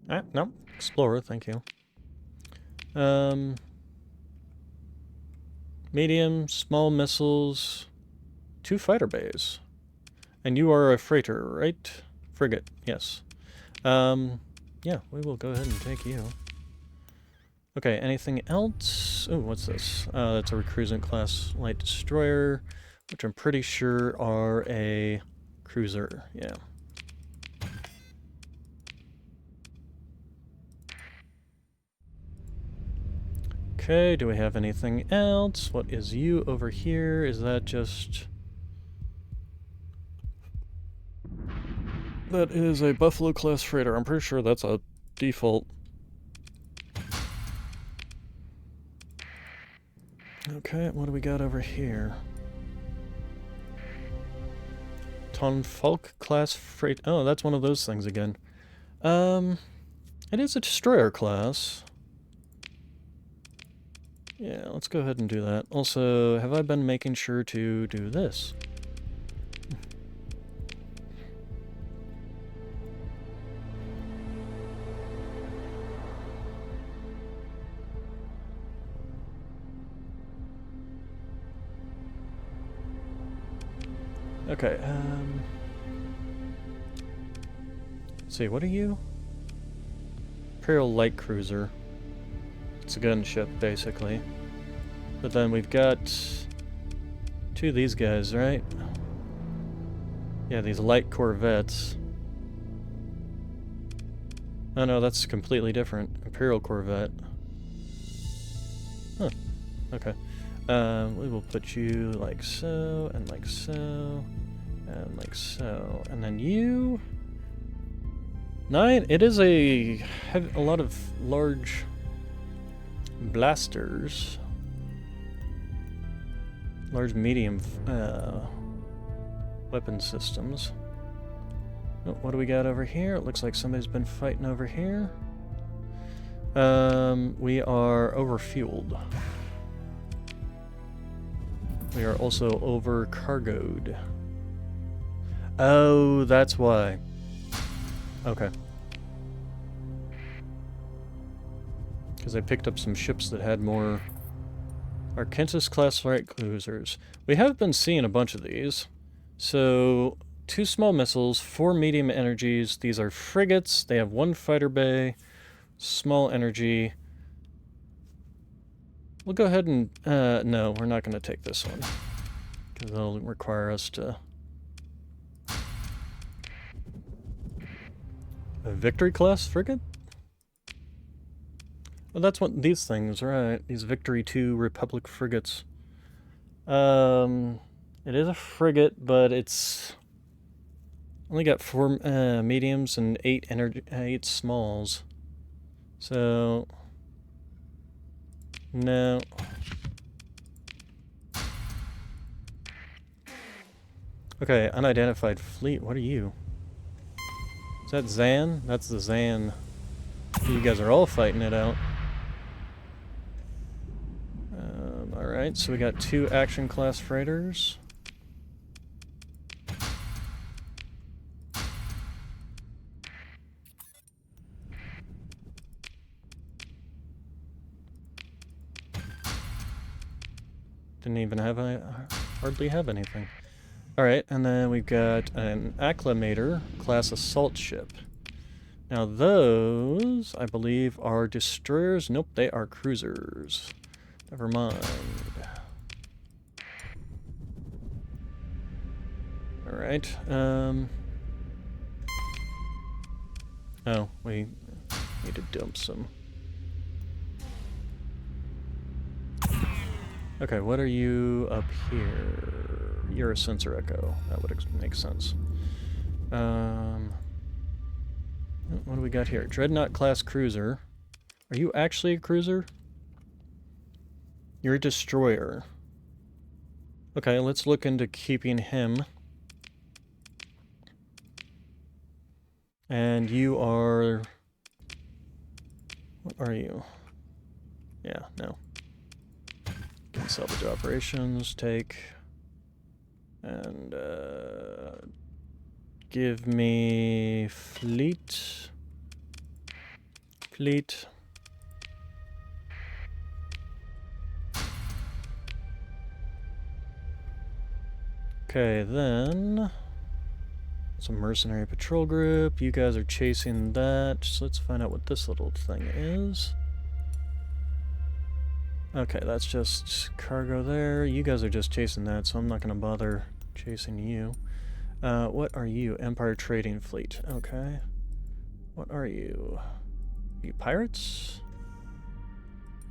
Ah, no. Explorer, thank you. Medium, small missiles, 2 fighter bays. And you are a freighter, right? Frigate, yes. Yeah, we will go ahead and take you. Okay, anything else? Oh, what's this? That's a recruisant class light destroyer, which I'm pretty sure are a cruiser, yeah. Okay, do we have anything else? What is you over here? Is that just... That is a Buffalo class freighter. I'm pretty sure that's a default. Okay, what do we got over here? Tonfalk class freight... Oh, that's one of those things again. It is a destroyer class. Yeah, let's go ahead and do that. Also, have I been making sure to do this? Okay, let's see, what are you? Imperial Light Cruiser. It's a gunship, basically. But then we've got 2 of these guys, right? Yeah, these light corvettes. Oh no, that's completely different. Imperial Corvette. Huh. Okay. We will put you like so, and like so, and like so. And then you... 9, it is a lot of large... blasters. Large medium weapon systems. Oh, what do we got over here? It looks like somebody's been fighting over here. We are overfueled. We are also over cargoed. Oh, that's why. Okay. Because I picked up some ships that had more Arkansas class light cruisers. We have been seeing a bunch of these. So, 2 small missiles, 4 medium energies. These are frigates. They have 1 fighter bay, small energy. We'll go ahead and... no, we're not going to take this one. Because that'll require us to... A Victory class frigate? Well, that's what these things, right? These Victory 2 Republic frigates. It is a frigate, but it's only got 4 mediums and 8 smalls. So no. Okay, unidentified fleet. What are you? Is that Zan? That's the Zan. You guys are all fighting it out. Alright, so we got 2 action class freighters. Didn't even have hardly have anything. Alright, and then we've got an Acclimator class assault ship. Now those, I believe, are destroyers. Nope, they are cruisers. Never mind. Alright, oh, we need to dump some. Okay, what are you up here? You're a sensor echo. That would make sense. What do we got here? Dreadnought class cruiser. Are you actually a cruiser? You're a destroyer. Okay, let's look into keeping him. And you are... What are you? Yeah, no. Can salvage operations, take... And, give me... Fleet. Fleet. Okay, then... Some mercenary patrol group. You guys are chasing that. So let's find out what this little thing is. Okay, that's just cargo there. You guys are just chasing that, so I'm not going to bother chasing you. What are you? Empire Trading Fleet. Okay. What are you? Are you pirates?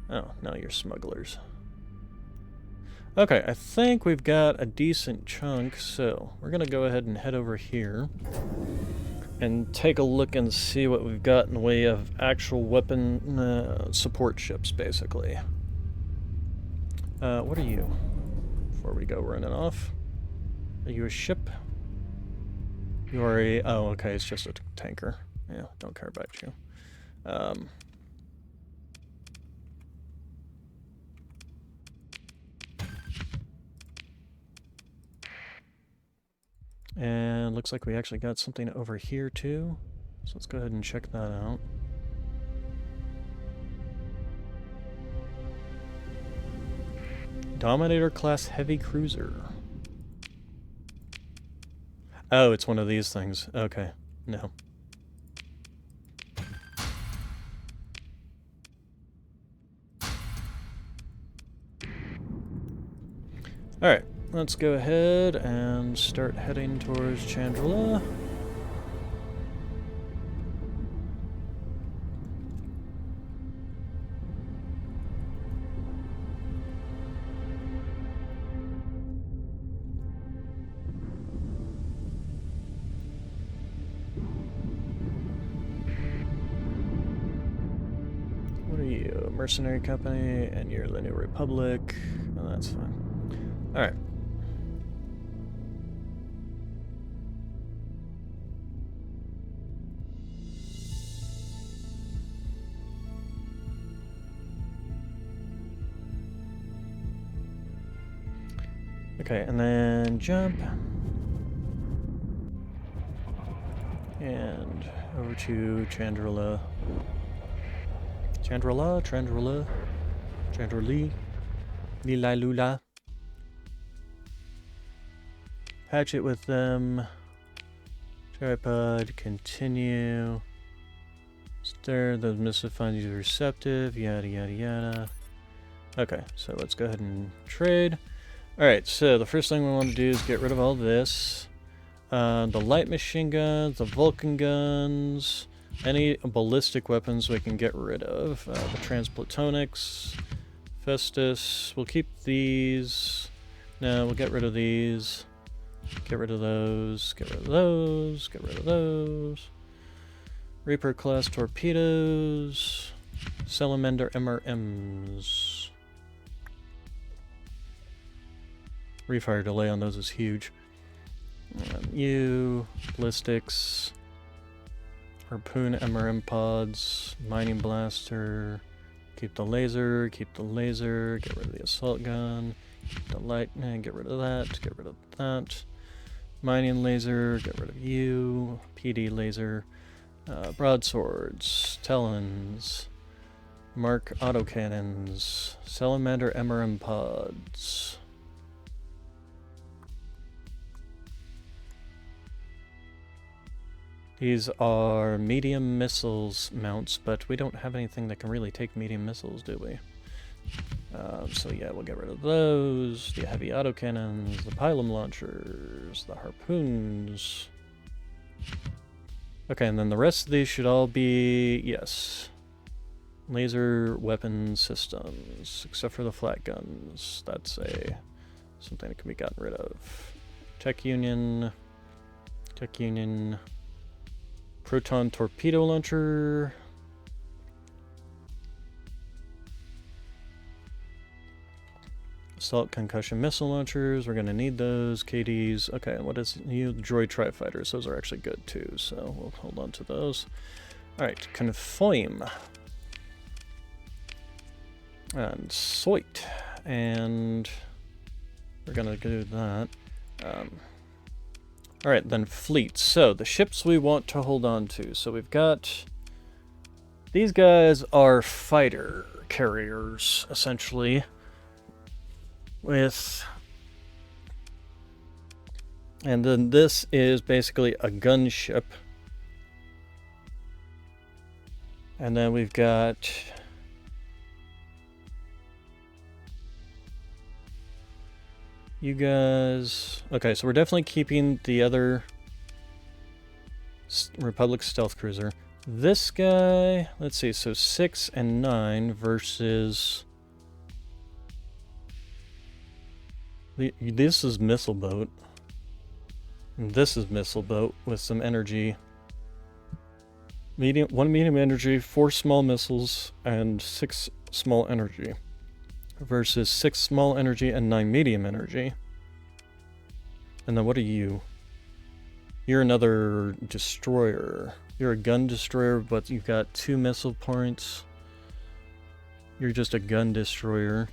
Oh, no, you're smugglers. Okay, I think we've got a decent chunk, so we're going to go ahead and head over here and take a look and see what we've got in the way of actual weapon support ships, basically. What are you? Before we go running off. Are you a ship? You are a... Oh, okay, it's just a tanker. Yeah, don't care about you. And looks like we actually got something over here too. So let's go ahead and check that out. Dominator class heavy cruiser. Oh, it's one of these things. Okay, no. Alright, let's go ahead and start heading towards Chandrila. What are you? A mercenary company, and you're the New Republic. Oh, that's fine. Alright. Okay, and then jump. And over to Chandrila. Chandrila. Lila Lula. Patch it with them. Tripod, continue. Stir, those missive find you receptive, yada yada yada. Okay, so let's go ahead and trade. Alright, so the first thing we want to do is get rid of all this. The light machine guns, the Vulcan guns, any ballistic weapons we can get rid of. The transplatonics, Festus, we'll keep these. No, we'll get rid of these. Get rid of those, get rid of those, get rid of those. Reaper class torpedoes, Salamander MRMs. Refire delay on those is huge. Ballistics, Harpoon MRM pods, Mining Blaster, keep the laser, get rid of the assault gun, keep the light, and get rid of that, get rid of that. Mining laser, get rid of you, PD laser, broadswords, talons, Mark autocannons, Salamander MRM pods. These are medium missiles mounts, but we don't have anything that can really take medium missiles, do we? So yeah, we'll get rid of those. The heavy autocannons, the pylon launchers, the harpoons. Okay, and then the rest of these should all be, yes, laser weapon systems, except for the flat guns. That's something that can be gotten rid of. Tech Union, proton torpedo launcher. Assault concussion missile launchers, we're going to need those. KDs, okay, what is new? Droid tri-fighters, those are actually good too, so we'll hold on to those. Alright, confirm. And Soit. And we're going to do that. Alright, then fleet. So, the ships we want to hold on to. So we've got... These guys are fighter carriers, essentially. And then this is basically a gunship. And then we've got... You guys... Okay, so we're definitely keeping the other Republic stealth cruiser. This guy... Let's see, so 6 and 9 versus... This is missile boat. And this is missile boat with some energy. One medium energy, 4 small missiles, and 6 small energy. Versus 6 small energy and 9 medium energy. And then what are you? You're another destroyer. You're a gun destroyer, but you've got 2 missile points. You're just a gun destroyer.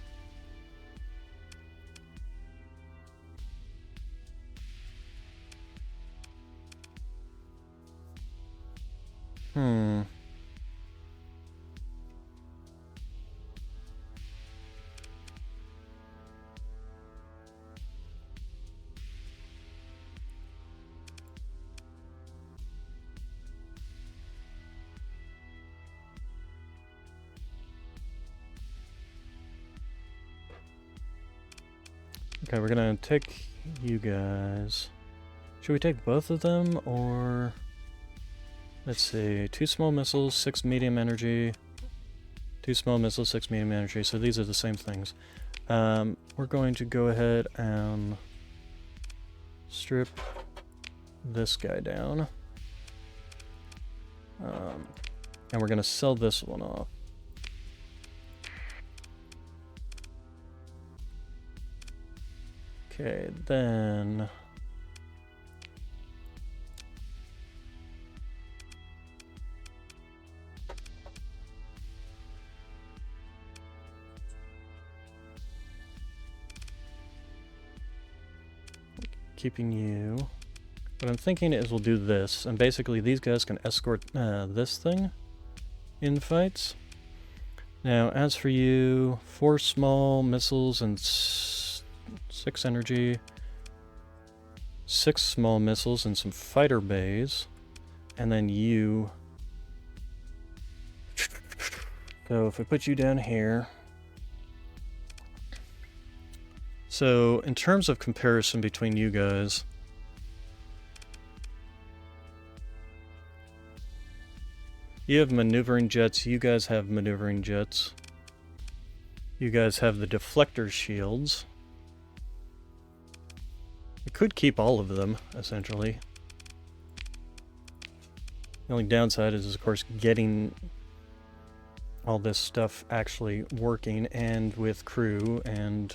Okay, we're gonna take you guys. Should we take both of them, or... Let's see, 2 small missiles, 6 medium energy. 2 small missiles, 6 medium energy, so these are the same things. We're going to go ahead and strip this guy down. And we're gonna sell this one off. Okay, then... Keeping you. What I'm thinking is we'll do this, and basically these guys can escort this thing in fights. Now, as for you, 4 small missiles and 6 energy, 6 small missiles and some fighter bays, and then you. So if we put you down here. So, in terms of comparison between you guys, you have maneuvering jets, you guys have maneuvering jets. You guys have the deflector shields. We could keep all of them, essentially. The only downside is, of course, getting all this stuff actually working, and with crew, and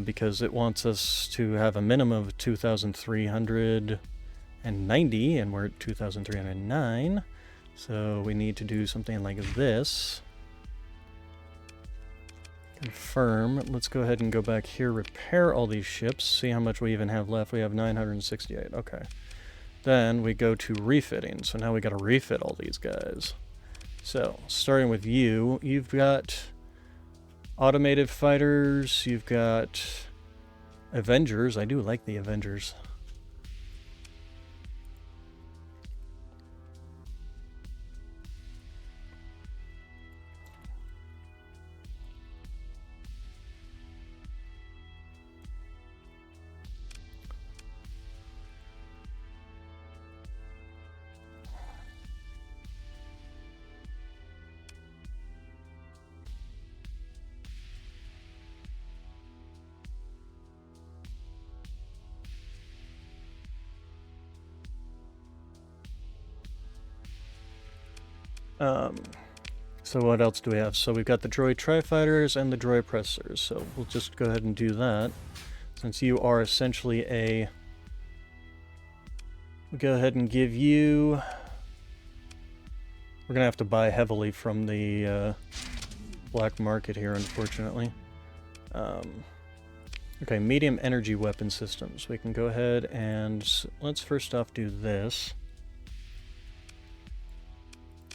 because it wants us to have a minimum of 2,390, and we're at 2,309, so we need to do something like this. Confirm. Let's go ahead and go back here, repair all these ships, see how much we even have left. We have 968, okay. Then we go to refitting, so now we gotta refit all these guys. So, starting with you, you've got automated fighters, you've got Avengers. I do like the Avengers. So what else do we have? So we've got the droid tri-fighters and the droid pressers. So we'll just go ahead and do that. Since you are essentially a... We'll go ahead and give you... We're going to have to buy heavily from the black market here, unfortunately. Okay, medium energy weapon systems. We can go ahead and... Let's first off do this.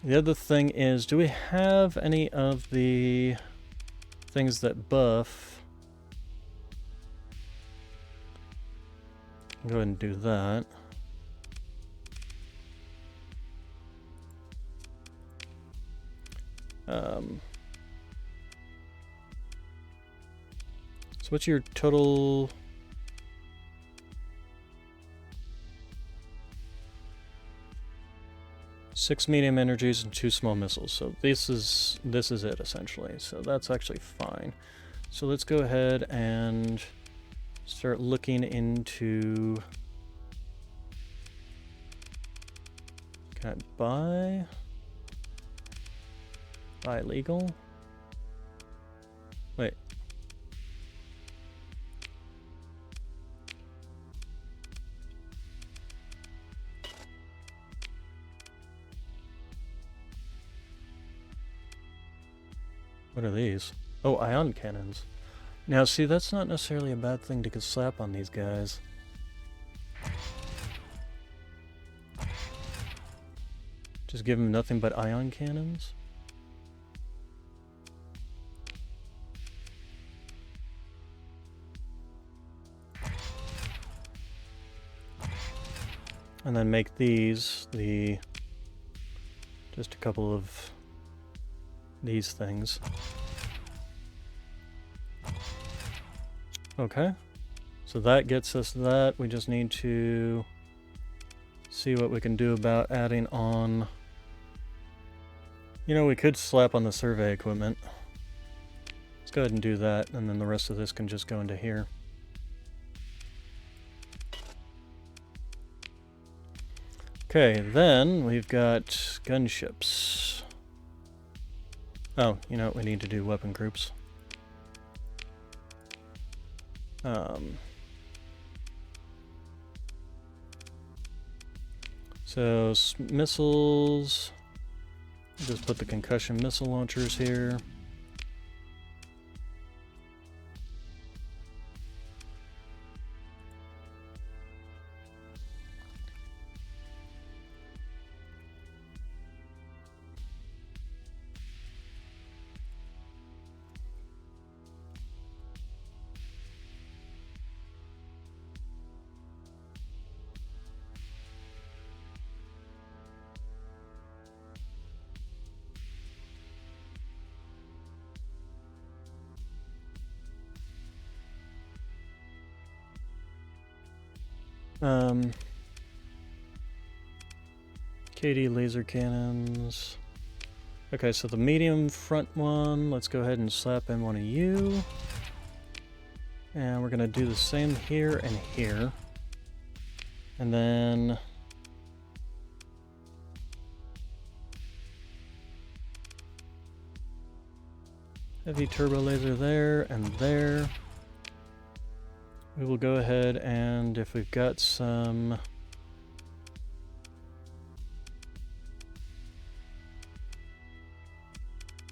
The other thing is, do we have any of the things that buff? Go ahead and do that. So what's your total... 6 medium energies and 2 small missiles. So this is it essentially. So that's actually fine. So let's go ahead and start looking into... Can I buy? Buy legal? Wait. What are these? Oh, ion cannons. Now, see, that's not necessarily a bad thing to slap on these guys. Just give them nothing but ion cannons? And then make these just a couple of these things. Okay, so that gets us that. We just need to see what we can do about adding on. You know, we could slap on the survey equipment. Let's go ahead and do that, and then the rest of this can just go into here. Okay, then we've got gunships. Oh, you know what? We need to do weapon groups. So missiles. Just put the concussion missile launchers here. KD laser cannons. Okay, so the medium front one, let's go ahead and slap in one of you. And we're gonna do the same here and here. And then... heavy turbo laser there and there. We will go ahead and if we've got some...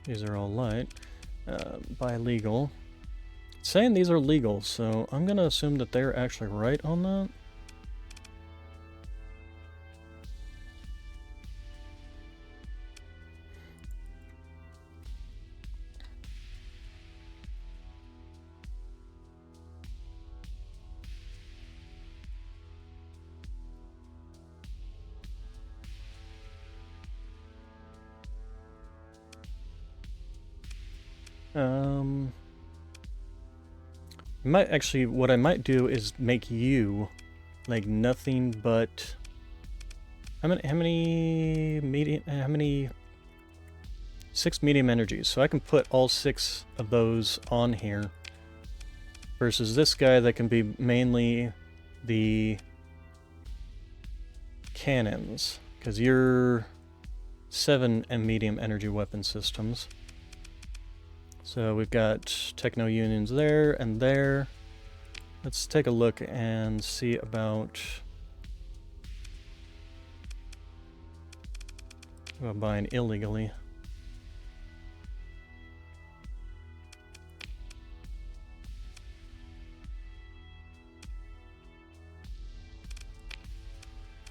These are all light. Buy legal. It's saying these are legal, so I'm gonna assume that they're actually right on that. Might actually, what I might do is make you like nothing but how many 6 medium energies, so I can put all 6 of those on here versus this guy that can be mainly the cannons, because you're 7 and medium energy weapon systems. So we've got techno unions there and there. Let's take a look and see about buying illegally.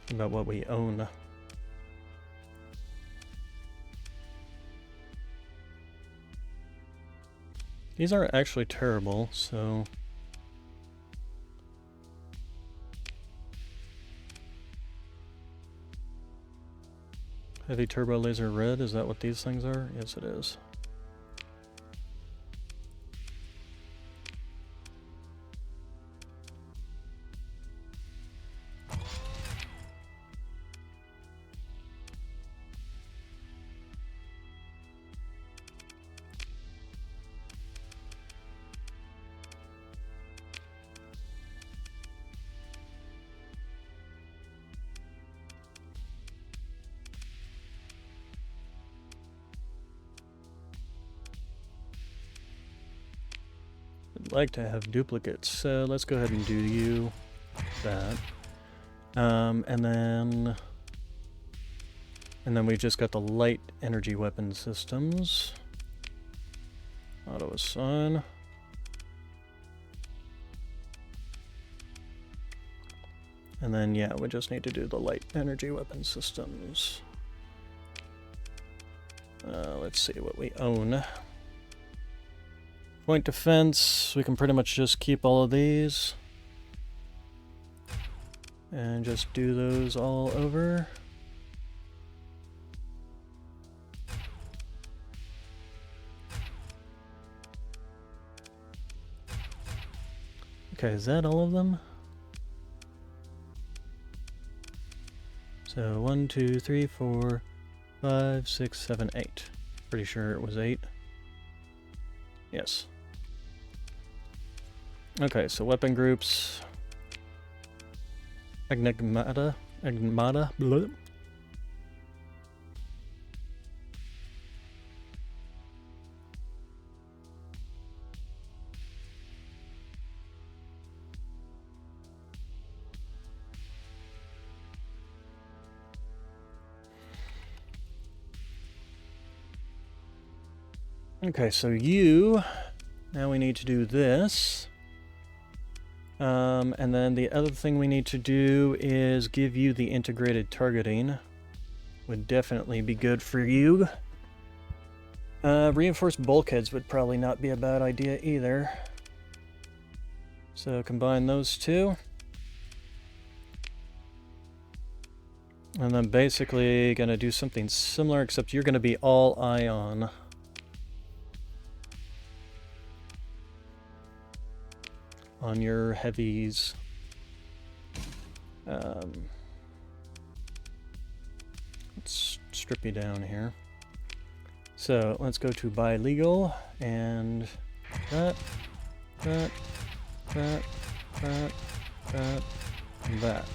About what we own. These aren't actually terrible, so... Heavy turbo laser red, is that what these things are? Yes, it is. I'd like to have duplicates, so let's go ahead and do you that. And then we've just got the light energy weapon systems. Auto assign. And then, yeah, we just need to do the light energy weapon systems. Let's see what we own. Point defense, we can pretty much just keep all of these. And just do those all over. Okay, is that all of them? So 1, 2, 3, 4, 5, 6, 7, 8. Pretty sure it was 8. Yes. Okay, so weapon groups. Enigmata. Blah. Okay, so now we need to do this. And then the other thing we need to do is give you the integrated targeting. Would definitely be good for you. Reinforced bulkheads would probably not be a bad idea either. So combine those two. And then basically gonna do something similar, except you're gonna be all ion. On your heavies. Let's strip you down here. So let's go to buy legal and that, and that.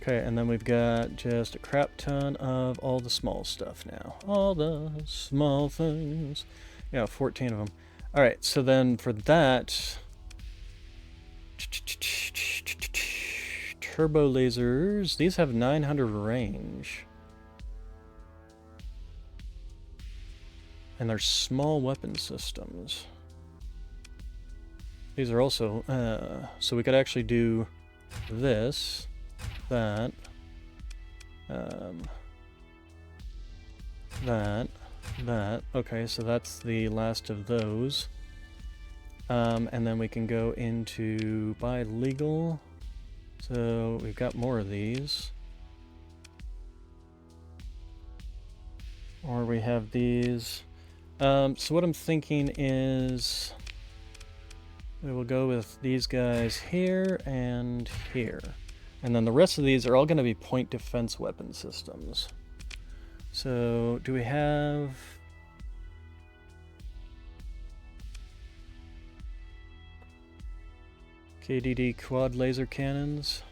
Okay, and then we've got just a crap ton of all the small stuff now. All the small things. Yeah, 14 of them. All right, so then for that, turbo lasers, these have 900 range. And they're small weapon systems. These are also, so we could actually do this, that, that. Okay, so that's the last of those. And then we can go into buy legal. So we've got more of these. Or we have these. So what I'm thinking is we will go with these guys here and here. And then the rest of these are all going to be point defense weapon systems. So do we have... KDD quad laser cannons.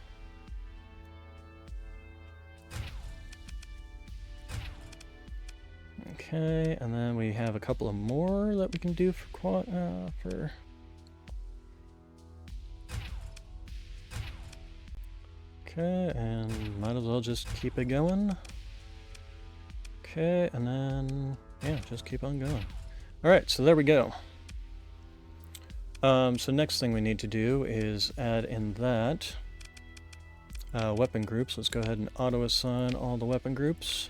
Okay, and then we have a couple of more that we can do for Okay, and might as well just keep it going. Okay, and then yeah, just keep on going. All right, so there we go. So next thing we need to do is add in that weapon groups. Let's go ahead and auto-assign all the weapon groups.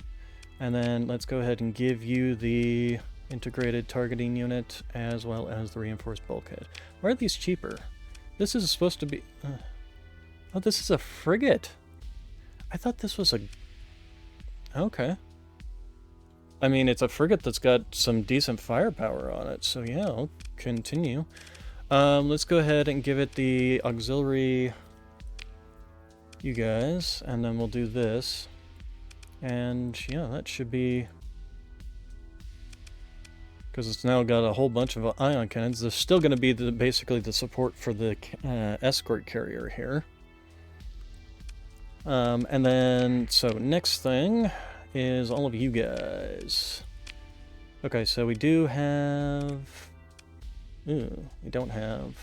And then let's go ahead and give you the integrated targeting unit as well as the reinforced bulkhead. Why are these cheaper? This is supposed to be... oh, this is a frigate. I thought this was a... Okay. I mean, it's a frigate that's got some decent firepower on it, so yeah, I'll continue. Let's go ahead and give it the auxiliary, you guys, and then we'll do this. And yeah, that should be... because it's now got a whole bunch of ion cannons. There's still going to be basically the support for the escort carrier here. And then, so next thing is all of you guys. Okay, so we do have... Ooh, we don't have...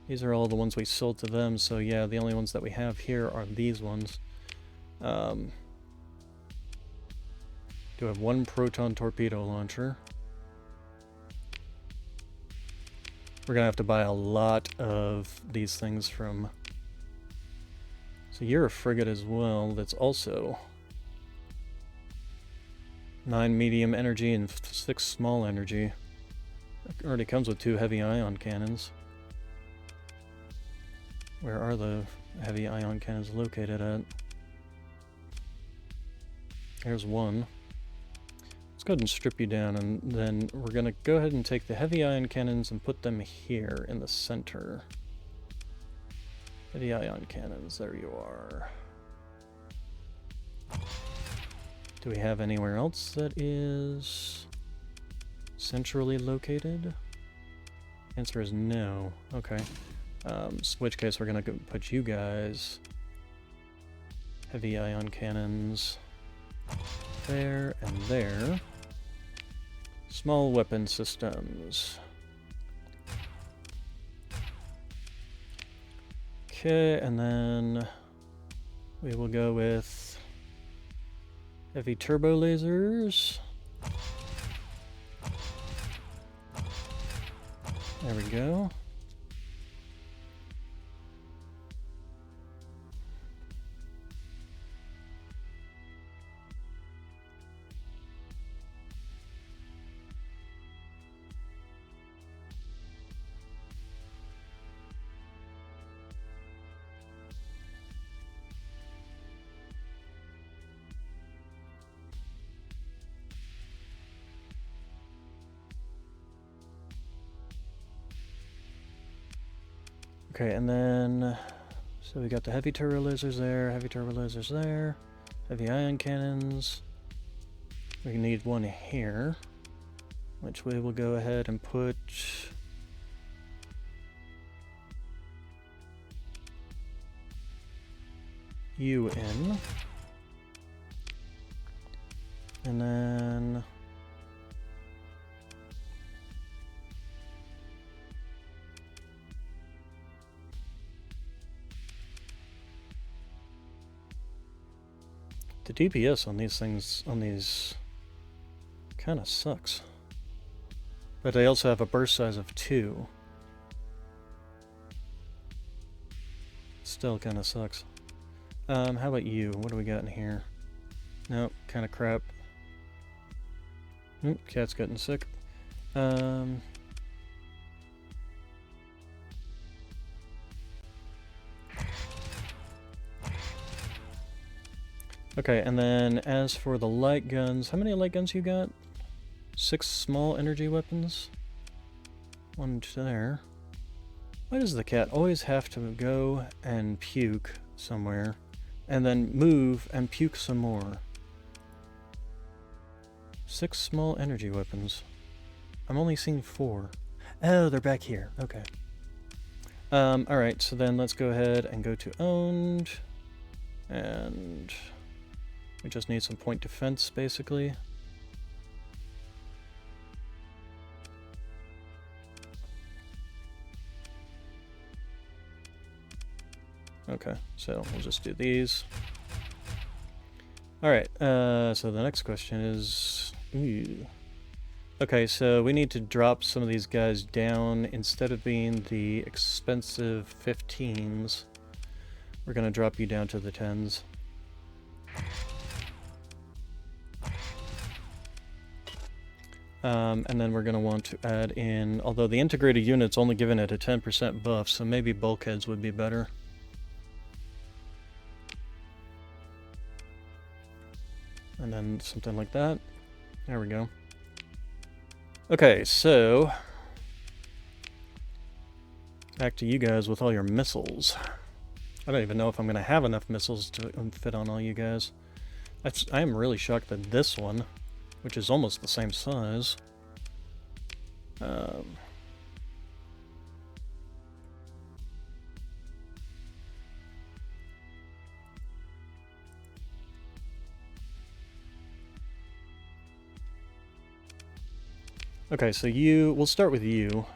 These are all the ones we sold to them, so yeah, the only ones that we have here are these ones. Do have one proton torpedo launcher. We're gonna have to buy a lot of these things from... So you're a frigate as well, that's also 9 medium energy and 6 small energy. It already comes with 2 heavy ion cannons. Where are the heavy ion cannons located at? There's one. Let's go ahead and strip you down, and then we're going to go ahead and take the heavy ion cannons and put them here in the center. Heavy ion cannons, there you are. Do we have anywhere else that is centrally located? Answer is no. Okay. In which case we're going to put you guys... heavy ion cannons there and there. Small weapon systems. Okay, and then we will go with heavy turbo lasers. There we go. Okay, and then, so we got the heavy turbo lasers there, heavy turbo lasers there, heavy ion cannons. We need one here, which we will go ahead and put you in. And then the DPS on these things, on these, kind of sucks. But they also have a burst size of 2. Still kind of sucks. How about you? What do we got in here? Nope, kind of crap. Oop, cat's getting sick. Okay, and then as for the light guns, how many light guns you got? 6 small energy weapons? 1 there. Why does the cat always have to go and puke somewhere, and then move and puke some more? 6 small energy weapons. I'm only seeing 4. Oh, they're back here. Okay. Alright, so then let's go ahead and go to owned, and... we just need some point defense, basically. Okay, so we'll just do these. Alright, so the next question is... Ooh. Okay, so we need to drop some of these guys down. Instead of being the expensive 15s, we're going to drop you down to the 10s. And then we're going to want to add in... Although the integrated unit's only given it a 10% buff, so maybe bulkheads would be better. And then something like that. There we go. Okay, so... Back to you guys with all your missiles. I don't even know if I'm going to have enough missiles to fit on all you guys. I am really shocked that this one, which is almost the same size... Okay, so we'll start with you.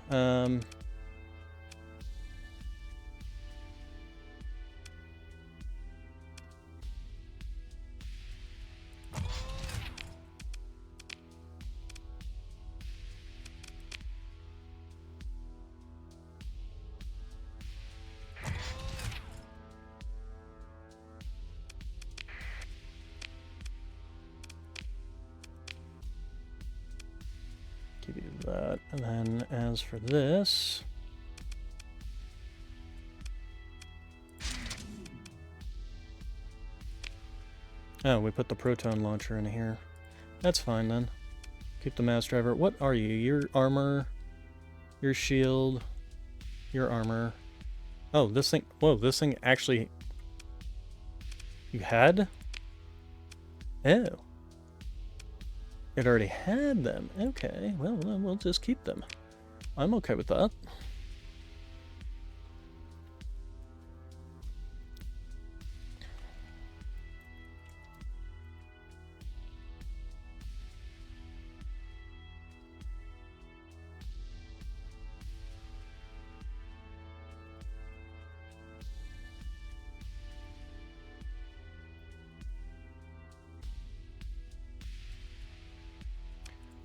Give you that, and then as for this... Oh, we put the proton launcher in here. That's fine then. Keep the mass driver. What are you? Your armor, your shield, your armor. Oh, this thing... Whoa, this thing actually... You had? Oh. It already had them. Okay, well, we'll just keep them. I'm okay with that.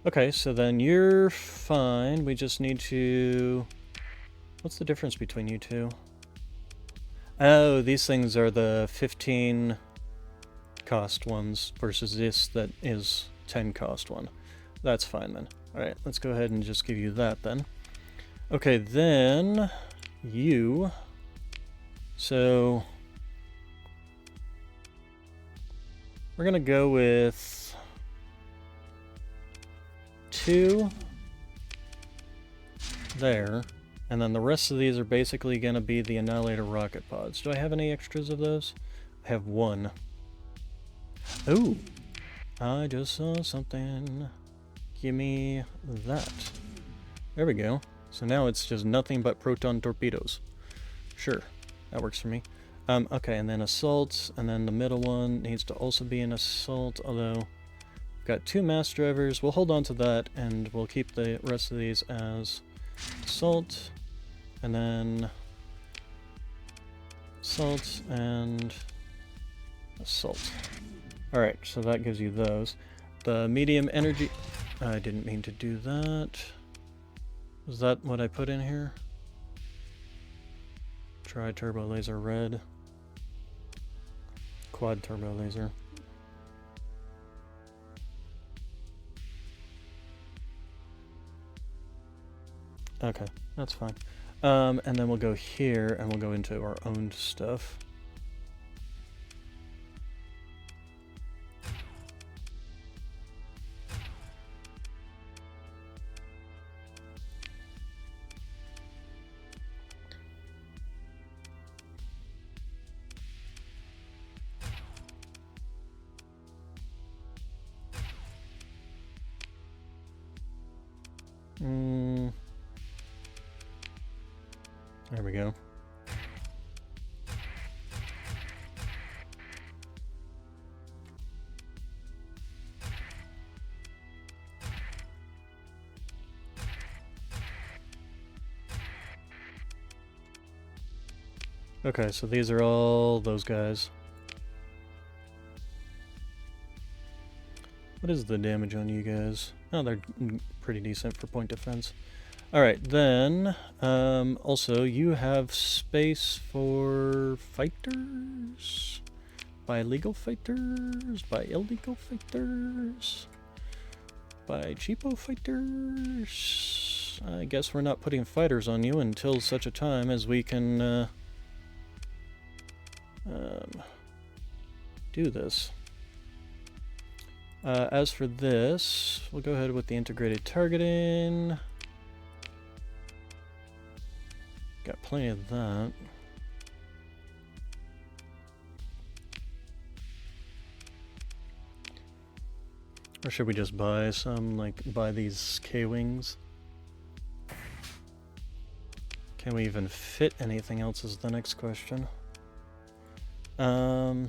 Okay, so then you're fine. We just need to... What's the difference between you two? Oh, these things are the 15 cost ones versus this that is 10 cost one. That's fine then. Alright, let's go ahead and just give you that then. Okay, then... You... So... We're gonna go with... 2 there, and then the rest of these are basically going to be the Annihilator rocket pods. Do I have any extras of those? I have 1. Ooh! I just saw something. Give me that. There we go. So now it's just nothing but proton torpedoes. Sure, that works for me. Okay, and then assault, and then the middle one needs to also be an assault, although... Got 2 mass drivers. We'll hold on to that, and we'll keep the rest of these as assault, and then assault, and assault. Alright, so that gives you those. The medium energy... I didn't mean to do that. Was that what I put in here? Tri-turbo laser red. Quad turbo laser. Okay, that's fine. And then we'll go here, and we'll go into our own stuff. There we go. Okay, so these are all those guys. What is the damage on you guys? Oh, they're pretty decent for point defense. Alright, then, also, you have space for fighters? By legal fighters? By illegal fighters? By cheapo fighters? I guess we're not putting fighters on you until such a time as we can, do this. As for this, we'll go ahead with the integrated targeting. Got plenty of that. Or should we just buy some, like, buy these K-Wings? Can we even fit anything else is the next question. We're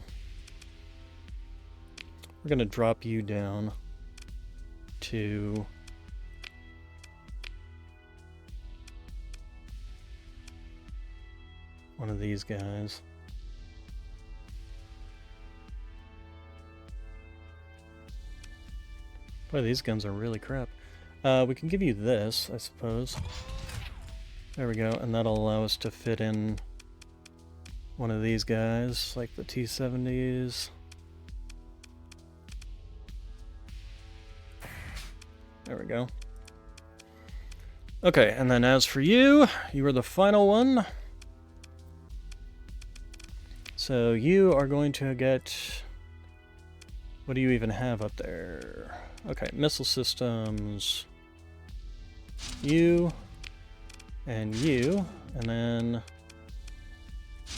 gonna drop you down to one of these guys. Boy, these guns are really crap. We can give you this, I suppose. There we go, and that'll allow us to fit in one of these guys, like the T-70s. There we go. Okay, and then as for you, you are the final one. So you are going to get... What do you even have up there? Okay, missile systems. You. And you. And then...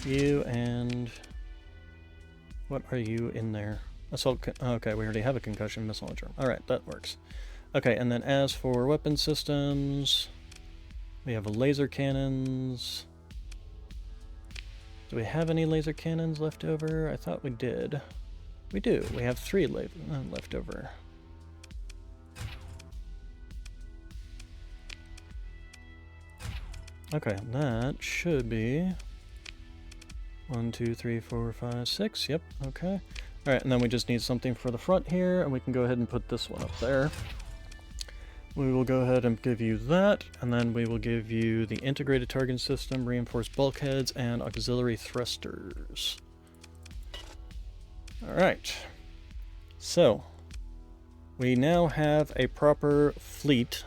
You and... What are you in there? Assault... Okay, we already have a concussion missile launcher. Alright, that works. Okay, and then as for weapon systems... We have laser cannons... Do we have any laser cannons left over? I thought we did. We do. We have 3 left over. Okay, that should be 1, 2, 3, 4, 5, 6. Yep, okay. Alright, and then we just need something for the front here, and we can go ahead and put this one up there. We will go ahead and give you that, and then we will give you the integrated targeting system, reinforced bulkheads, and auxiliary thrusters. Alright. So, we now have a proper fleet.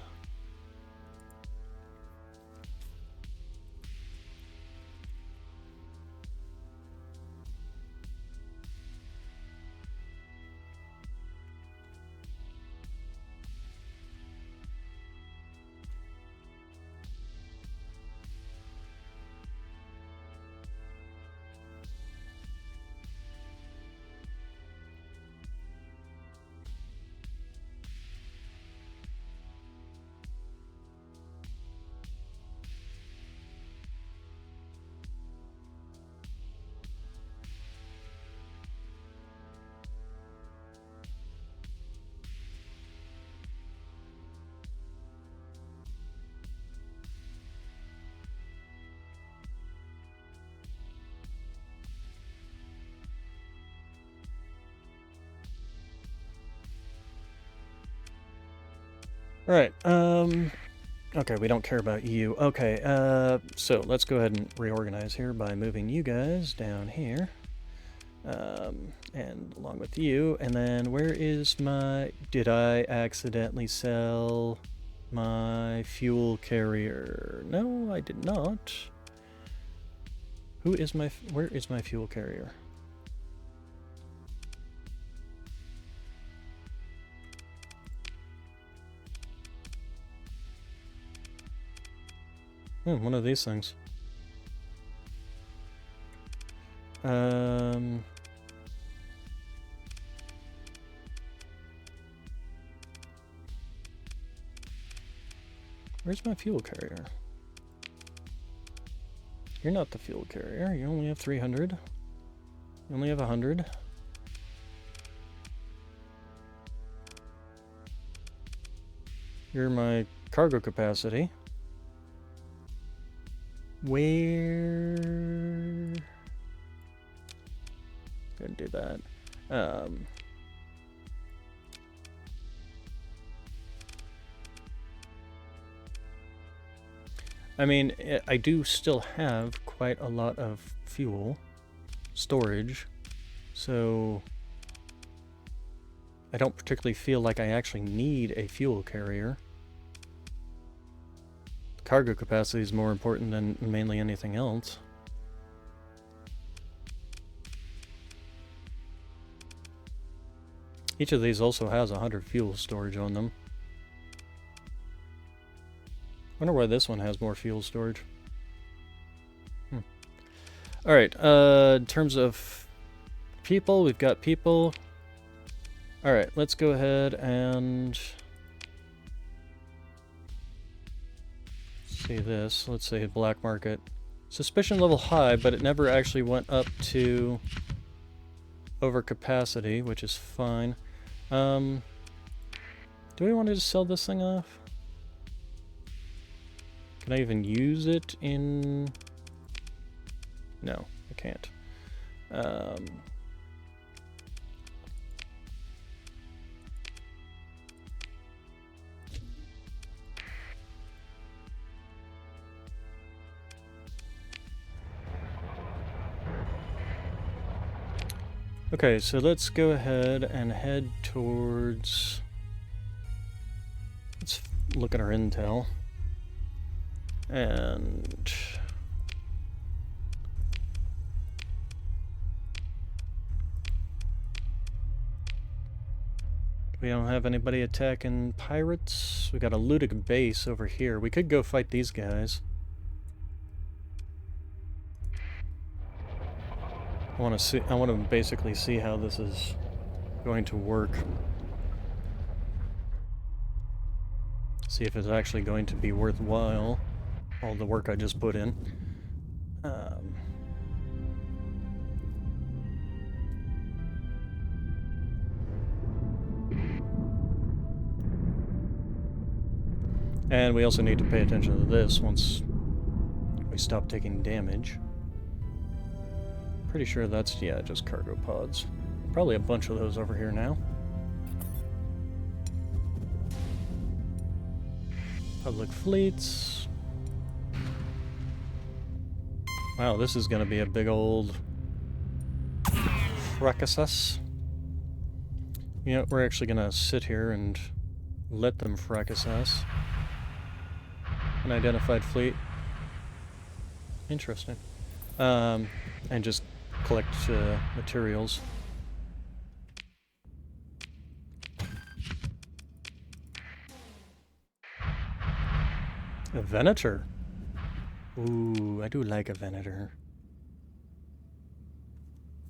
Alright, okay, we don't care about you. Okay, so let's go ahead and reorganize here by moving you guys down here. And along with you, and then where is my... Did I accidentally sell my fuel carrier? No, I did not. Who is my... Where is my fuel carrier? One of these things. Where's my fuel carrier? You're not the fuel carrier. You only have 300. You only have 100. You're my cargo capacity. Where Gonna do that. Um, I mean, I do still have quite a lot of fuel storage, so I don't particularly feel like I actually need a fuel carrier. Cargo capacity is more important than mainly anything else. Each of these also has 100 fuel storage on them. Wonder why this one has more fuel storage. Alright, in terms of people, we've got people. Alright, let's go ahead and see this. Let's say black market. Suspicion level high, but it never actually went up to overcapacity, which is fine. Do we want to just sell this thing off? Can I even use it in... No, I can't. Okay, so let's go ahead and head towards... Let's look at our intel. And... We don't have anybody attacking pirates. We got a looted base over here. We could go fight these guys. I want to basically see how this is going to work. See if it's actually going to be worthwhile, all the work I just put in. And we also need to pay attention to this once we stop taking damage. Pretty sure that's, yeah, just cargo pods. Probably a bunch of those over here now. Public fleets. Wow, this is going to be a big old fracas. You know, we're actually going to sit here and let them fracas us. Unidentified fleet. Interesting. And just collect materials. A Venator. Ooh, I do like a Venator.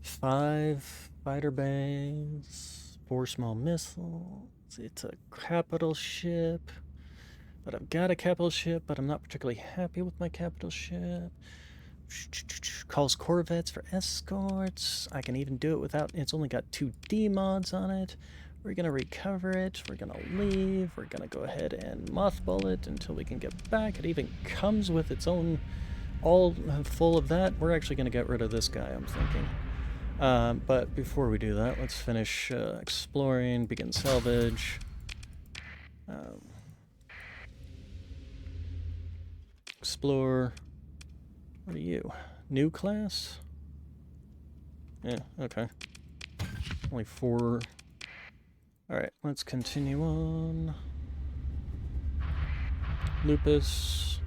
5 fighter bays, 4 small missiles. It's a capital ship. But I've got a capital ship, but I'm not particularly happy with my capital ship. Calls corvettes for escorts. I can even do it without... It's only got 2 D mods on it. We're going to recover it. We're going to leave. We're going to go ahead and mothball it until we can get back. It even comes with its own... all full of that. We're actually going to get rid of this guy, I'm thinking. But before we do that, let's finish exploring, begin salvage. Explore. What are you? New class? Yeah, okay. Only 4. Alright, let's continue on. Lupus.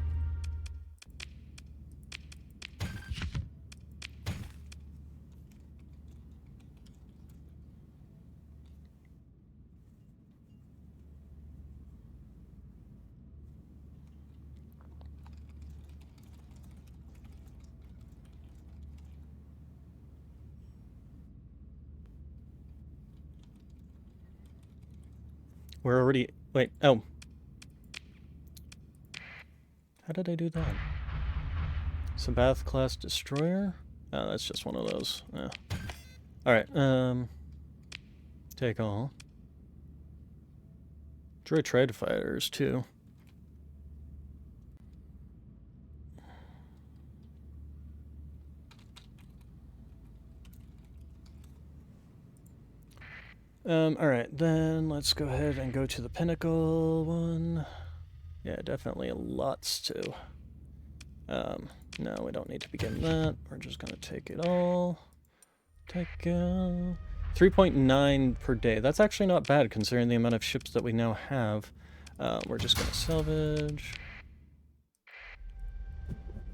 We're already... Wait, oh. How did I do that? Sabath class destroyer? Oh, that's just one of those. Yeah. Alright, take all. Droid trade fighters, too. Alright, then let's go ahead and go to the Pinnacle one. Yeah, definitely lots to. No, we don't need to begin that. We're just gonna take it all. Take 3.9 per day. That's actually not bad considering the amount of ships that we now have. We're just gonna salvage.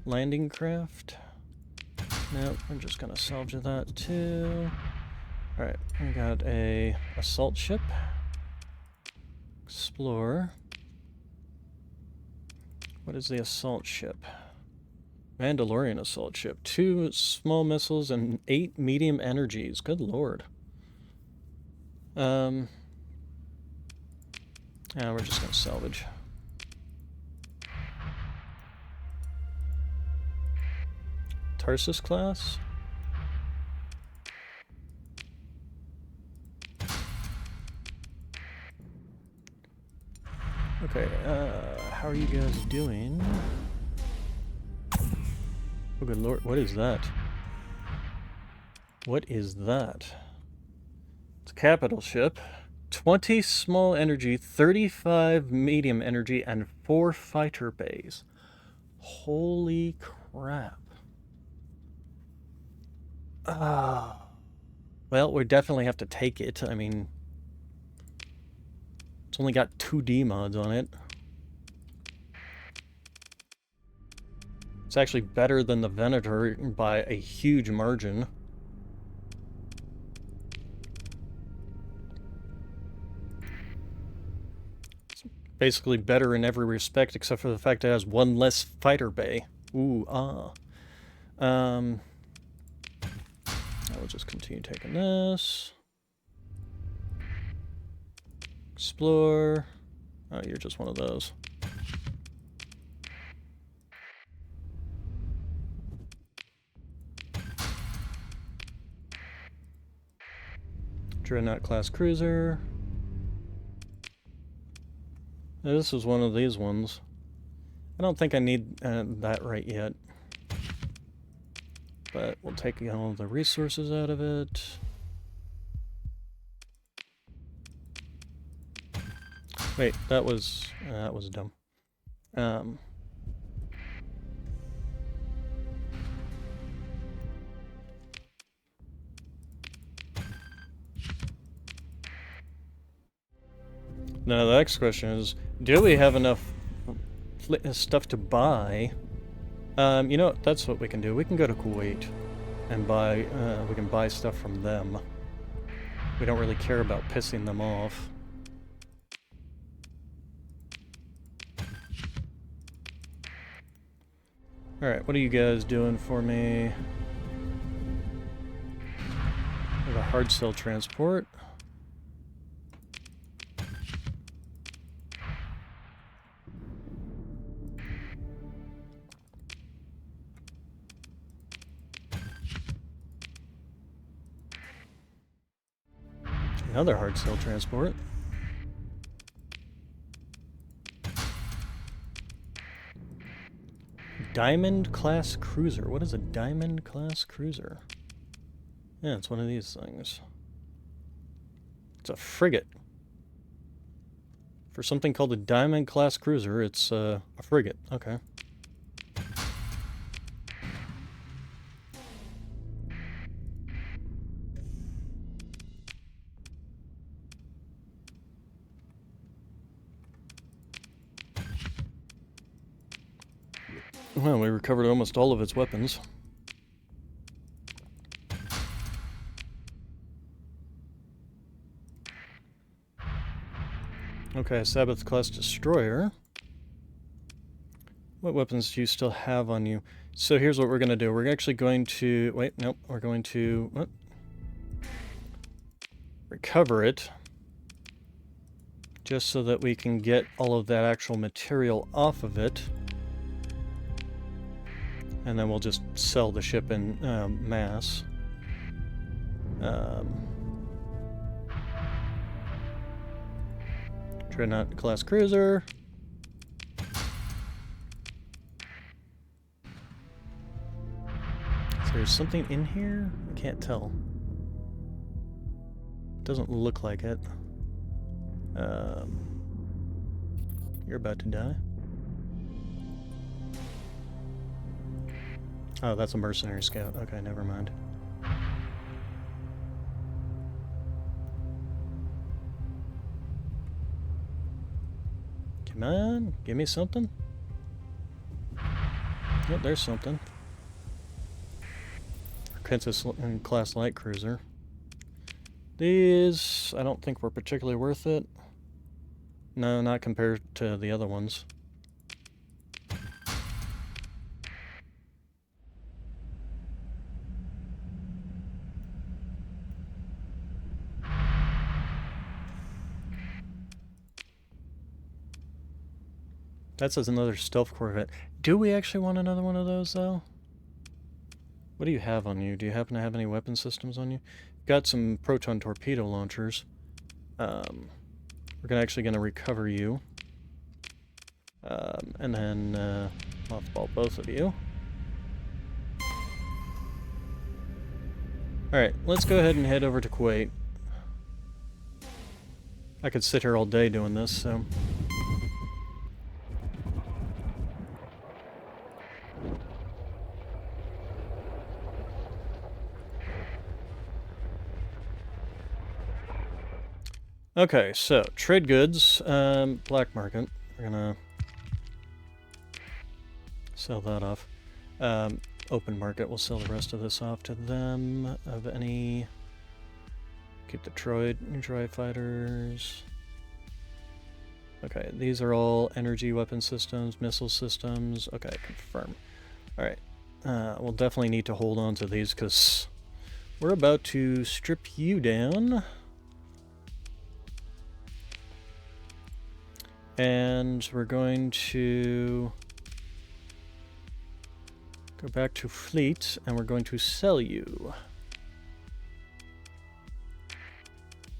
Landing craft. Nope, we're just gonna salvage that too. Alright, we got a assault ship. Explore. What is the assault ship? Mandalorian assault ship. 2 small missiles and 8 medium energies. Good lord. Yeah, we're just gonna salvage. Tarsus class. Okay, how are you guys doing? Oh good lord, what is that? What is that? It's a capital ship. 20 small energy, 35 medium energy, and 4 fighter bays. Holy crap. Well, we definitely have to take it. I mean, it's only got 2D mods on it. It's actually better than the Venator by a huge margin. It's basically better in every respect except for the fact it has 1 less fighter bay. Ooh, I will just continue taking this. Explore. Oh, you're just one of those. Dreadnought class cruiser. Now, this is one of these ones. I don't think I need that right yet. But we'll take all the resources out of it. Wait, that was dumb. Now the next question is, do we have enough stuff to buy? You know, that's what we can do. We can go to Kuwait and buy, we can buy stuff from them. We don't really care about pissing them off. Alright, what are you guys doing for me? We have a hard cell transport. Another hard cell transport. Diamond class cruiser. What is a diamond class cruiser? Yeah, it's one of these things. It's a frigate. For something called a diamond class cruiser, it's a frigate. Okay. Well, we recovered almost all of its weapons. Okay, Sabbath class destroyer. What weapons do you still have on you? So here's what we're going to do. We're actually going to... Wait, nope. We're going to... What? Recover it. Just so that we can get all of that actual material off of it. And then we'll just sell the ship in mass. Dreadnought class cruiser. Is there something in here? I can't tell. doesn't look like it. You're about to die. Oh, that's a mercenary scout. Okay, never mind. Come on, give me something. Oh, there's something. Princess class light cruiser. These, I don't think were particularly worth it. No, not compared to the other ones. That says another stealth corvette. Do we actually want another one of those, though? What do you have on you? Do you happen to have any weapon systems on you? Got some proton torpedo launchers. We're actually going to recover you. And then mothball both of you. Alright, let's go ahead and head over to Kuwait. I could sit here all day doing this, so... Okay, so, trade goods, black market. We're gonna sell that off. Open market, we'll sell the rest of this off to them. Of any... Keep the droid fighters. Okay, these are all energy weapon systems, missile systems. Okay, confirm. Alright, we'll definitely need to hold on to these because we're about to strip you down. And we're going to go back to fleet, and we're going to sell you.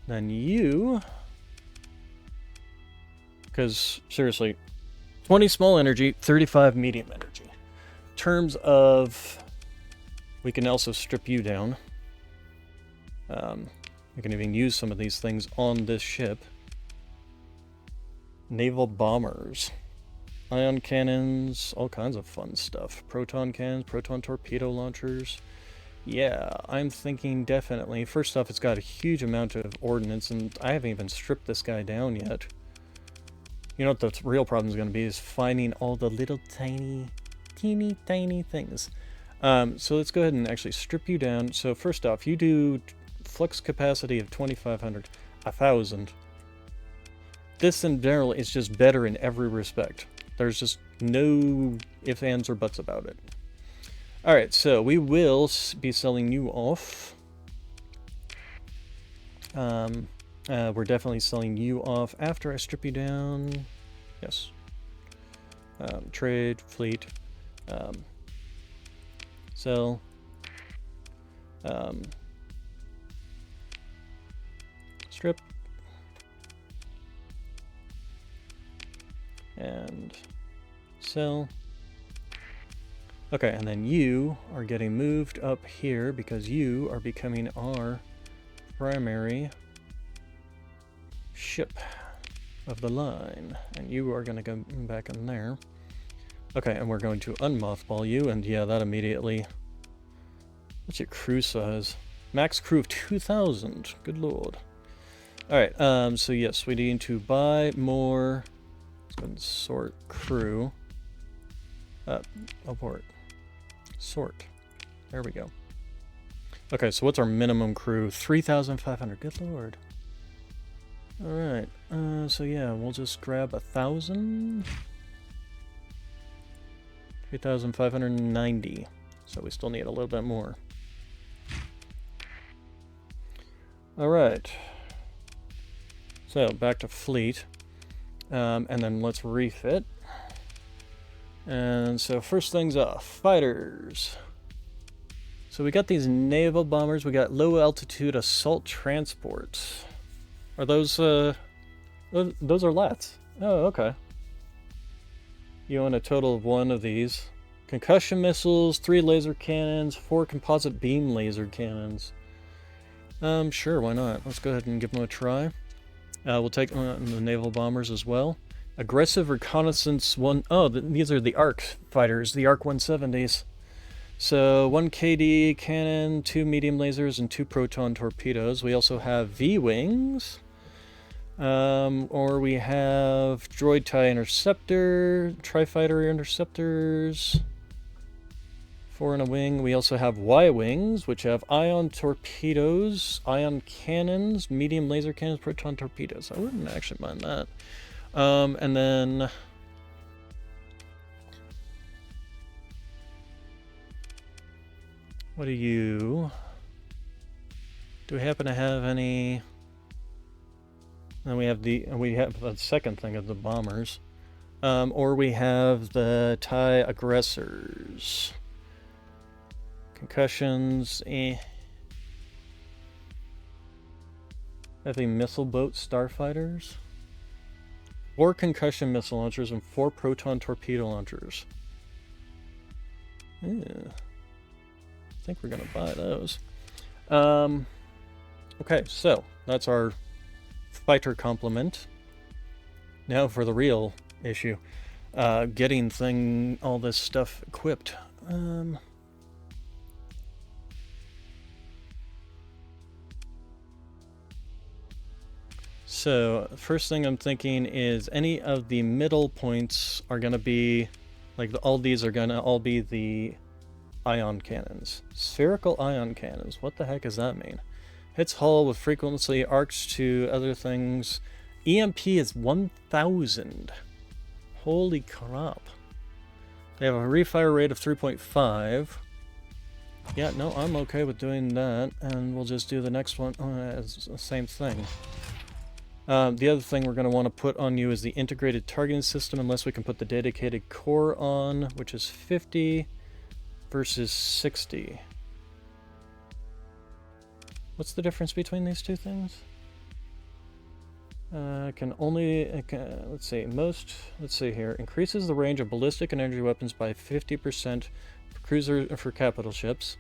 Then you, because seriously, 20 small energy, 35 medium energy. In terms of, we can also strip you down. We can even use some of these things on this ship. Naval bombers, ion cannons, all kinds of fun stuff. Proton cannons, proton torpedo launchers. Yeah, I'm thinking definitely. First off, it's got a huge amount of ordnance, and I haven't even stripped this guy down yet. You know what the real problem is going to be is finding all the little teeny tiny things. So let's go ahead and actually strip you down. So first off, you do flux capacity of 2,500, 1,000. This in general is just better in every respect. There's just no ifs, ands, or buts about it. Alright, so we will be selling you off. We're definitely selling you off after I strip you down. Yes. Trade, fleet. Sell. Strip. And sell. Okay, and then you are getting moved up here because you are becoming our primary ship of the line. And you are going to go back in there. Okay, and we're going to unmothball you, and yeah, that immediately... What's your crew size? Max crew of 2,000. Good lord. Alright, so yes, we need to buy more... Let's go and sort crew. Abort. Sort. There we go. Okay, so what's our minimum crew? 3,500. Good lord. Alright, so yeah, we'll just grab 1,000. 3,590. So we still need a little bit more. Alright. So, back to fleet. And then let's refit. And so first things off, fighters. So we got these naval bombers, we got low altitude assault transports. Are those are LATs? Oh, okay. You own a total of 1 of these. Concussion missiles, 3 laser cannons, 4 composite beam laser cannons. Sure, why not? Let's go ahead and give them a try. We'll take on the naval bombers as well. Aggressive reconnaissance one. Oh, these are the ARC fighters, the ARC 170s. So 1 KD cannon, 2 medium lasers, and 2 proton torpedoes. We also have V-wings. Or we have droid TIE interceptor, tri-fighter interceptors. 4 in a wing. We also have Y-wings, which have ion torpedoes, ion cannons, medium laser cannons, proton torpedoes. I wouldn't actually mind that. And then what do you... Do we happen to have any... And we have the second thing of the bombers. Or we have the TIE aggressors. Concussions, Heavy missile boat starfighters. 4 concussion missile launchers and 4 proton torpedo launchers. Yeah. I think we're gonna buy those. Okay, so that's our fighter complement. Now for the real issue. Getting all this stuff equipped. So, first thing I'm thinking is any of the middle points are going to be, like all these are going to all be the ion cannons. Spherical ion cannons, what the heck does that mean? Hits hull with frequency arcs to other things. EMP is 1000. Holy crap. They have a refire rate of 3.5. Yeah, no, I'm okay with doing that, and we'll just do the next one as the same thing. The other thing we're going to want to put on you is the integrated targeting system, unless we can put the dedicated core on, which is 50 versus 60. What's the difference between these two things? Let's see here. Increases the range of ballistic and energy weapons by 50% for cruiser for capital ships.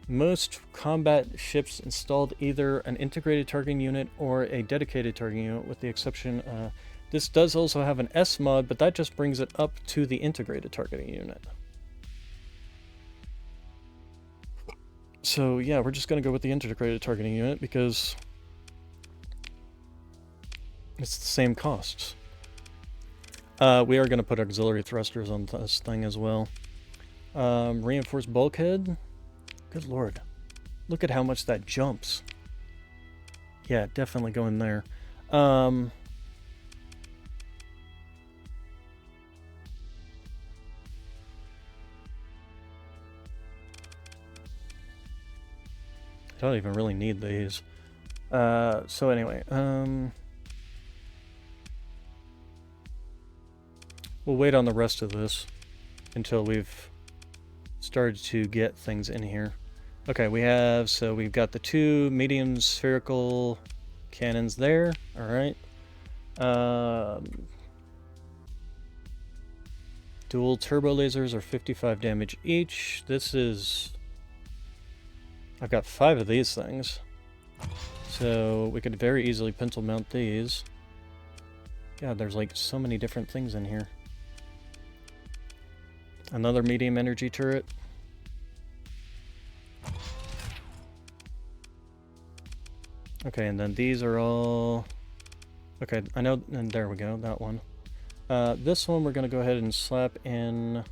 Most combat ships installed either an integrated targeting unit or a dedicated targeting unit, with the exception, this does also have an S mod, but that just brings it up to the integrated targeting unit. So yeah, we're just going to go with the integrated targeting unit because it's the same costs. We are going to put auxiliary thrusters on this thing as well. Reinforced bulkhead. Good lord. Look at how much that jumps. Yeah, definitely going there. I don't even really need these. So anyway, we'll wait on the rest of this until we've started to get things in here. Okay, we've got the 2 medium spherical cannons there. All right. Dual turbo lasers are 55 damage each. I've got 5 of these things, so we could very easily pencil mount these. God, there's like so many different things in here. Another medium energy turret. Okay, and then these are all... Okay, I know, and there we go, that one. This one we're going to go ahead and slap in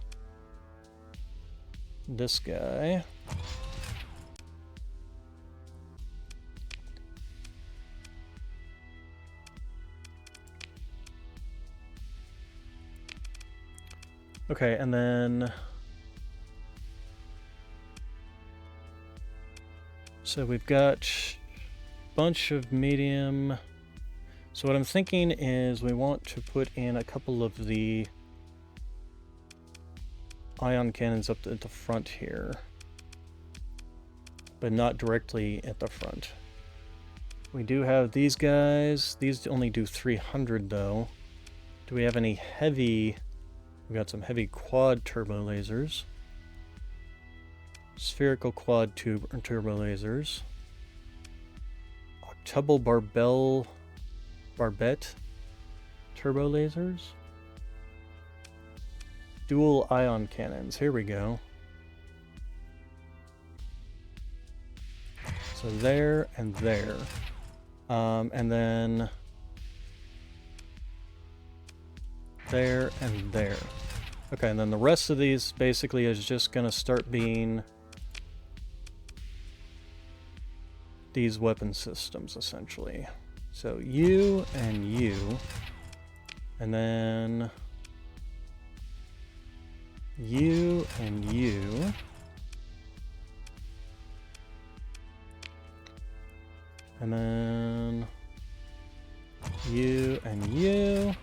this guy. Okay, and then... So we've got a bunch of medium... So what I'm thinking is we want to put in a couple of the ion cannons up at the front here, but not directly at the front. We do have these guys. These only do 300 though. Do we have any heavy... We got some heavy quad turbo lasers. Spherical quad turbo lasers. Tubble Barbette turbo lasers. Dual ion cannons. Here we go. So there and there. And then there and there. Okay, and then the rest of these basically is just going to start being these weapon systems, essentially. So you and you, and then you and you, and then you and you.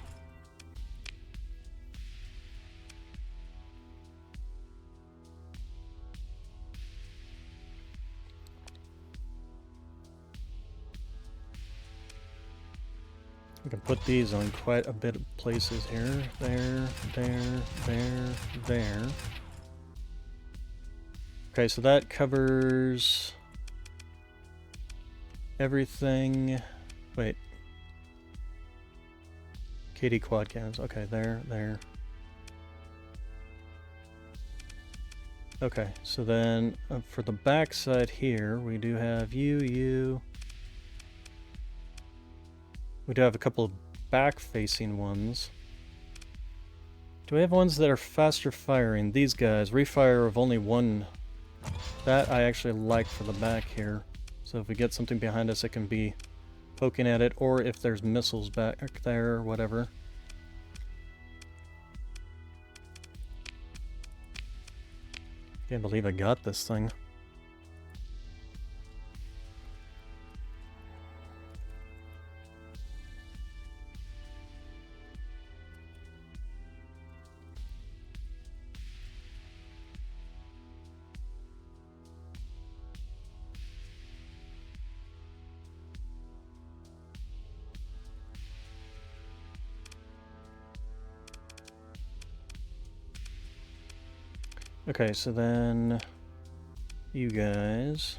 We can put these on quite a bit of places here. There, there, there, there. Okay, so that covers everything. Wait. KD quad cannons. Okay, there, there. Okay, so then for the back side here, we do have you. We do have a couple of back-facing ones. Do we have ones that are faster firing? These guys, refire of only one. That I actually like for the back here. So if we get something behind us, it can be poking at it, or if there's missiles back there, or whatever. Can't believe I got this thing. Okay, so then you guys.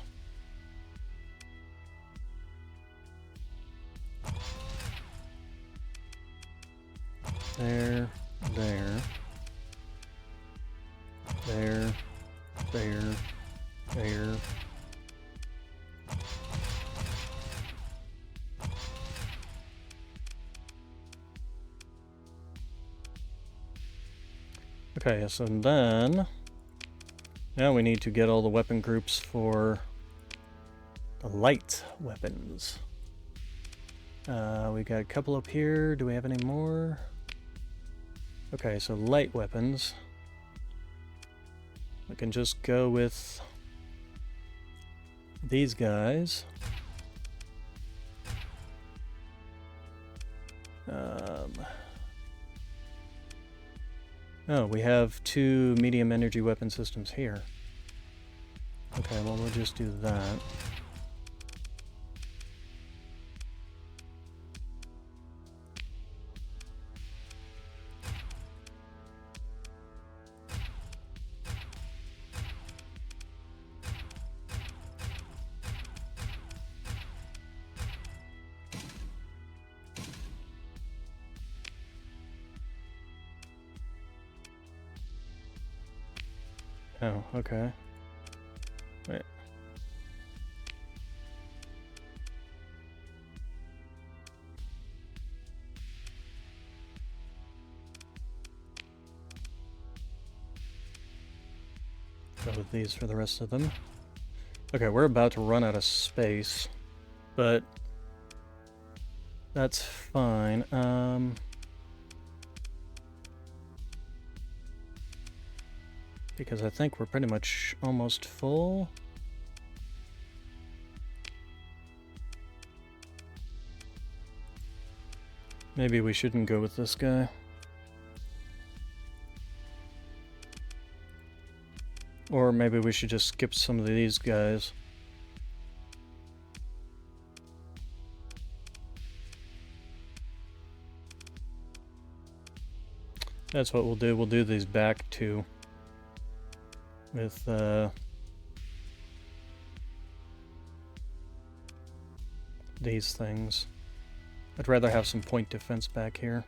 There, there, there, there, there. Okay, so then now we need to get all the weapon groups for the light weapons. We got a couple up here. Do we have any more? Okay, so light weapons. We can just go with these guys. Oh, we have 2 medium energy weapon systems here. Okay, well, we'll just do that. Oh, okay. Wait. Go with these for the rest of them. Okay, we're about to run out of space, but that's fine. Because I think we're pretty much almost full. Maybe we shouldn't go with this guy. Or maybe we should just skip some of these guys. That's what we'll do. We'll do these back two. With these things. I'd rather have some point defense back here.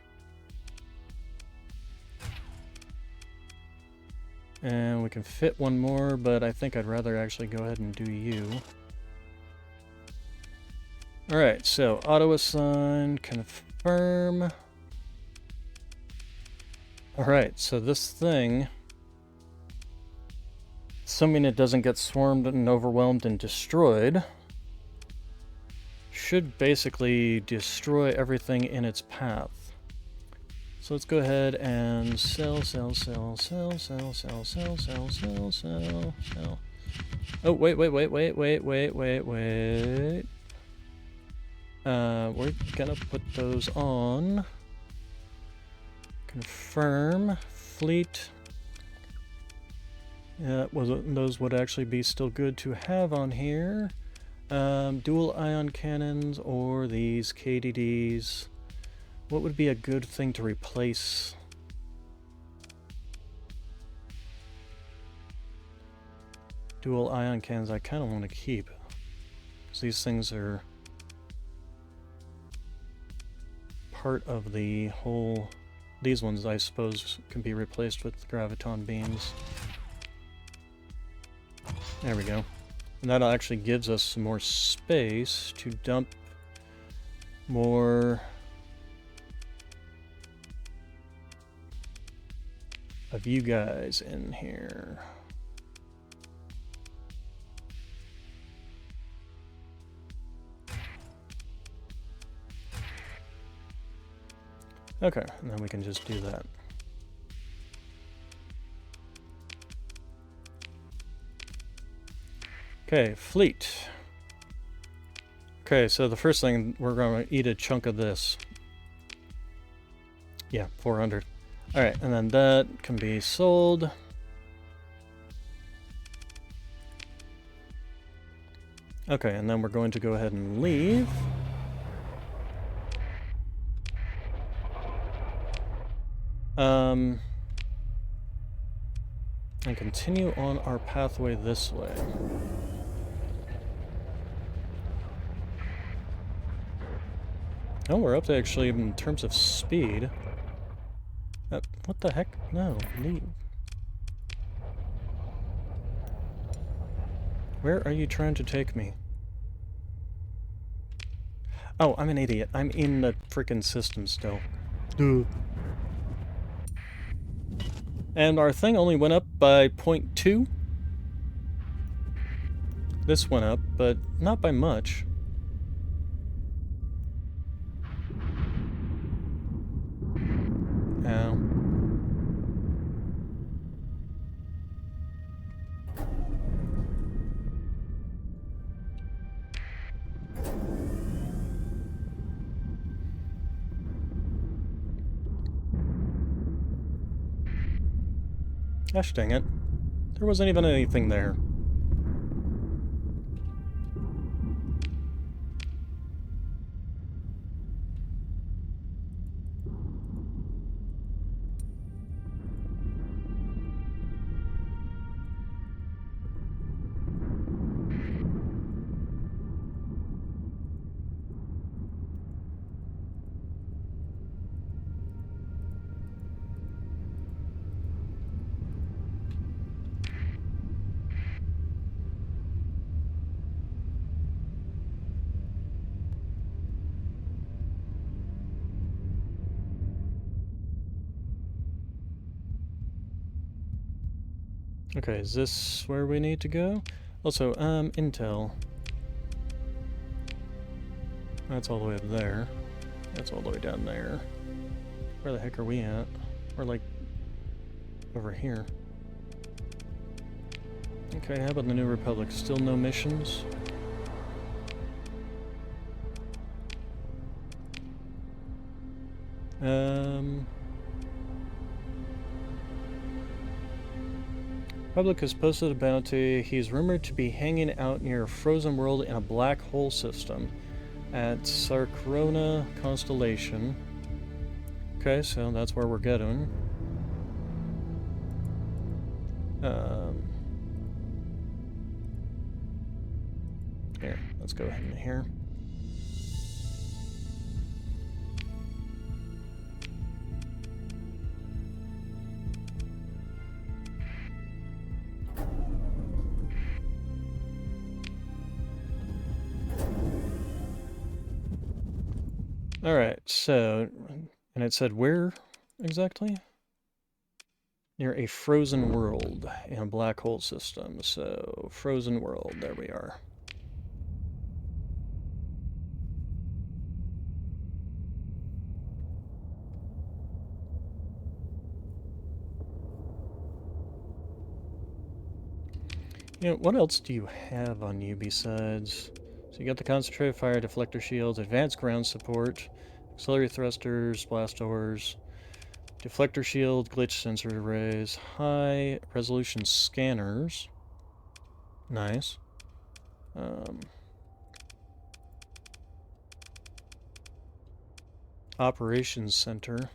And we can fit one more, but I think I'd rather actually go ahead and do you. Alright, so auto-assign, confirm. Alright, so this thing, assuming it doesn't get swarmed and overwhelmed and destroyed, should basically destroy everything in its path. So let's go ahead and sell. Oh, wait. We're gonna put those on. Confirm. Fleet. Yeah, those would actually be still good to have on here. Dual ion cannons or these KDDs. What would be a good thing to replace? Dual ion cannons I kind of want to keep. Because these things are part of the whole... These ones, I suppose, can be replaced with graviton beams. There we go. And that actually gives us some more space to dump more of you guys in here. Okay, and then we can just do that. Okay, fleet. Okay, so the first thing, we're going to eat a chunk of this. Yeah, 400. Alright, and then that can be sold. Okay, and then we're going to go ahead and leave. And continue on our pathway this way. Oh, we're up to actually in terms of speed. What the heck? No, leave. Where are you trying to take me? Oh, I'm an idiot. I'm in the frickin' system still. Duh. And our thing only went up by 0.2. This went up, but not by much. Ow. Gosh dang it. There wasn't even anything there. Okay, is this where we need to go? Also, intel. That's all the way up there. That's all the way down there. Where the heck are we at? We're like over here. Okay, how about the New Republic? Still no missions? Public has posted a bounty. He's rumored to be hanging out near a frozen world in a black hole system at Sarkrona Constellation. Okay, so that's where we're getting. Here, let's go ahead and here. Alright, so, and it said where exactly? Near a frozen world in a black hole system. So, frozen world, there we are. You know, what else do you have on you besides... So you got the concentrated fire, deflector shields, advanced ground support, auxiliary thrusters, blast doors, deflector shield, glitch sensor arrays, high resolution scanners. Nice. Operations center.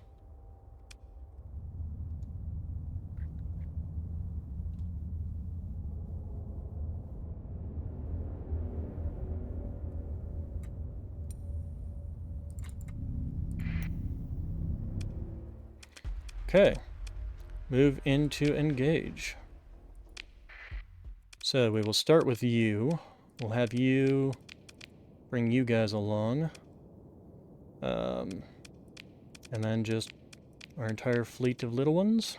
Okay, move into engage. So we will start with you. We'll have you bring you guys along. And then just our entire fleet of little ones.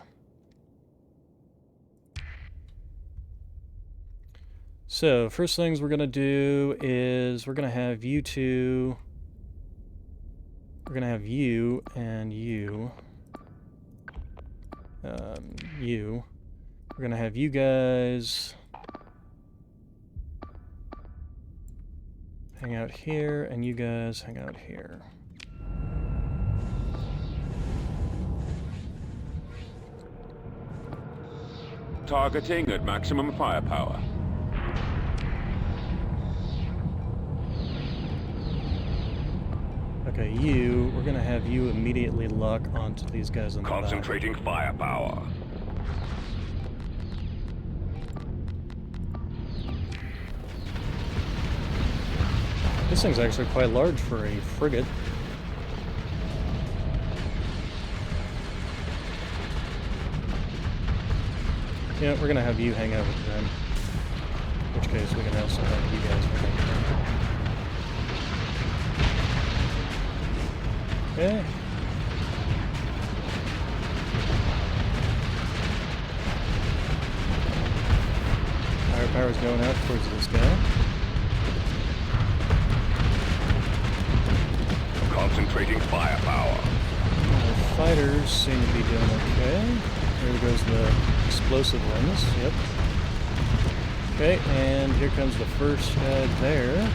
So first things we're gonna do is we're gonna have you two. We're gonna have you and you. You. We're gonna have you guys hang out here, and you guys hang out here. Targeting at maximum firepower. Okay, you, we're gonna have you immediately lock onto these guys in the back. Concentrating firepower. This thing's actually quite large for a frigate. Yeah, we're gonna have you hang out with them. In which case we can also have you guys hang out with them. Okay. Firepower's going out towards this guy. Concentrating firepower. The fighters seem to be doing okay. There goes the explosive ones. Yep. Okay, and here comes the first guy there.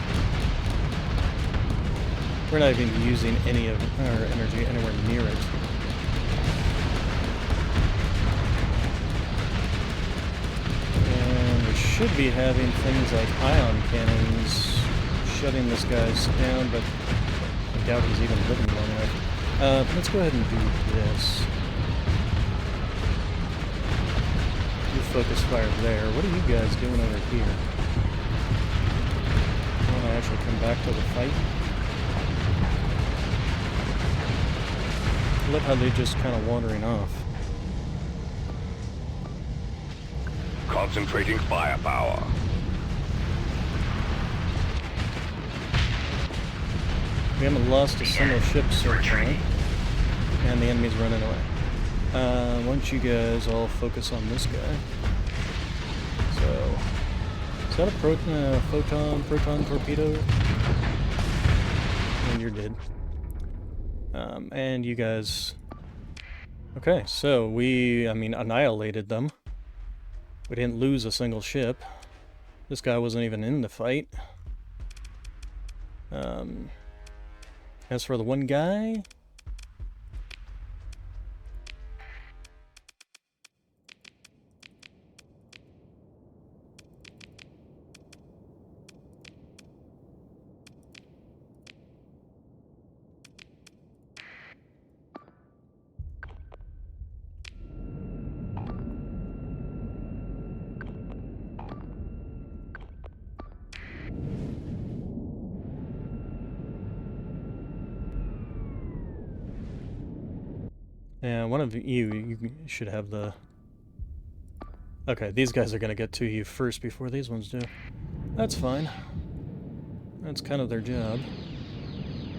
We're not even using any of our energy anywhere near it. And we should be having things like ion cannons shutting this guy's down, but I doubt he's even living long enough. Let's go ahead and do this. You focus fire there. What are you guys doing over here? I want to actually come back to the fight. I love how they're just kind of wandering off. Concentrating firepower. We haven't lost a single ship so far, and the enemy's running away. Why don't you guys all focus on this guy? So, is that a proton torpedo? And you're dead. And you guys... Okay, so we, annihilated them. We didn't lose a single ship. This guy wasn't even in the fight. As for the one guy... Yeah, one of you should have the... Okay, these guys are going to get to you first before these ones do. That's fine. That's kind of their job.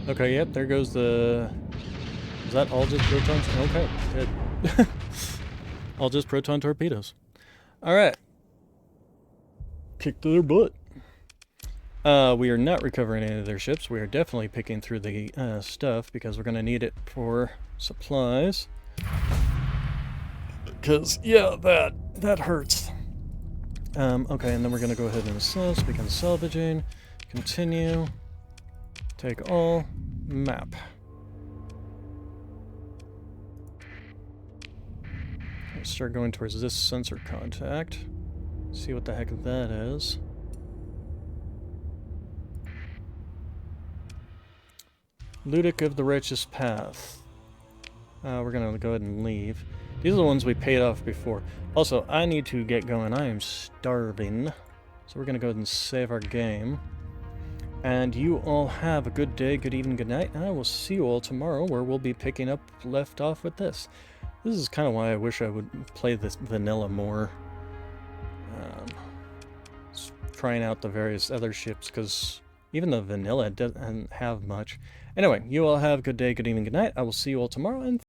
Okay, yep, there goes the... Is that all just protons? Okay, good. All just proton torpedoes. Alright. Kick to their butt. We are not recovering any of their ships. We are definitely picking through the stuff because we're going to need it for supplies. Because, yeah, that hurts. Okay, and then we're going to go ahead and assess, begin salvaging, continue, take all, map. Let's start going towards this sensor contact. See what the heck that is. Ludic of the Righteous Path. We're gonna go ahead and leave. These are the ones we paid off before. Also, I need to get going. I am starving. So we're gonna go ahead and save our game. And you all have a good day, good evening, good night, and I will see you all tomorrow where we'll be picking up left off with this. This is kind of why I wish I would play this vanilla more. Trying out the various other ships, because even the vanilla doesn't have much. Anyway, you all have a good day, good evening, good night. I will see you all tomorrow, and